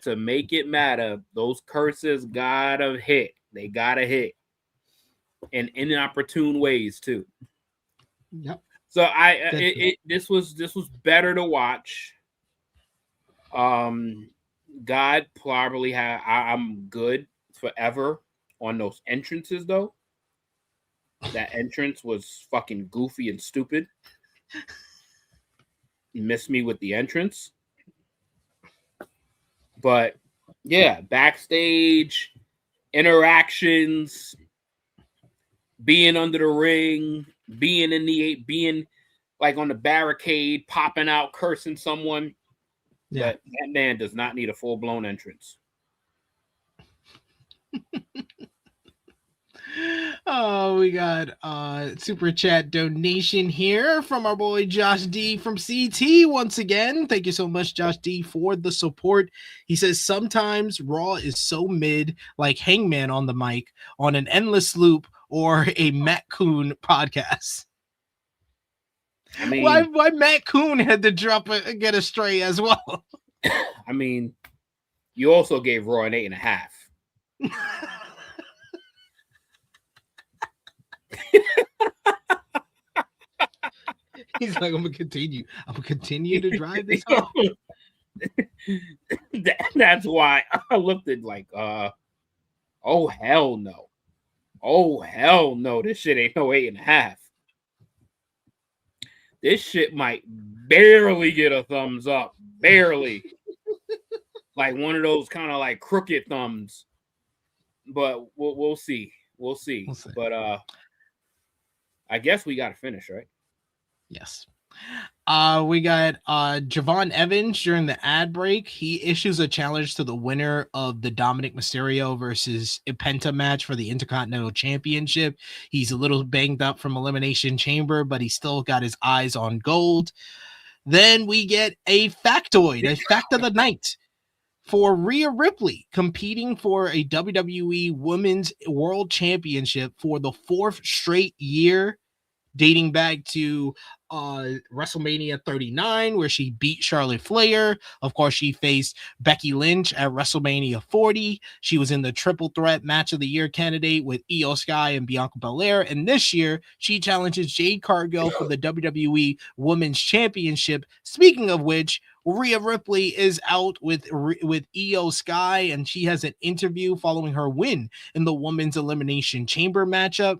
[SPEAKER 2] To make it matter, those curses gotta hit. They gotta hit. And in inopportune ways too.
[SPEAKER 1] Yep.
[SPEAKER 2] So this was better to watch. God probably I'm good forever on those entrances though. That entrance was fucking goofy and stupid. You missed me with the entrance. But yeah, backstage interactions, being under the ring, being like on the barricade, popping out, cursing someone. Yeah. But that man does not need a full-blown entrance.
[SPEAKER 1] Oh, we got super chat donation here from our boy Josh D from CT once again. Thank you so much, Josh D, for the support. He says sometimes Raw is so mid, like Hangman on the mic on an endless loop or a Matt Coon podcast. I mean, why Matt Coon had to get astray as well?
[SPEAKER 2] I mean, you also gave Raw an 8.5.
[SPEAKER 1] He's like, I'm gonna continue to drive this home.
[SPEAKER 2] That's why I looked at like, oh hell no. Oh hell no, this shit ain't no 8.5. This shit might barely get a thumbs up. Barely. Like one of those kind of like crooked thumbs. But we'll see. We'll see. But I guess we gotta finish, right?
[SPEAKER 1] Yes. We got Javon Evans during the ad break. He issues a challenge to the winner of the Dominic Mysterio versus Penta match for the Intercontinental Championship. He's a little banged up from Elimination Chamber, but he still got his eyes on gold. Then we get a factoid, a fact of the night for Rhea Ripley, competing for a WWE Women's World Championship for the 4th straight year, dating back to WrestleMania 39, where she beat Charlotte Flair. Of course, she faced Becky Lynch at WrestleMania 40. She was in the triple threat match of the year candidate with Io Sky and Bianca Belair. And this year, she challenges Jade Cargill for the WWE Women's Championship. Speaking of which, Rhea Ripley is out with Io Sky, and she has an interview following her win in the Women's Elimination Chamber matchup.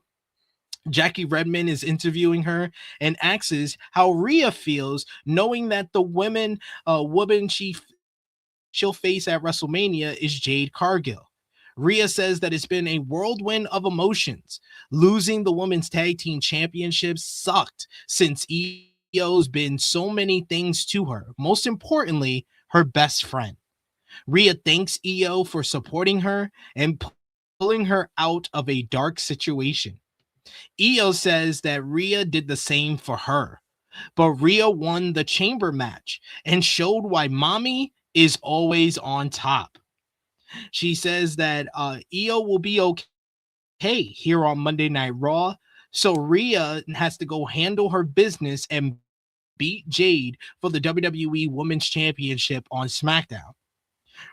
[SPEAKER 1] Jackie Redmond is interviewing her and asks how Rhea feels knowing that the woman she'll face at WrestleMania is Jade Cargill. Rhea says that it's been a whirlwind of emotions. Losing the Women's Tag Team Championship sucked since Io's been so many things to her, most importantly, her best friend. Rhea thanks Io for supporting her and pulling her out of a dark situation. Io says that Rhea did the same for her, but Rhea won the chamber match and showed why mommy is always on top. She says that Io will be okay here on Monday Night Raw, so Rhea has to go handle her business and beat Jade for the WWE Women's Championship on SmackDown.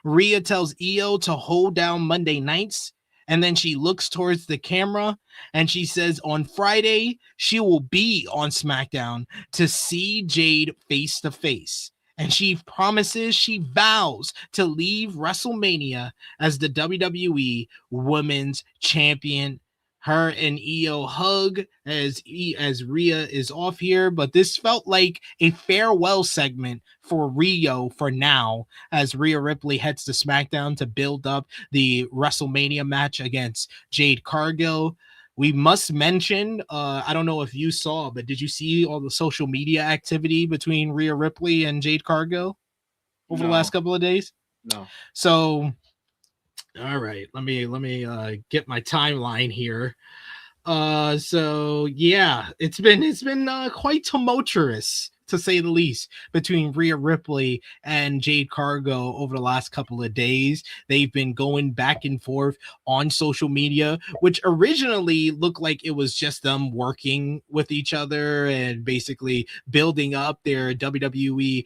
[SPEAKER 1] Rhea tells Io to hold down Monday nights, and then she looks towards the camera and she says on Friday she will be on SmackDown to see Jade face to face. And she promises, she vows to leave WrestleMania as the WWE Women's Champion. Her and Io hug as Rhea is off here, but this felt like a farewell segment for Rhea for now, as Rhea Ripley heads to SmackDown to build up the WrestleMania match against Jade Cargill. We must mention, I don't know if you saw, but did you see all the social media activity between Rhea Ripley and Jade Cargill over the last couple of days?
[SPEAKER 2] No.
[SPEAKER 1] So, all right, let me get my timeline here. So yeah, it's been quite tumultuous, to say the least, between Rhea Ripley and Jade Cargill over the last couple of days. They've been going back and forth on social media, which originally looked like it was just them working with each other and basically building up their WWE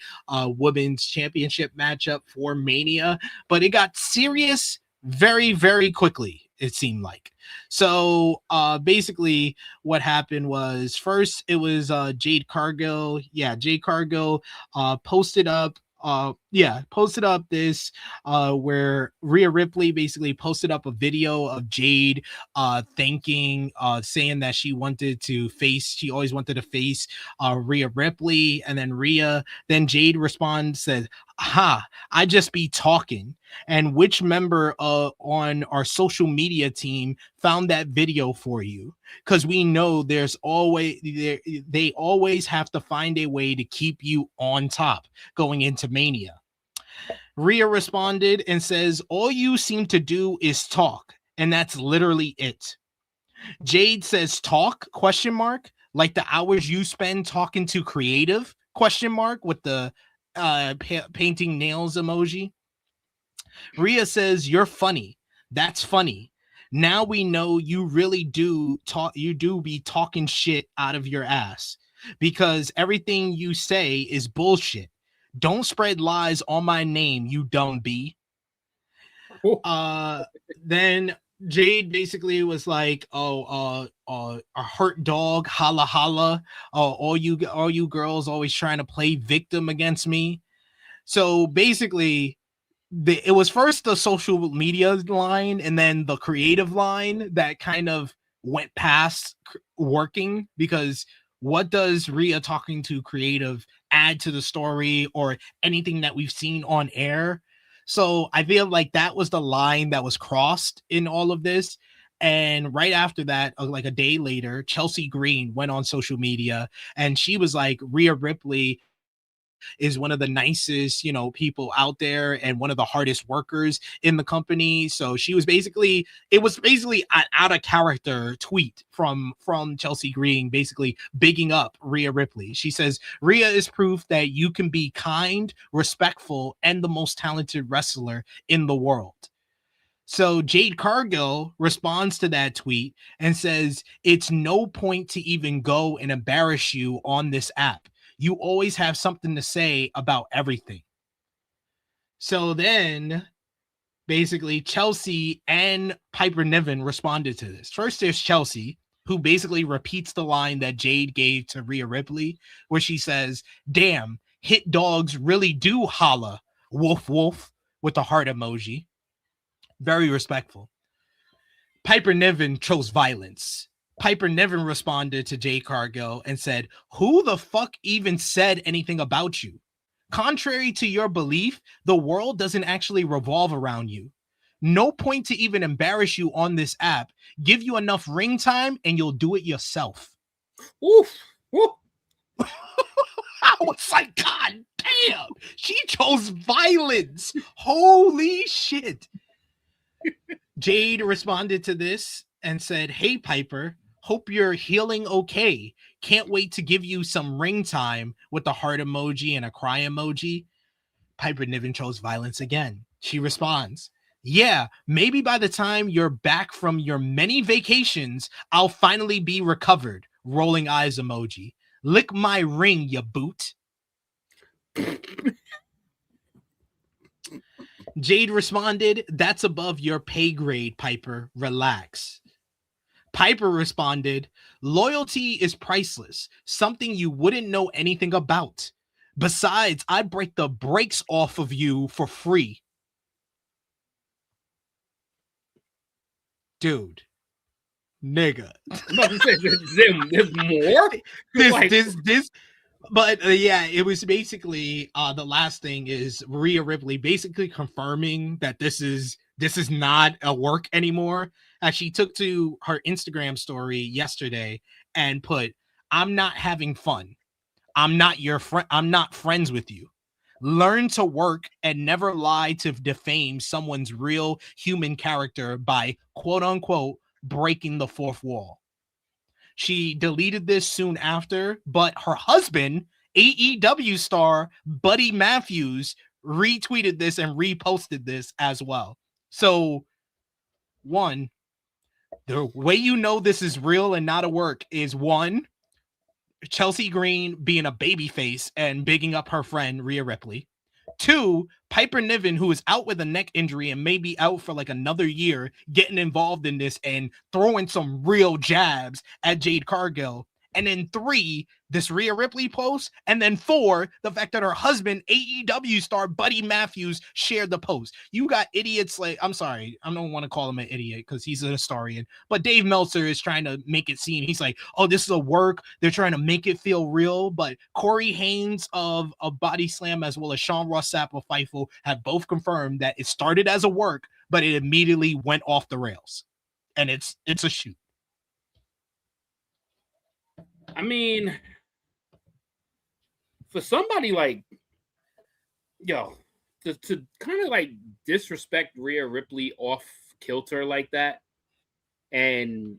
[SPEAKER 1] Women's Championship matchup for Mania, but it got serious very, very quickly, it seemed like. So basically what happened was, first it was Jade Cargill. Yeah, Jade Cargill posted up this where Rhea Ripley basically posted up a video of Jade thanking, saying that she always wanted to face Rhea Ripley. And then Jade responds, said, "Ha, I just be talking." And which member on our social media team found that video for you? Because we know they always have to find a way to keep you on top going into Mania. Rhea responded and says, "All you seem to do is talk, and that's literally it." Jade says, "Talk?" ? Like the hours you spend talking to creative ? With the painting nails emoji. Rhea says, "You're funny. That's funny. Now we know you really do talk. You do be talking shit out of your ass, because everything you say is bullshit. Don't spread lies on my name, you dumb bee. Then Jade basically was like, a hurt dog, holla holla. All you girls always trying to play victim against me. So basically, it was first the social media line and then the creative line that kind of went past working, because what does Rhea talking to creative add to the story or anything that we've seen on air? So I feel like that was the line that was crossed in all of this. And right after that, like a day later, Chelsea Green went on social media and she was like, Rhea Ripley is one of the nicest, people out there and one of the hardest workers in the company. So it was basically an out of character tweet from Chelsea Green, basically bigging up Rhea Ripley. She says, Rhea is proof that you can be kind, respectful, and the most talented wrestler in the world. So Jade Cargill responds to that tweet and says, it's no point to even go and embarrass you on this app. You always have something to say about everything. So then basically Chelsea and Piper Niven responded to this. First, there's Chelsea, who basically repeats the line that Jade gave to Rhea Ripley, where she says, damn, hit dogs really do holla, woof woof, with the heart emoji. Very respectful. Piper Niven chose violence. Piper Niven responded to Jade Cargill and said, who the fuck even said anything about you? Contrary to your belief, the world doesn't actually revolve around you. No point to even embarrass you on this app. Give you enough ring time and you'll do it yourself.
[SPEAKER 2] Oof. Oof.
[SPEAKER 1] I was like, God damn, she chose violence. Holy shit. Jade responded to this and said, hey, Piper, hope you're healing okay. Can't wait to give you some ring time, with the heart emoji and a cry emoji. Piper Niven chose violence again. She responds, yeah, maybe by the time you're back from your many vacations, I'll finally be recovered. Rolling eyes emoji. Lick my ring, you boot. Jade responded, that's above your pay grade, Piper. Relax. Piper responded, loyalty is priceless, something you wouldn't know anything about. Besides, I'd break the brakes off of you for free. Dude. Nigga.
[SPEAKER 2] I'm about to say, there's more?
[SPEAKER 1] But yeah, it was basically the last thing is Rhea Ripley basically confirming that this is not a work anymore. As she took to her Instagram story yesterday and put, I'm not having fun. I'm not your friend. I'm not friends with you. Learn to work and never lie to defame someone's real human character by quote unquote breaking the fourth wall. She deleted this soon after, but her husband, AEW star Buddy Matthews, retweeted this and reposted this as well. So, one, the way you know this is real and not a work is one, Chelsea Green being a babyface and bigging up her friend Rhea Ripley. Two, Piper Niven, who is out with a neck injury and may be out for like another year, getting involved in this and throwing some real jabs at Jade Cargill. And then three, this Rhea Ripley post. And then four, the fact that her husband, AEW star Buddy Matthews, shared the post. You got idiots like, I'm sorry, I don't want to call him an idiot because he's an historian, but Dave Meltzer is trying to make it seem, he's like, oh, this is a work. They're trying to make it feel real. But Corey Haynes of Body Slam as well as Sean Ross Sapp of Fightful have both confirmed that it started as a work, but it immediately went off the rails. And it's a shoot.
[SPEAKER 2] I mean, for somebody like, to kind of like disrespect Rhea Ripley off kilter like that and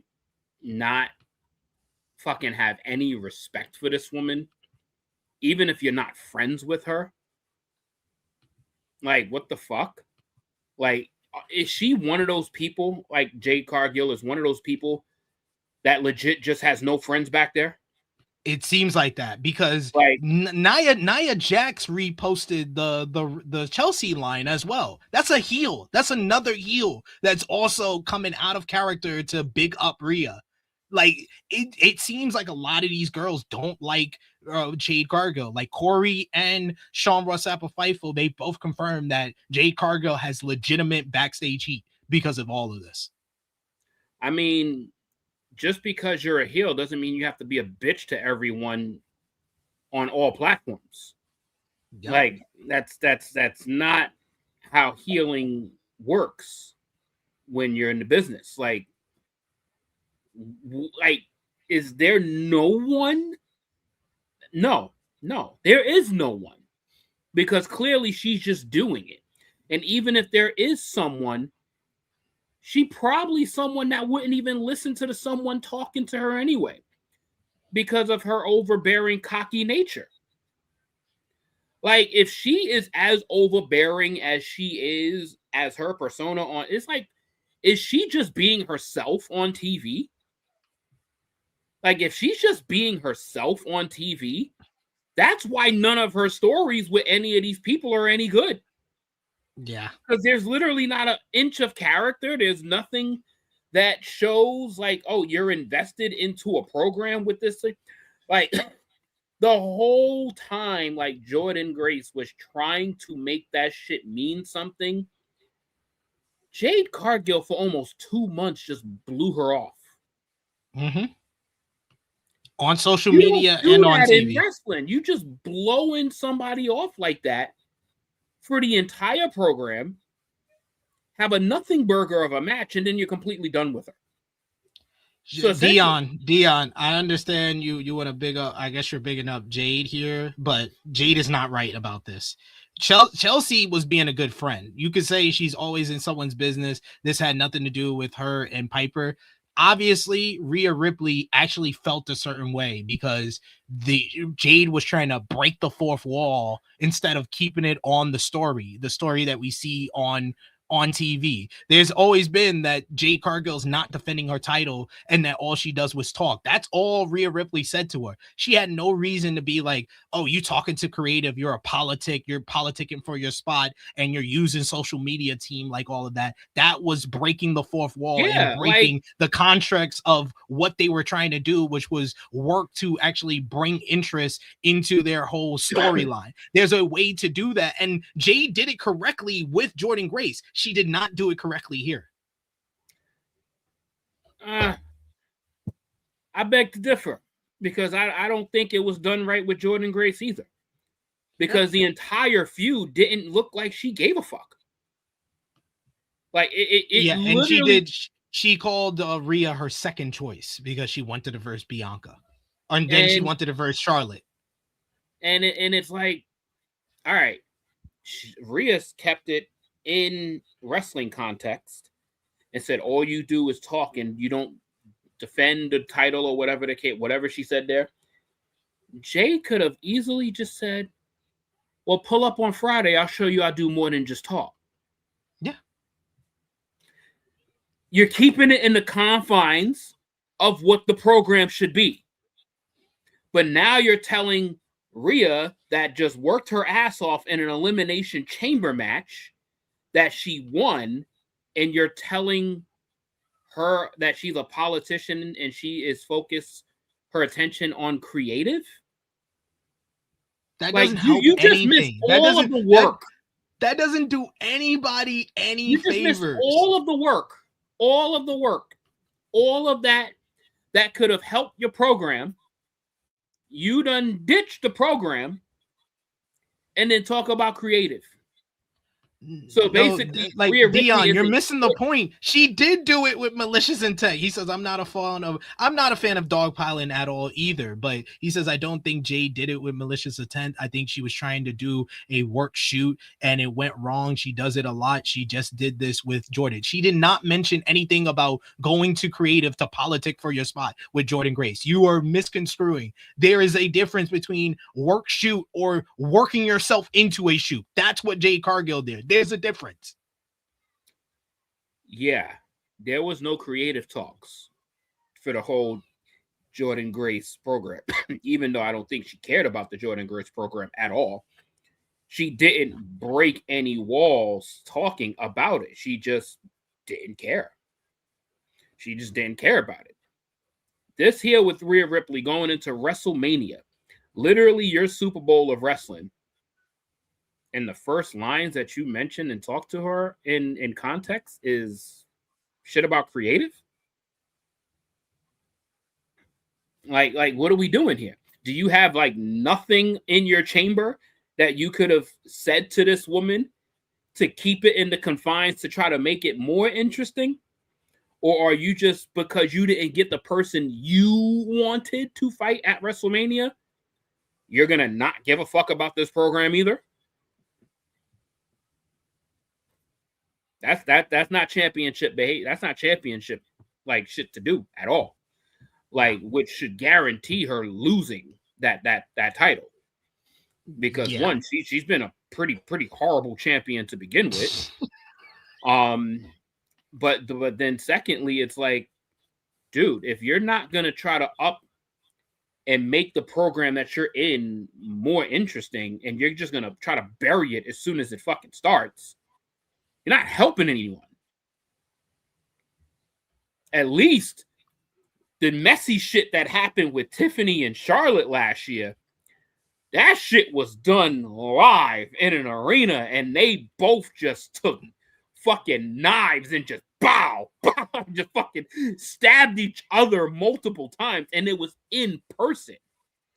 [SPEAKER 2] not fucking have any respect for this woman, even if you're not friends with her, like, what the fuck? Like, is she one of those people, like Jade Cargill is one of those people that legit just has no friends back there?
[SPEAKER 1] It seems like that because
[SPEAKER 2] Like,
[SPEAKER 1] Nia Jax reposted the Chelsea line as well. That's a heel. That's another heel that's also coming out of character to big up Rhea. Like it seems like a lot of these girls don't like Jade Cargill. Like Corey and Sean Ross Sapp Fightful, they both confirmed that Jade Cargill has legitimate backstage heat because of all of this.
[SPEAKER 2] I mean, just because you're a heel doesn't mean you have to be a bitch to everyone on all platforms. Yep. Like that's not how healing works when you're in the business. Like, is there no one? No, there is no one, because clearly she's just doing it. And even if there is someone, she probably someone that wouldn't even listen to someone talking to her anyway, because of her overbearing, cocky nature. Like, if she is as overbearing as she is as her persona on, it's like, is she just being herself on TV? Like, if she's just being herself on TV, that's why none of her stories with any of these people are any good.
[SPEAKER 1] Yeah.
[SPEAKER 2] Because there's literally not an inch of character. There's nothing that shows, like, oh, you're invested into a program with this thing. Like, the whole time, like, Jordynne Grace was trying to make that shit mean something, Jade Cargill for almost 2 months just blew her off.
[SPEAKER 1] Mm-hmm. On social media and on TV.
[SPEAKER 2] In wrestling, you just blowing somebody off like that for the entire program, have a nothing burger of a match, and then you're completely done with her.
[SPEAKER 1] So Dion, I understand you want to big up. I guess you're bigging up Jade here, but Jade is not right about this. Chelsea was being a good friend. You could say she's always in someone's business. This had nothing to do with her and Piper. Obviously, Rhea Ripley actually felt a certain way because the Jade was trying to break the fourth wall instead of keeping it on the story that we see on TV. There's always been that Jade Cargill's not defending her title and that all she does was talk. That's all Rhea Ripley said to her. She had no reason to be like, oh, you talking to creative, you're politicking for your spot, and you're using social media team, like all of that. That was breaking the fourth wall and breaking the contracts of what they were trying to do, which was work to actually bring interest into their whole storyline. There's a way to do that, and Jade did it correctly with Jordynne Grace. She did not do it correctly here.
[SPEAKER 2] I beg to differ, because I don't think it was done right with Jordynne Grace either. Because the entire feud didn't look like she gave a fuck. Like,
[SPEAKER 1] and she did. She called Rhea her second choice because she wanted to verse Bianca, and then she wanted to verse Charlotte.
[SPEAKER 2] And it's like, all right, Rhea's kept it in wrestling context and said all you do is talk and you don't defend the title or whatever the case, whatever she said there. Jay could have easily just said, well, pull up on Friday, I'll show you I do more than just talk.
[SPEAKER 1] Yeah.
[SPEAKER 2] You're keeping it in the confines of what the program should be. But now you're telling Rhea, that just worked her ass off in an elimination chamber match, that she won, and you're telling her that she's a politician and she is focused her attention on creative.
[SPEAKER 1] That doesn't help you just
[SPEAKER 2] missed all of the work.
[SPEAKER 1] That doesn't do anybody any favors.
[SPEAKER 2] All of the work, all of that could have helped your program. You done ditched the program and then talk about creative. So basically,
[SPEAKER 1] like Dion, you're missing the point. She did do it with malicious intent. He says, I'm not a fan of dogpiling at all either. But he says, I don't think Jay did it with malicious intent. I think she was trying to do a work shoot and it went wrong. She does it a lot. She just did this with Jordan. She did not mention anything about going to creative to politic for your spot with Jordynne Grace. You are misconstruing. There is a difference between work shoot or working yourself into a shoot. That's what Jade Cargill did. There's a difference.
[SPEAKER 2] Yeah, there was no creative talks for the whole Jordan Grace program, even though I don't think she cared about the Jordan Grace program at all. She didn't break any walls talking about it. She just didn't care. She just didn't care about it. This here with Rhea Ripley going into WrestleMania, literally your Super Bowl of wrestling, and the first lines that you mentioned and talk to her in context is shit about creative. Like what are we doing here? Do you have like nothing in your chamber that you could have said to this woman to keep it in the confines to try to make it more interesting? Or are you just, because you didn't get the person you wanted to fight at WrestleMania, you're going to not give a fuck about this program either? That's not championship behavior. That's not championship like shit to do at all. Like, which should guarantee her losing that title. Because one, she's been a pretty horrible champion to begin with. But then secondly, it's like, dude, if you're not gonna try to up and make the program that you're in more interesting, and you're just gonna try to bury it as soon as it fucking starts, you're not helping anyone. At least the messy shit that happened with Tiffany and Charlotte last year, that shit was done live in an arena, and they both just took fucking knives and just just fucking stabbed each other multiple times, and it was in person.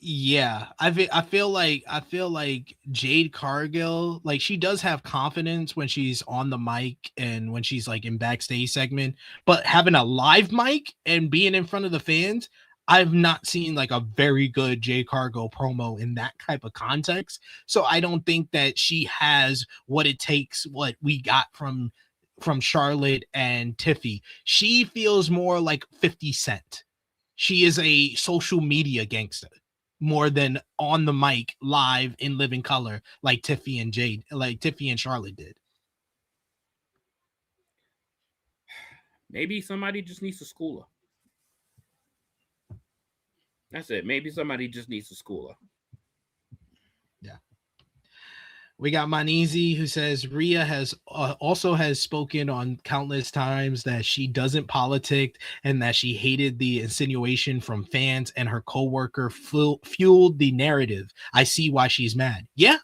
[SPEAKER 1] Yeah, I feel like Jade Cargill, like, she does have confidence when she's on the mic and when she's like in backstage segment, but having a live mic and being in front of the fans, I've not seen like a very good Jade Cargill promo in that type of context. So I don't think that she has what it takes, what we got from Charlotte and Tiffy. She feels more like 50 Cent. She is a social media gangster more than on the mic live in living color like Tiffy and Charlotte did.
[SPEAKER 2] Maybe somebody just needs to school her. That's it. Maybe somebody just needs to school her.
[SPEAKER 1] Yeah. We got Manizi, who says Rhea has also spoken on countless times that she doesn't politic and that she hated the insinuation from fans, and her coworker fueled the narrative. I see why she's mad. Yeah,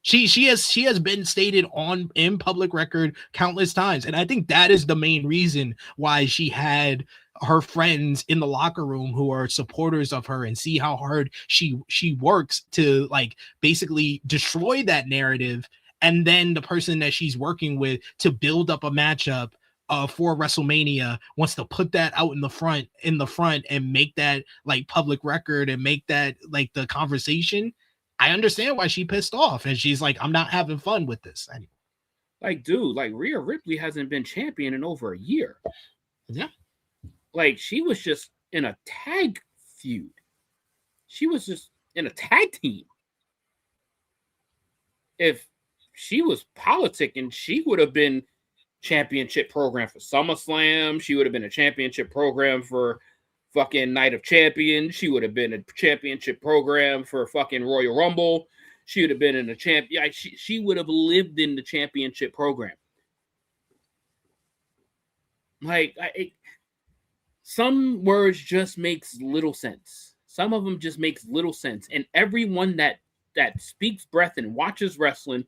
[SPEAKER 1] she has been stated in public record countless times, and I think that is the main reason why she had her friends in the locker room who are supporters of her and see how hard she works to like basically destroy that narrative, and then the person that she's working with to build up a matchup for WrestleMania wants to put that out in the front and make that like public record and make that like the conversation. I understand why she pissed off, and she's like, I'm not having fun with this anymore.
[SPEAKER 2] Like, dude, like Rhea Ripley hasn't been champion in over a year.
[SPEAKER 1] Yeah.
[SPEAKER 2] Like, she was just in a tag feud. She was just in a tag team. If she was politicking, she would have been championship program for SummerSlam. She would have been a championship program for fucking Night of Champions. She would have been a championship program for fucking Royal Rumble. She would have been in a champion. She would have lived in the championship program. Like, some words just makes little sense. Some of them just makes little sense. And everyone that speaks breath and watches wrestling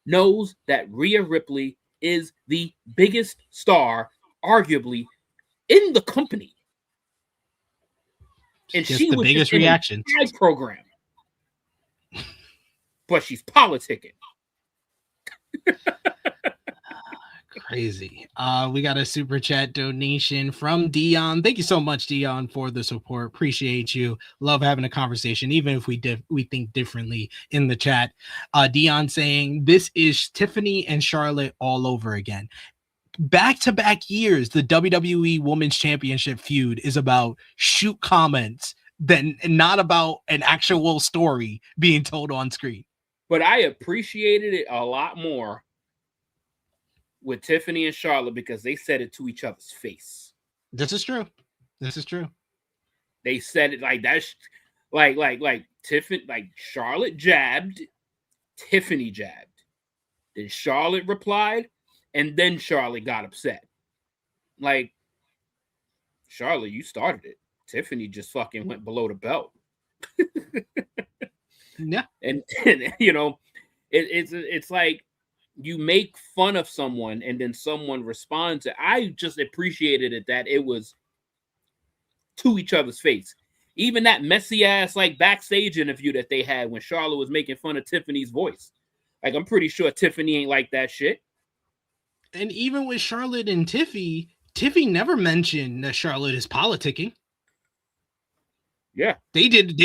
[SPEAKER 2] knows that Rhea Ripley is the biggest star, arguably, in the company. And
[SPEAKER 1] just
[SPEAKER 2] she
[SPEAKER 1] the
[SPEAKER 2] was
[SPEAKER 1] biggest
[SPEAKER 2] just in
[SPEAKER 1] reaction
[SPEAKER 2] a tag program. But she's politicking.
[SPEAKER 1] Crazy. We got a super chat donation from Dion. Thank you so much, Dion, for the support. Appreciate you. Love having a conversation, even if we think differently in the chat. Dion saying this is Tiffany and Charlotte all over again. Back-to-back years, the WWE Women's Championship feud is about shoot comments than not about an actual story being told on screen.
[SPEAKER 2] But I appreciated it a lot more with Tiffany and Charlotte because they said it to each other's face.
[SPEAKER 1] This is true.
[SPEAKER 2] They said it like that's like Tiffany, like Charlotte jabbed, Tiffany jabbed. Then Charlotte replied, and then Charlotte got upset. Like, Charlotte, you started it. Tiffany just fucking went below the belt.
[SPEAKER 1] Yeah.
[SPEAKER 2] And you know, it's like you make fun of someone and then someone responds. I just appreciated it that it was to each other's face. Even that messy ass like backstage interview that they had when Charlotte was making fun of Tiffany's voice. Like, I'm pretty sure Tiffany ain't like that shit.
[SPEAKER 1] And even with Charlotte and Tiffy never mentioned that Charlotte is politicking.
[SPEAKER 2] Yeah,
[SPEAKER 1] they did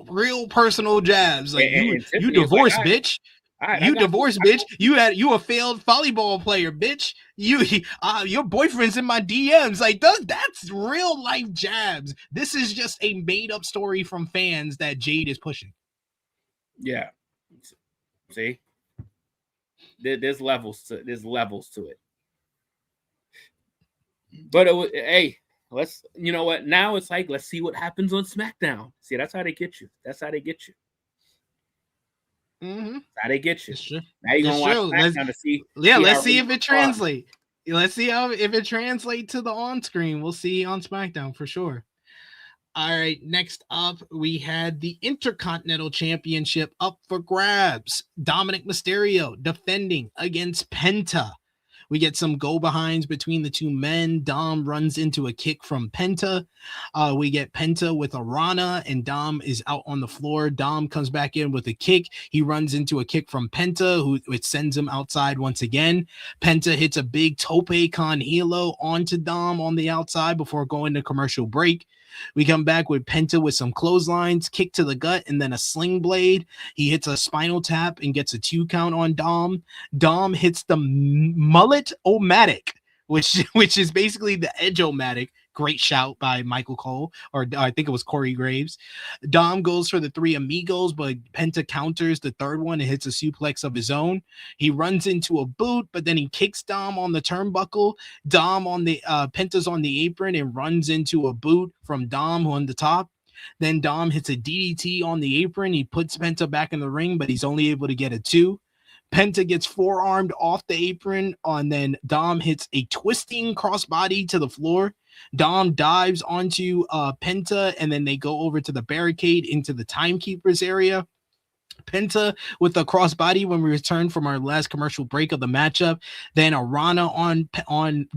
[SPEAKER 1] real personal jabs. Like, you divorced,
[SPEAKER 2] like,
[SPEAKER 1] bitch. You divorced, bitch. You a failed volleyball player, bitch. Your boyfriend's in my DMs. Like, that's real life jabs. This is just a made up story from fans that Jade is pushing.
[SPEAKER 2] Yeah. See, there's levels to it. But hey, you know what? Now it's like, let's see what happens on SmackDown. See, that's how they get you.
[SPEAKER 1] Mm-hmm.
[SPEAKER 2] That's how they get you.
[SPEAKER 1] True.
[SPEAKER 2] Now you're gonna watch SmackDown to see.
[SPEAKER 1] Yeah, let's see if it translates. Let's see if it translates to the on screen. We'll see on SmackDown for sure. All right, next up, we had the Intercontinental Championship up for grabs. Dominic Mysterio defending against Penta. We get some go-behinds between the two men. Dom runs into a kick from Penta. We get Penta with a Rana, and Dom is out on the floor. Dom comes back in with a kick. He runs into a kick from Penta, which sends him outside once again. Penta hits a big tope con hilo onto Dom on the outside before going to commercial break. We come back with Penta with some clotheslines, kick to the gut, and then a sling blade. He hits a spinal tap and gets a 2 count on Dom. Dom hits the mullet-o-matic, which is basically the edge-o-matic. Great shout by Michael Cole, or I think it was Corey Graves. Dom goes for the 3 amigos, but Penta counters the third one and hits a suplex of his own. He runs into a boot, but then he kicks Dom on the turnbuckle. Dom on the Penta's on the apron and runs into a boot from Dom on the top. Then Dom hits a DDT on the apron. He puts Penta back in the ring, but he's only able to get a 2. Penta gets forearmed off the apron, and then Dom hits a twisting crossbody to the floor. Dom dives onto Penta, and then they go over to the barricade into the timekeepers area. Penta with a crossbody when we return from our last commercial break of the matchup. Then a Rana on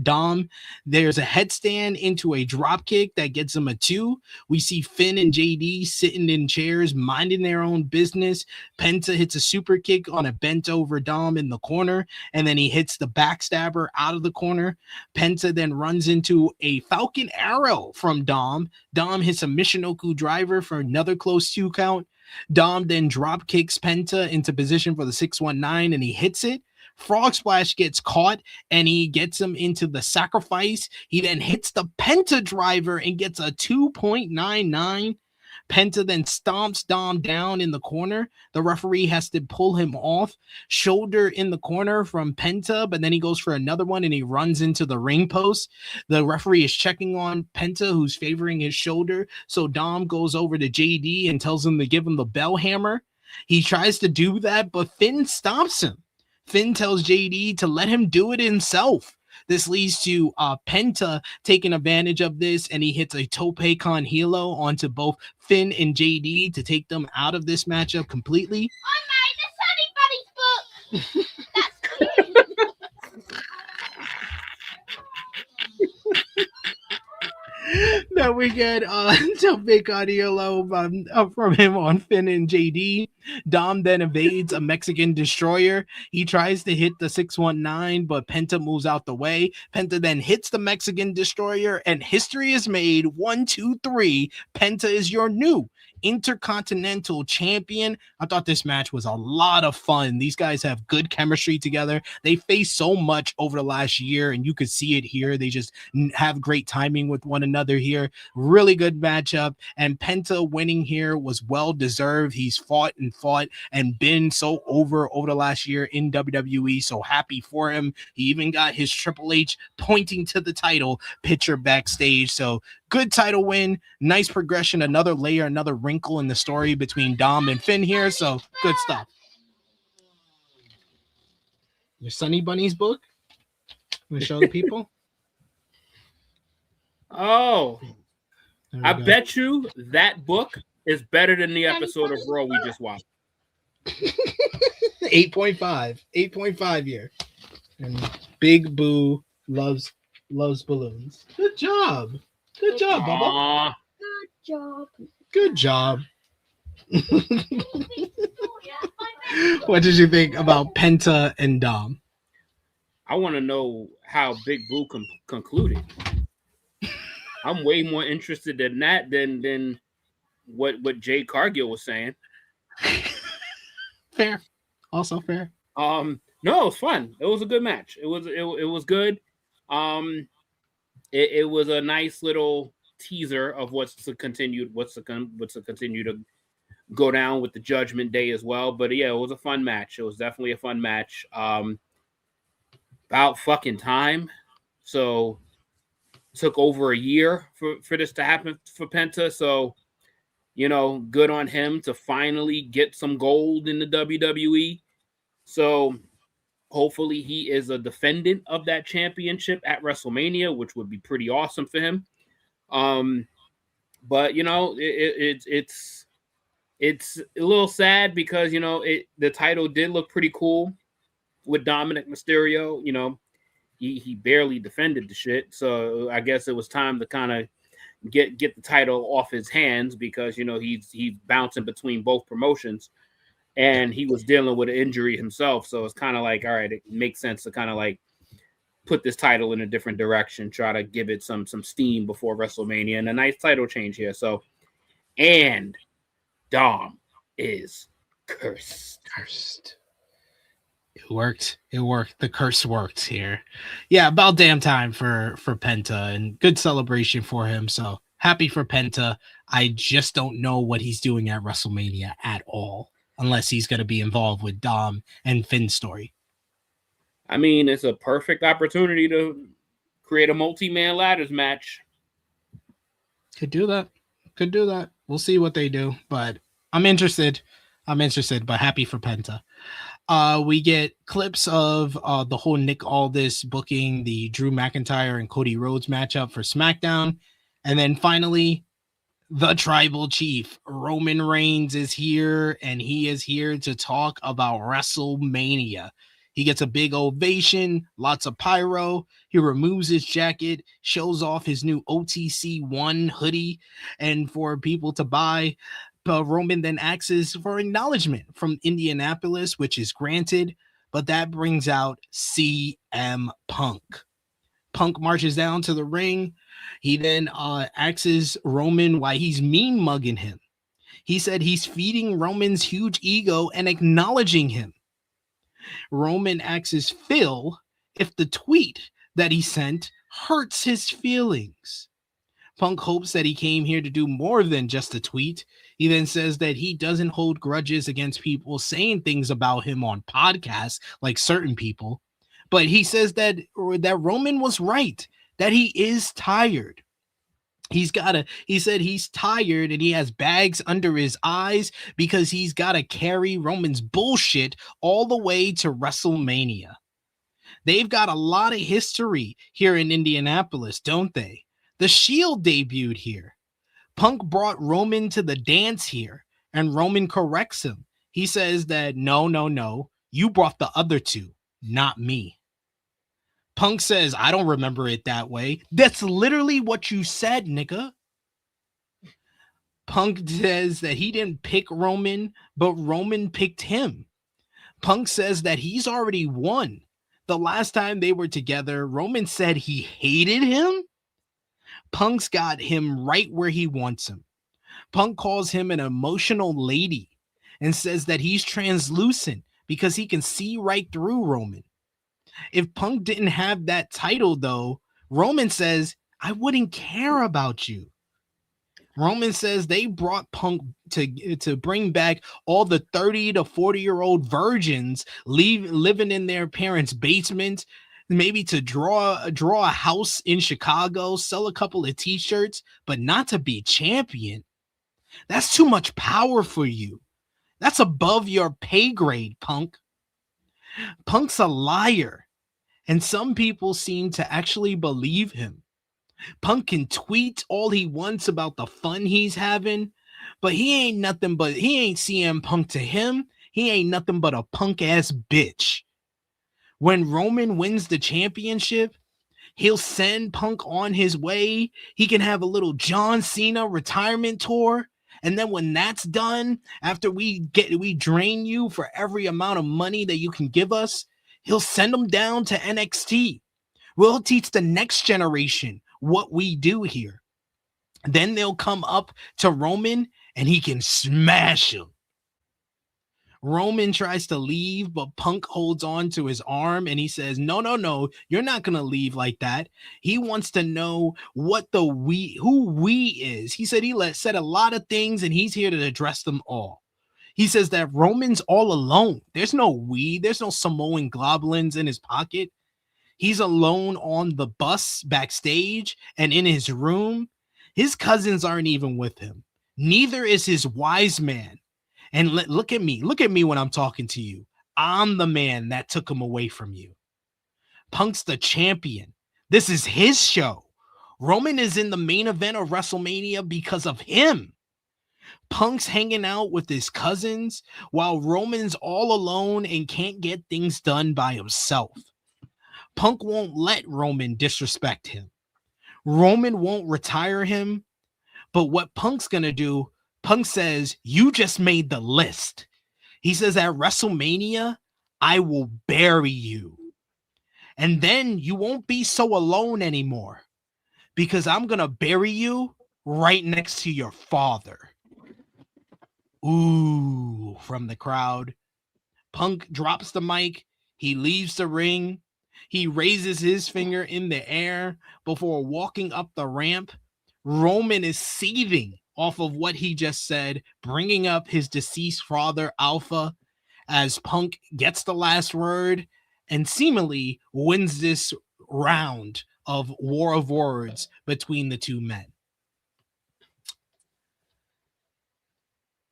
[SPEAKER 1] Dom. There's a headstand into a drop kick that gets him a 2. We see Finn and JD sitting in chairs, minding their own business. Penta hits a super kick on a bent over Dom in the corner, and then he hits the backstabber out of the corner. Penta then runs into a Falcon Arrow from Dom. Dom hits a Michinoku driver for another close 2 count. Dom then drop kicks Penta into position for the 619, and he hits it. Frog Splash gets caught, and he gets him into the sacrifice. He then hits the Penta driver and gets a 2.99. Penta then stomps Dom down in the corner. The referee has to pull him off. Shoulder in the corner from Penta, but then he goes for another one and he runs into the ring post. The referee is checking on Penta, who's favoring his shoulder. So Dom goes over to JD and tells him to give him the bell hammer. He tries to do that, but Finn stops him. Finn tells JD to let him do it himself. This leads to Penta taking advantage of this, and he hits a tope con hilo onto both Finn and JD to take them out of this matchup completely.
[SPEAKER 3] I made the Sunny Bunnies book. That's cute.
[SPEAKER 1] Now we get tope con hilo from him on Finn and JD. Dom then evades a Mexican destroyer. He tries to hit the 619, but Penta moves out the way. Penta then hits the Mexican destroyer, and history is made. 1, 2, 3. Penta is your new Intercontinental Champion. I thought this match was a lot of fun. These guys have good chemistry together. They faced so much over the last year, and you could see it here. They just have great timing with one another here. Really good matchup, and Penta winning here was well deserved. He's fought and been so over the last year in WWE. So happy for him. He even got his Triple H pointing to the title picture backstage. So good title win, nice progression, another layer, another wrinkle in the story between Dom and Finn here. So good stuff. Your Sunny Bunny's book? Want to show the people?
[SPEAKER 2] Oh,
[SPEAKER 1] There we
[SPEAKER 2] I
[SPEAKER 1] go.
[SPEAKER 2] bet you that book is better than the episode of Raw we just watched.
[SPEAKER 1] 8.5 here. And Big Boo loves balloons. Good job. Good job, Bubba.
[SPEAKER 2] Aw,
[SPEAKER 1] Good job. What did you think about Penta and Dom?
[SPEAKER 2] I want to know how Big Boo concluded. I'm way more interested in that than what Jay Cargill was saying.
[SPEAKER 1] Fair. Also fair.
[SPEAKER 2] No, it was fun. It was a good match. It was good. It was a nice little teaser of what's to continue to go down with the Judgment Day as well. But yeah, it was a fun match. It was definitely a fun match. About fucking time. So took over a year for this to happen for Penta. So, you know, good on him to finally get some gold in the WWE. So hopefully he is a defendant of that championship at WrestleMania, which would be pretty awesome for him. But you know, it's a little sad because, you know, the title did look pretty cool with Dominic Mysterio. You know, he barely defended the shit, so I guess it was time to kind of get the title off his hands because, you know, he's bouncing between both promotions, and he was dealing with an injury himself. So it's kind of like, all right, it makes sense to kind of like put this title in a different direction, try to give it some steam before WrestleMania, and a nice title change here. So, and Dom is cursed.
[SPEAKER 1] It worked. The curse worked here. Yeah, about damn time for Penta, and good celebration for him. So happy for Penta. I just don't know what he's doing at WrestleMania at all, unless he's going to be involved with Dom and Finn's story.
[SPEAKER 2] I mean, it's a perfect opportunity to create a multi-man ladders match.
[SPEAKER 1] Could do that. We'll see what they do, but I'm interested, but happy for Penta. We get clips of the whole Nick Aldis booking the Drew McIntyre and Cody Rhodes matchup for SmackDown. And then finally, the Tribal Chief, Roman Reigns, is here, and he is here to talk about WrestleMania. He gets a big ovation, lots of pyro. He removes his jacket, shows off his new OTC1 hoodie, and for people to buy. Roman then asks for acknowledgement from Indianapolis, which is granted, but that brings out CM Punk. Punk marches down to the ring. He then asks Roman why he's mean mugging him. He said he's feeding Roman's huge ego and acknowledging him. Roman asks Phil if the tweet that he sent hurts his feelings. Punk hopes that he came here to do more than just a tweet. He then says that he doesn't hold grudges against people saying things about him on podcasts like certain people, but he says that Roman was right, that he is tired. He said he's tired and he has bags under his eyes because he's got to carry Roman's bullshit all the way to WrestleMania. They've got a lot of history here in Indianapolis, don't they? The Shield debuted here. Punk brought Roman to the dance here, and Roman corrects him. He says that, no, you brought the other two, not me. Punk says, I don't remember it that way. That's literally what you said, nigga. Punk says that he didn't pick Roman, but Roman picked him. Punk says that he's already won. The last time they were together, Roman said he hated him. Punk's got him right where he wants him. Punk calls him an emotional lady and says that he's translucent because he can see right through Roman. If Punk didn't have that title, though, Roman says, I wouldn't care about you. Roman says they brought Punk to bring back all the 30 to 40-year-old virgins living in their parents' basement, maybe to draw a house in Chicago, sell a couple of t-shirts, but not to be champion. That's too much power for you. That's above your pay grade, Punk. Punk's a liar, and some people seem to actually believe him. Punk can tweet all he wants about the fun he's having, but he ain't CM Punk to him. He ain't nothing but a punk ass bitch. When Roman wins the championship, he'll send Punk on his way. He can have a little John Cena retirement tour. And then when that's done, after we drain you for every amount of money that you can give us, he'll send them down to NXT. We'll teach the next generation what we do here. Then they'll come up to Roman and he can smash them. Roman tries to leave, but Punk holds on to his arm and he says, no, you're not going to leave like that. He wants to know who we is. He said said a lot of things and he's here to address them all. He says that Roman's all alone. There's no we. There's no Samoan goblins in his pocket. He's alone on the bus backstage and in his room. His cousins aren't even with him. Neither is his wise man. And look at me when I'm talking to you. I'm the man that took him away from you. Punk's the champion. This is his show. Roman is in the main event of WrestleMania because of him. Punk's hanging out with his cousins while Roman's all alone and can't get things done by himself. Punk won't let Roman disrespect him. Roman won't retire him. But what Punk's going to do, Punk says, you just made the list. He says, at WrestleMania, I will bury you. And then you won't be so alone anymore because I'm going to bury you right next to your father. Ooh, from the crowd. Punk drops the mic. He leaves the ring. He raises his finger in the air before walking up the ramp. Roman is seething off of what he just said, bringing up his deceased father, Alpha, as Punk gets the last word and seemingly wins this round of war of words between the two men.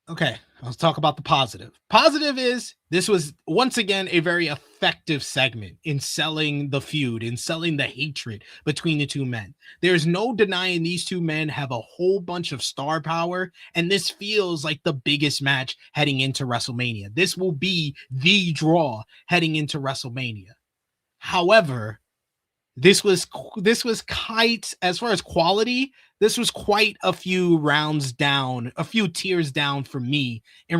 [SPEAKER 1] Okay, let's talk about the positive. Positive is this was once again a very effective segment in selling the feud, in selling the hatred between the two men. There's no denying these two men have a whole bunch of star power, and this feels like the biggest match heading into WrestleMania. This will be the draw heading into WrestleMania. However, this was quite, as far as quality, this was quite a few rounds down, a few tiers down for me in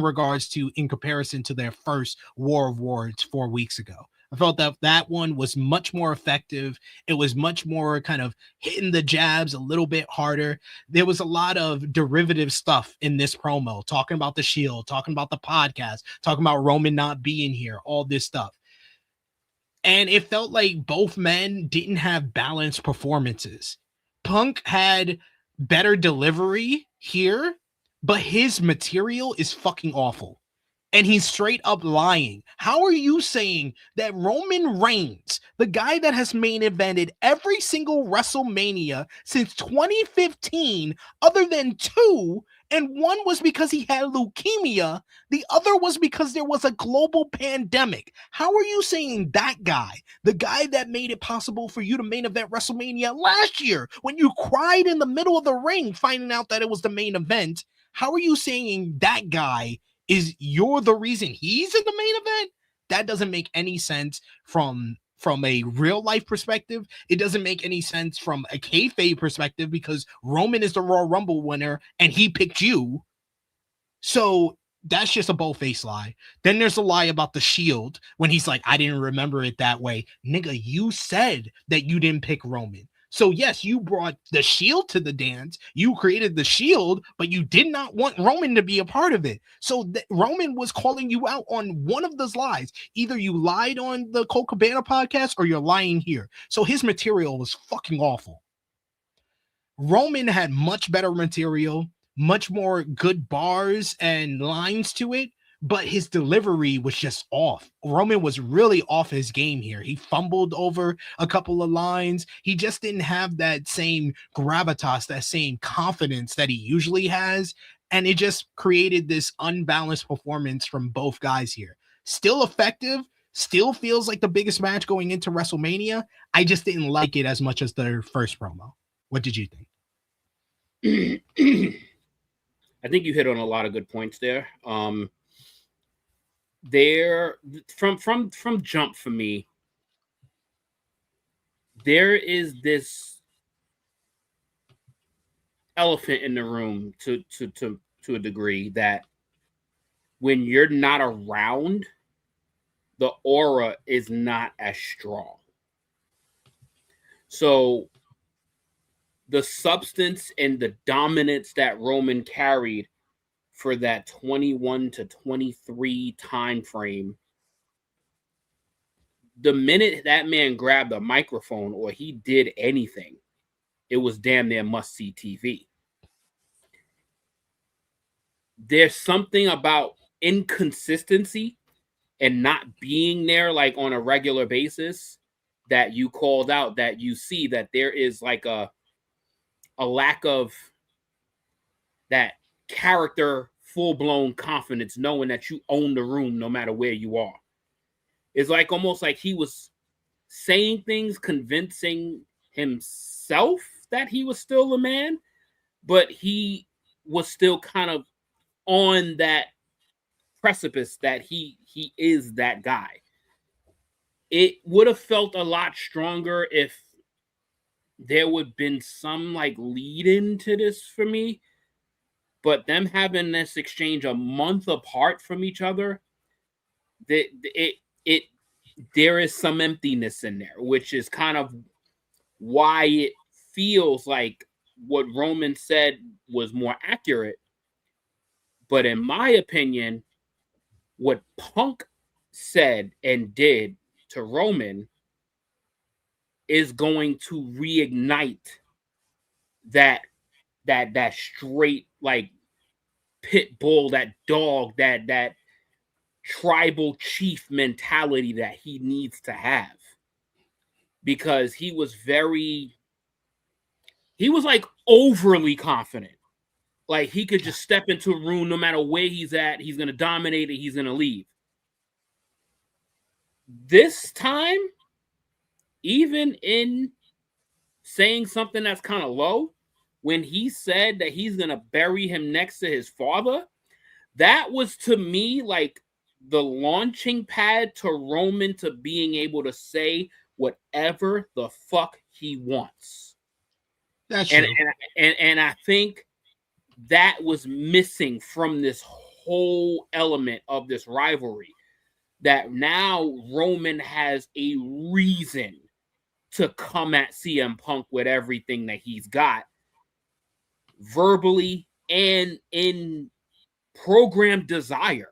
[SPEAKER 1] comparison to their first War of Words 4 weeks ago. I felt that one was much more effective. It was much more kind of hitting the jabs a little bit harder. There was a lot of derivative stuff in this promo, talking about the Shield, talking about the podcast, talking about Roman not being here, all this stuff. And it felt like both men didn't have balanced performances. Punk had better delivery here, but his material is fucking awful. And he's straight up lying. How are you saying that Roman Reigns, the guy that has main evented every single WrestleMania since 2015, other than two, and one was because he had leukemia, the other was because there was a global pandemic. How are you saying that guy, the guy that made it possible for you to main event WrestleMania last year, when you cried in the middle of the ring finding out that it was the main event, how are you saying that guy you're the reason he's in the main event? That doesn't make any sense from a real life perspective. It doesn't make any sense from a kayfabe perspective because Roman is the Royal Rumble winner and he picked you. So that's just a bold-faced lie. Then there's a lie about the Shield when he's like, I didn't remember it that way. Nigga, you said that you didn't pick Roman. So yes, you brought the Shield to the dance. You created the Shield, but you did not want Roman to be a part of it. So Roman was calling you out on one of those lies. Either you lied on the Cole Cabana podcast or you're lying here. So his material was fucking awful. Roman had much better material, much more good bars and lines to it. but his delivery was just off. Roman was really off his game here. He fumbled over a couple of lines. He just didn't have that same gravitas, that same confidence that he usually has. And it just created this unbalanced performance from both guys here. Still effective, still feels like the biggest match going into WrestleMania. I just didn't like it as much as their first promo. What did you think?
[SPEAKER 2] I think you hit on a lot of good points there. There from jump for me, there is this elephant in the room to a degree that when you're not around, the aura is not as strong. So the substance and the dominance that Roman carried for that 21 to 23 time frame, the minute that man grabbed a microphone or he did anything, it was damn near must-see TV. There's something about inconsistency and not being there like on a regular basis that you called out, that you see that there is like a lack of that character, full-blown confidence, knowing that you own the room no matter where you are. It's like almost like he was saying things, convincing himself that he was still a man, but he was still kind of on that precipice that he is that guy. It would have felt a lot stronger if there would have been some like lead into this for me. But them having this exchange a month apart from each other, there is some emptiness in there, which is kind of why it feels like what Roman said was more accurate. But in my opinion, what Punk said and did to Roman is going to reignite that straight like pit bull, that dog, that tribal chief mentality that he needs to have, because he was like overly confident. Like he could just step into a room no matter where he's at, he's going to dominate it, he's going to leave. This time, even in saying something that's kind of low, when he said that he's going to bury him next to his father, that was to me like the launching pad to Roman to being able to say whatever the fuck he wants.
[SPEAKER 1] That's true.
[SPEAKER 2] And I think that was missing from this whole element of this rivalry, that now Roman has a reason to come at CM Punk with everything that he's got, verbally and in program desire.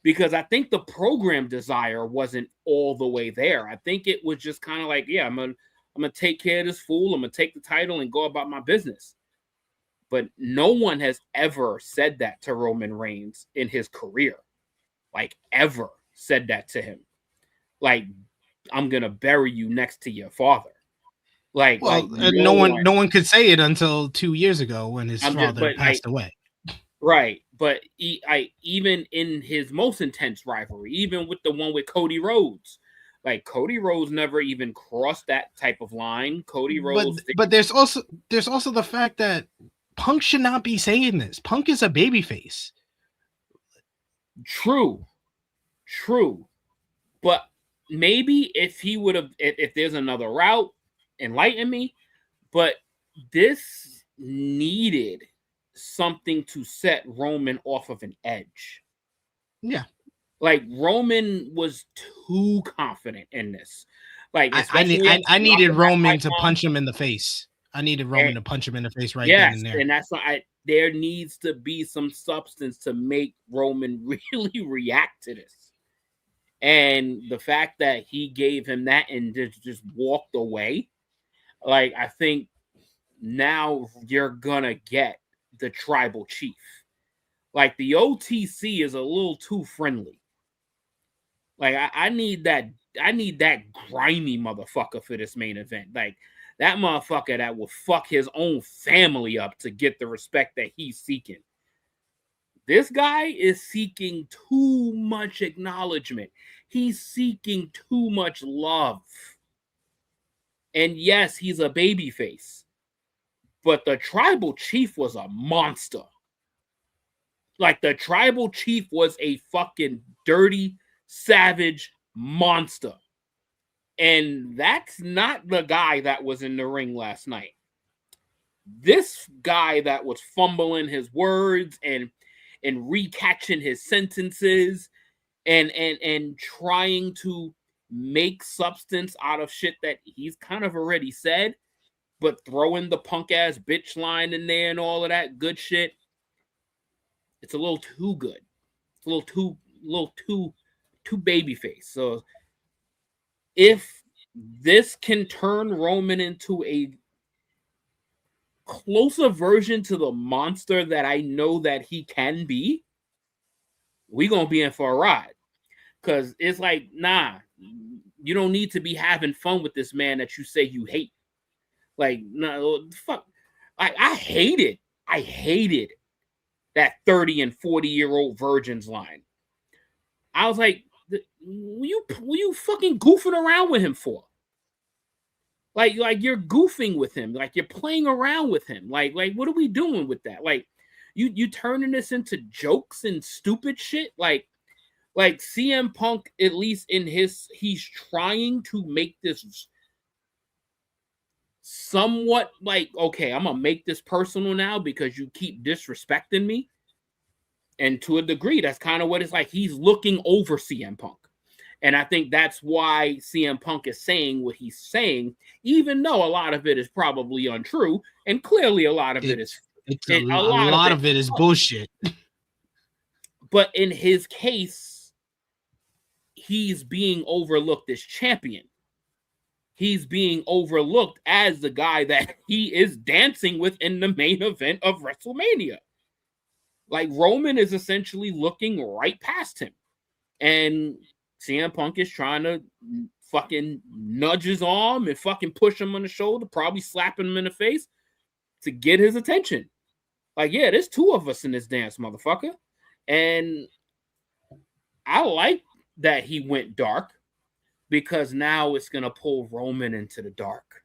[SPEAKER 2] Because I think the program desire wasn't all the way there. I think it was just kind of like, yeah, I'm gonna take care of this fool, I'm gonna take the title and go about my business. But no one has ever said that to Roman Reigns in his career. Like, ever said that to him. Like, I'm going to bury you next to your father. Like,
[SPEAKER 1] well,
[SPEAKER 2] like
[SPEAKER 1] no one could say it until 2 years ago when his father passed away.
[SPEAKER 2] Right. But even in his most intense rivalry, even with the one with Cody Rhodes, like Cody Rhodes never even crossed that type of line. Cody Rhodes.
[SPEAKER 1] But there's also the fact that Punk should not be saying this. Punk is a babyface.
[SPEAKER 2] True. But maybe if he would have, if there's another route, enlighten me. But this needed something to set Roman off of an edge.
[SPEAKER 1] Yeah.
[SPEAKER 2] Like Roman was too confident in this. Like
[SPEAKER 1] I needed Roman to punch him in the face. I needed Roman to punch him in the face right then and there.
[SPEAKER 2] And that's why there needs to be some substance to make Roman really react to this. And the fact that he gave him that and just walked away, like, I think now you're gonna get the tribal chief. Like the OTC is a little too friendly. Like I need that grimy motherfucker for this main event. Like that motherfucker that will fuck his own family up to get the respect that he's seeking. This guy is seeking too much acknowledgement. He's seeking too much love. And yes, he's a babyface. But the tribal chief was a monster. Like the tribal chief was a fucking dirty, savage monster. And that's not the guy that was in the ring last night. This guy that was fumbling his words and recatching his sentences and trying to make substance out of shit that he's kind of already said, but throwing the punk ass bitch line in there and all of that good shit. It's a little too good. It's a little too babyface. So if this can turn Roman into a closer version to the monster that I know that he can be, we're going to be in for a ride. Because it's like, nah, you don't need to be having fun with this man that you say you hate. Like, no, fuck. I hated that 30 and 40-year-old virgins line. I was like, were you fucking goofing around with him for? Like you're goofing with him. Like you're playing around with him. Like what are we doing with that? Like you turning this into jokes and stupid shit? Like CM Punk, at least he's trying to make this somewhat like, okay, I'm gonna make this personal now because you keep disrespecting me. And to a degree, that's kind of what it's like. He's looking over CM Punk. And I think that's why CM Punk is saying what he's saying, even though a lot of it is probably untrue. And clearly a lot of it is.
[SPEAKER 1] A lot of it is bullshit.
[SPEAKER 2] But in his case, he's being overlooked as champion. He's being overlooked as the guy that he is dancing with in the main event of WrestleMania. Like Roman is essentially looking right past him. And CM Punk is trying to fucking nudge his arm and fucking push him on the shoulder, probably slapping him in the face to get his attention. Like, yeah, there's two of us in this dance, motherfucker. And I like that he went dark because now it's going to pull Roman into the dark.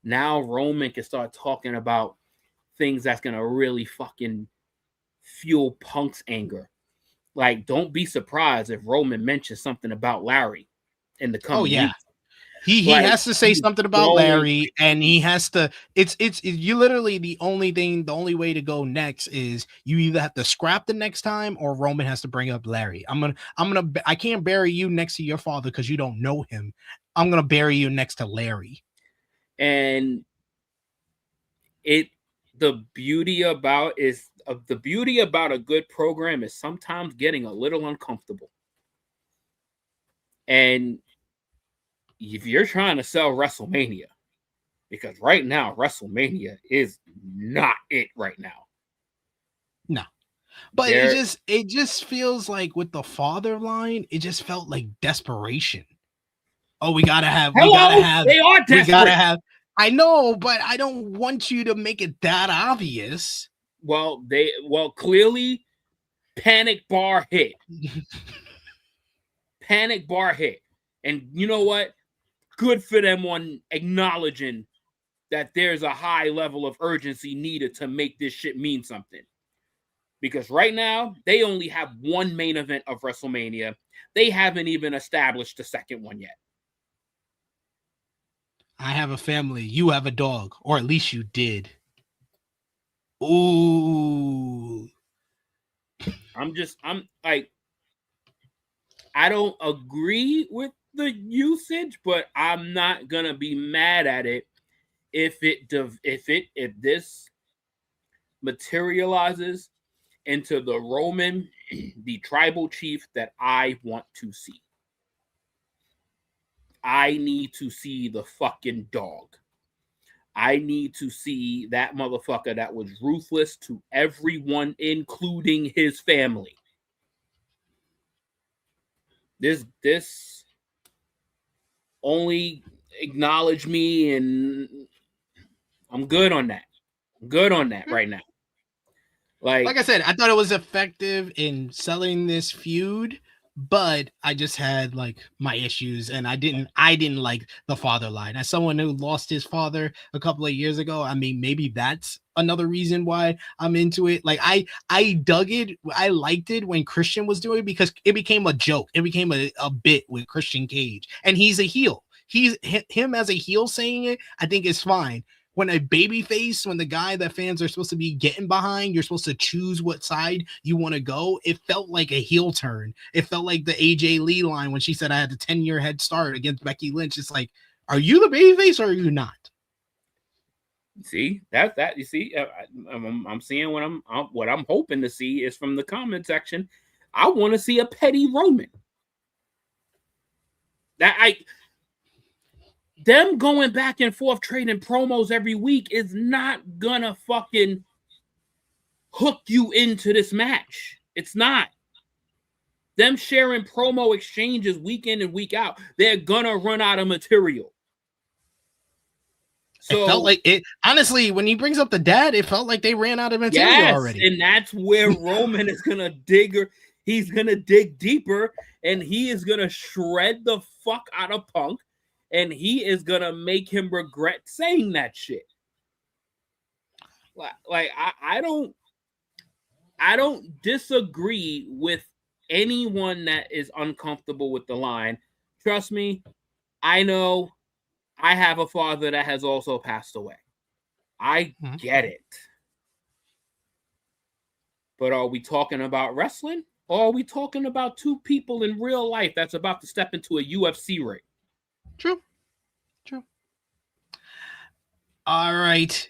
[SPEAKER 2] Now Roman can start talking about things that's going to really fucking fuel Punk's anger. Like, don't be surprised if Roman mentions something about Larry in the coming weeks.
[SPEAKER 1] He has to say something about Larry, and he has to. It's you literally the only way to go next is you either have to scrap the next time or Roman has to bring up Larry. I can't bury you next to your father because you don't know him. I'm gonna bury you next to Larry.
[SPEAKER 2] And the beauty about a good program is sometimes getting a little uncomfortable. And if you're trying to sell WrestleMania, because right now WrestleMania is not it right now.
[SPEAKER 1] No. But it just feels like with the father line, it just felt like desperation. Oh, we gotta have
[SPEAKER 2] they are desperate.
[SPEAKER 1] I know, but I don't want you to make it that obvious.
[SPEAKER 2] Well, clearly panic bar hit. Panic bar hit. And you know what? Good for them on acknowledging that there's a high level of urgency needed to make this shit mean something. Because right now, they only have one main event of WrestleMania. They haven't even established the second one yet.
[SPEAKER 1] I have a family. You have a dog. Or at least you did. Ooh.
[SPEAKER 2] I'm like, I don't agree with the usage, but I'm not gonna be mad at it if this materializes into the Roman, the tribal chief that I want to see. I need to see the fucking dog. I need to see that motherfucker that was ruthless to everyone, including his family. This only acknowledge me, and I'm good on that. I'm good on that right now.
[SPEAKER 1] Like I said, I thought it was effective in selling this feud, but I just had like my issues, and I didn't like the father line. As someone who lost his father a couple of years ago, I mean, maybe that's another reason why I'm into it. Like I dug it, I liked it when Christian was doing it because it became a joke. It became a bit with Christian Cage, and he's a heel. He's him as a heel saying it, I think is fine. When a baby face, when the guy that fans are supposed to be getting behind, you're supposed to choose what side you want to go. It felt like a heel turn. It felt like the AJ Lee line when she said I had a 10-year head start against Becky Lynch. It's like, are you the baby face or are you not?
[SPEAKER 2] See, that you see, I'm seeing what I'm hoping to see is from the comment section. I want to see a petty Roman. Them going back and forth trading promos every week is not gonna fucking hook you into this match. It's not. Them sharing promo exchanges week in and week out, they're gonna run out of material.
[SPEAKER 1] So, it felt like it. Honestly, when he brings up the dad, it felt like they ran out of material already.
[SPEAKER 2] And that's where Roman is gonna dig. He's gonna dig deeper, and he is gonna shred the fuck out of Punk. And he is gonna make him regret saying that shit. Like I don't disagree with anyone that is uncomfortable with the line. Trust me, I know I have a father that has also passed away. I get it. But are we talking about wrestling? Or are we talking about two people in real life that's about to step into a UFC ring?
[SPEAKER 1] True. All right.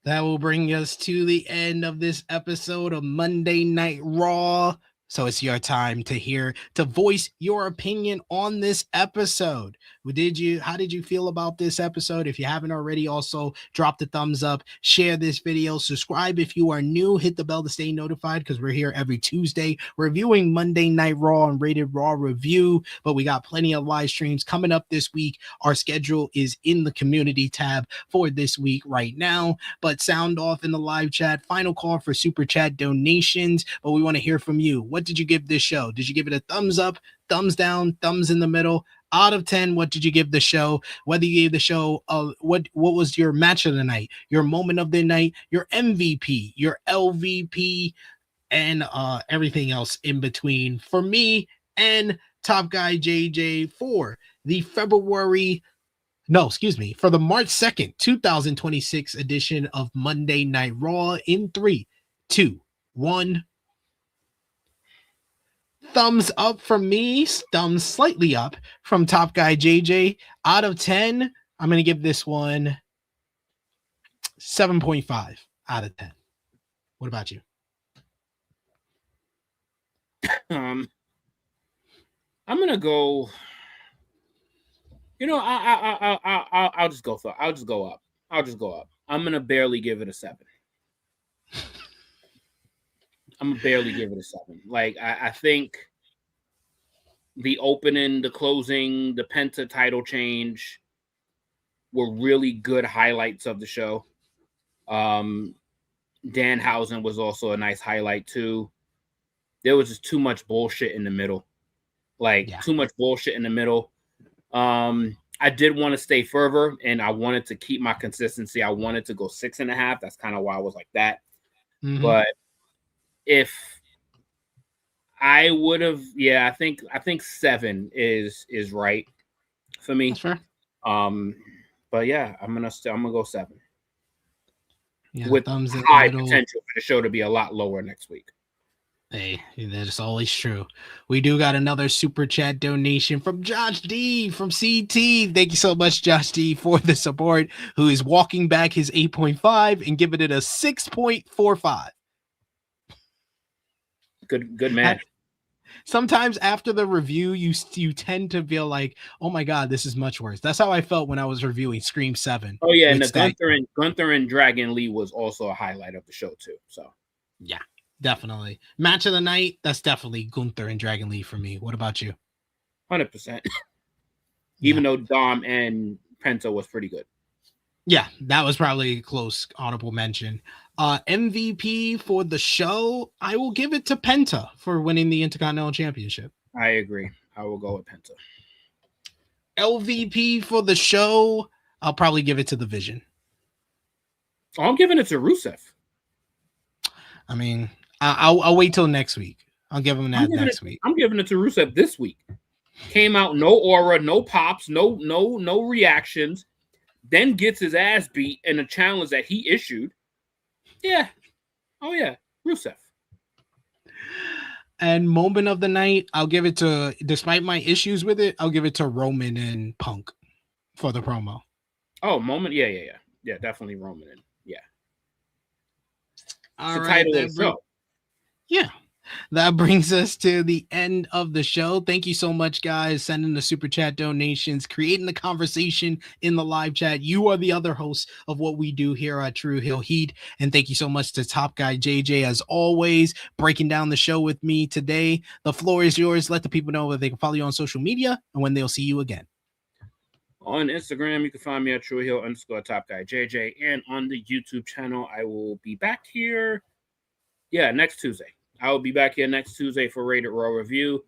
[SPEAKER 1] That will bring us to the end of this episode of Monday Night Raw. So it's your time to voice your opinion on this episode. How did you feel about this episode? If you haven't already, also drop the thumbs up, share this video, subscribe if you are new, hit the bell to stay notified because we're here every Tuesday reviewing Monday Night Raw and Rated Raw Review, but we got plenty of live streams coming up this week. Our schedule is in the community tab for this week right now, but sound off in the live chat. Final call for super chat donations, but we want to hear from you. What did you give this show? Did you give it a thumbs up, thumbs down, thumbs in the middle? Out of 10, what did you give the show? Whether you gave the show, what was your match of the night, your moment of the night, your MVP, your LVP, and everything else in between for me and Top Guy JJ for the for the March 2nd, 2026 edition of Monday Night Raw in 3, 2, 1. Thumbs up from me, thumbs slightly up from Top Guy JJ. Out of 10, I'm going to give this one 7.5 out of 10. What about you?
[SPEAKER 2] I'm going to go, I'll just go up. I'm going to barely give it a 7. I'm gonna barely give it a 7. Like I think the opening, the closing, the Penta title change were really good highlights of the show. Danhausen was also a nice highlight too. There was just too much bullshit in the middle. Too much bullshit in the middle. I did want to stay further, and I wanted to keep my consistency. I wanted to go 6.5. That's kind of why I was like that. But if I would have, I think 7 is right for me.
[SPEAKER 1] That's fair.
[SPEAKER 2] But yeah, I'm gonna go 7.
[SPEAKER 1] Yeah,
[SPEAKER 2] with high potential for the show to be a lot lower next week.
[SPEAKER 1] Hey, that's always true. We do got another super chat donation from Josh D from CT. Thank you so much, Josh D, for the support, who is walking back his 8.5 and giving it a 6.45.
[SPEAKER 2] Good man.
[SPEAKER 1] Sometimes after the review, you tend to feel like, oh my god, this is much worse. That's how I felt when I was reviewing Scream 7.
[SPEAKER 2] Oh yeah, and
[SPEAKER 1] with
[SPEAKER 2] the Gunther and Dragon Lee was also a highlight of the show too. So
[SPEAKER 1] yeah, definitely match of the night. That's definitely Gunther and Dragon Lee for me. What about you?
[SPEAKER 2] 100%. Even though Dom and Penta was pretty good.
[SPEAKER 1] Yeah, that was probably a close honorable mention. MVP for the show, I will give it to Penta for winning the Intercontinental Championship.
[SPEAKER 2] I agree. I will go with Penta.
[SPEAKER 1] LVP for the show, I'll probably give it to the Vision.
[SPEAKER 2] Oh, I'm giving it to Rusev.
[SPEAKER 1] I mean, I'll wait till next week. I'll give him that next week.
[SPEAKER 2] I'm giving it to Rusev this week. Came out, no aura, no pops, no reactions. Then gets his ass beat in a challenge that he issued. Yeah. Oh, yeah. Rusev.
[SPEAKER 1] And moment of the night, I'll give it to, despite my issues with it, I'll give it to Roman and Punk for the promo.
[SPEAKER 2] Oh, moment. Yeah. Yeah, definitely Roman. Yeah.
[SPEAKER 1] All right. Yeah. That brings us to the end of the show. Thank you so much, guys, sending the super chat donations, creating the conversation in the live chat. You are the other hosts of what we do here at True Heel Heat. And thank you so much to Top Guy JJ, as always, breaking down the show with me today. The floor is yours. Let the people know where they can follow you on social media and when they'll see you again.
[SPEAKER 2] On Instagram, you can find me at True Heel _ Top Guy JJ. And on the YouTube channel, I will be back here. Yeah, next Tuesday. I will be back here next Tuesday for Rated Raw review,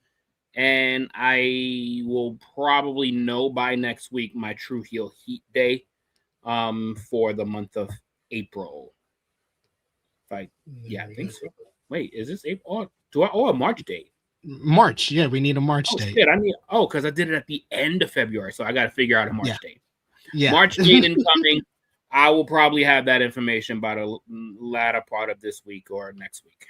[SPEAKER 2] and I will probably know by next week my True Heel Heat day for the month of April. I think so. Wait, is this April? A March date?
[SPEAKER 1] March, yeah, we need a March date.
[SPEAKER 2] Shit, because I did it at the end of February, so I got to figure out a March date.
[SPEAKER 1] Yeah,
[SPEAKER 2] March date incoming. I will probably have that information by the latter part of this week or next week.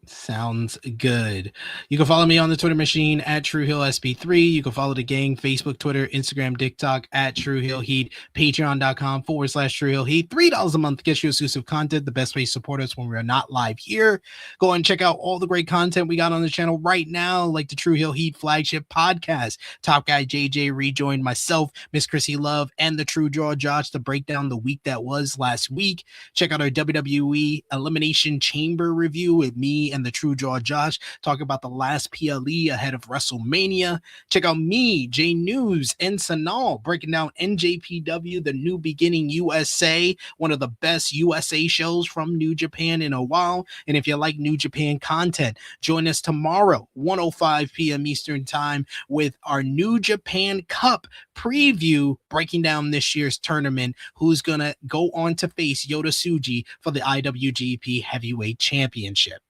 [SPEAKER 1] Sounds good. You can follow me on the Twitter machine at TrueHillSB3. You can follow the gang, Facebook, Twitter, Instagram, TikTok at True Heel Heat, patreon.com/TrueHillHeat. $3 a month gets you exclusive content, the best way to support us when we're not live here. Go and check out all the great content we got on the channel right now, like the True Heel Heat flagship podcast. Top Guy JJ rejoined myself, Miss Chrissy Love, and the True Draw Josh to break down the week that was last week. Check out our WWE Elimination Chamber review with me and the True Draw Josh, talk about the last PLE ahead of WrestleMania. Check out me, J News, and Sanal breaking down NJPW, the New Beginning USA, one of the best USA shows from New Japan in a while. And if you like New Japan content, join us tomorrow, 1:05 p.m. Eastern Time, with our New Japan Cup preview, breaking down this year's tournament, who's gonna go on to face Yota Tsuji for the IWGP Heavyweight Championship.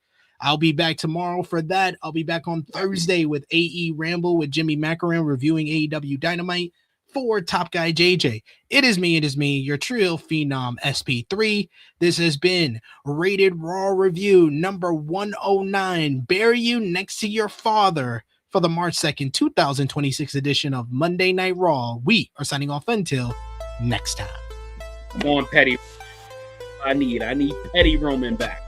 [SPEAKER 1] I'll be back tomorrow for that. I'll be back on Thursday with AE Ramble with Jimmy Macaron reviewing AEW Dynamite. For Top Guy JJ, it is me, your Trio Phenom SP3. This has been Rated Raw Review number 109. Bury you next to your father for the March 2nd, 2026 edition of Monday Night Raw. We are signing off until next time.
[SPEAKER 2] Come on, Petty. I need Petty Roman back.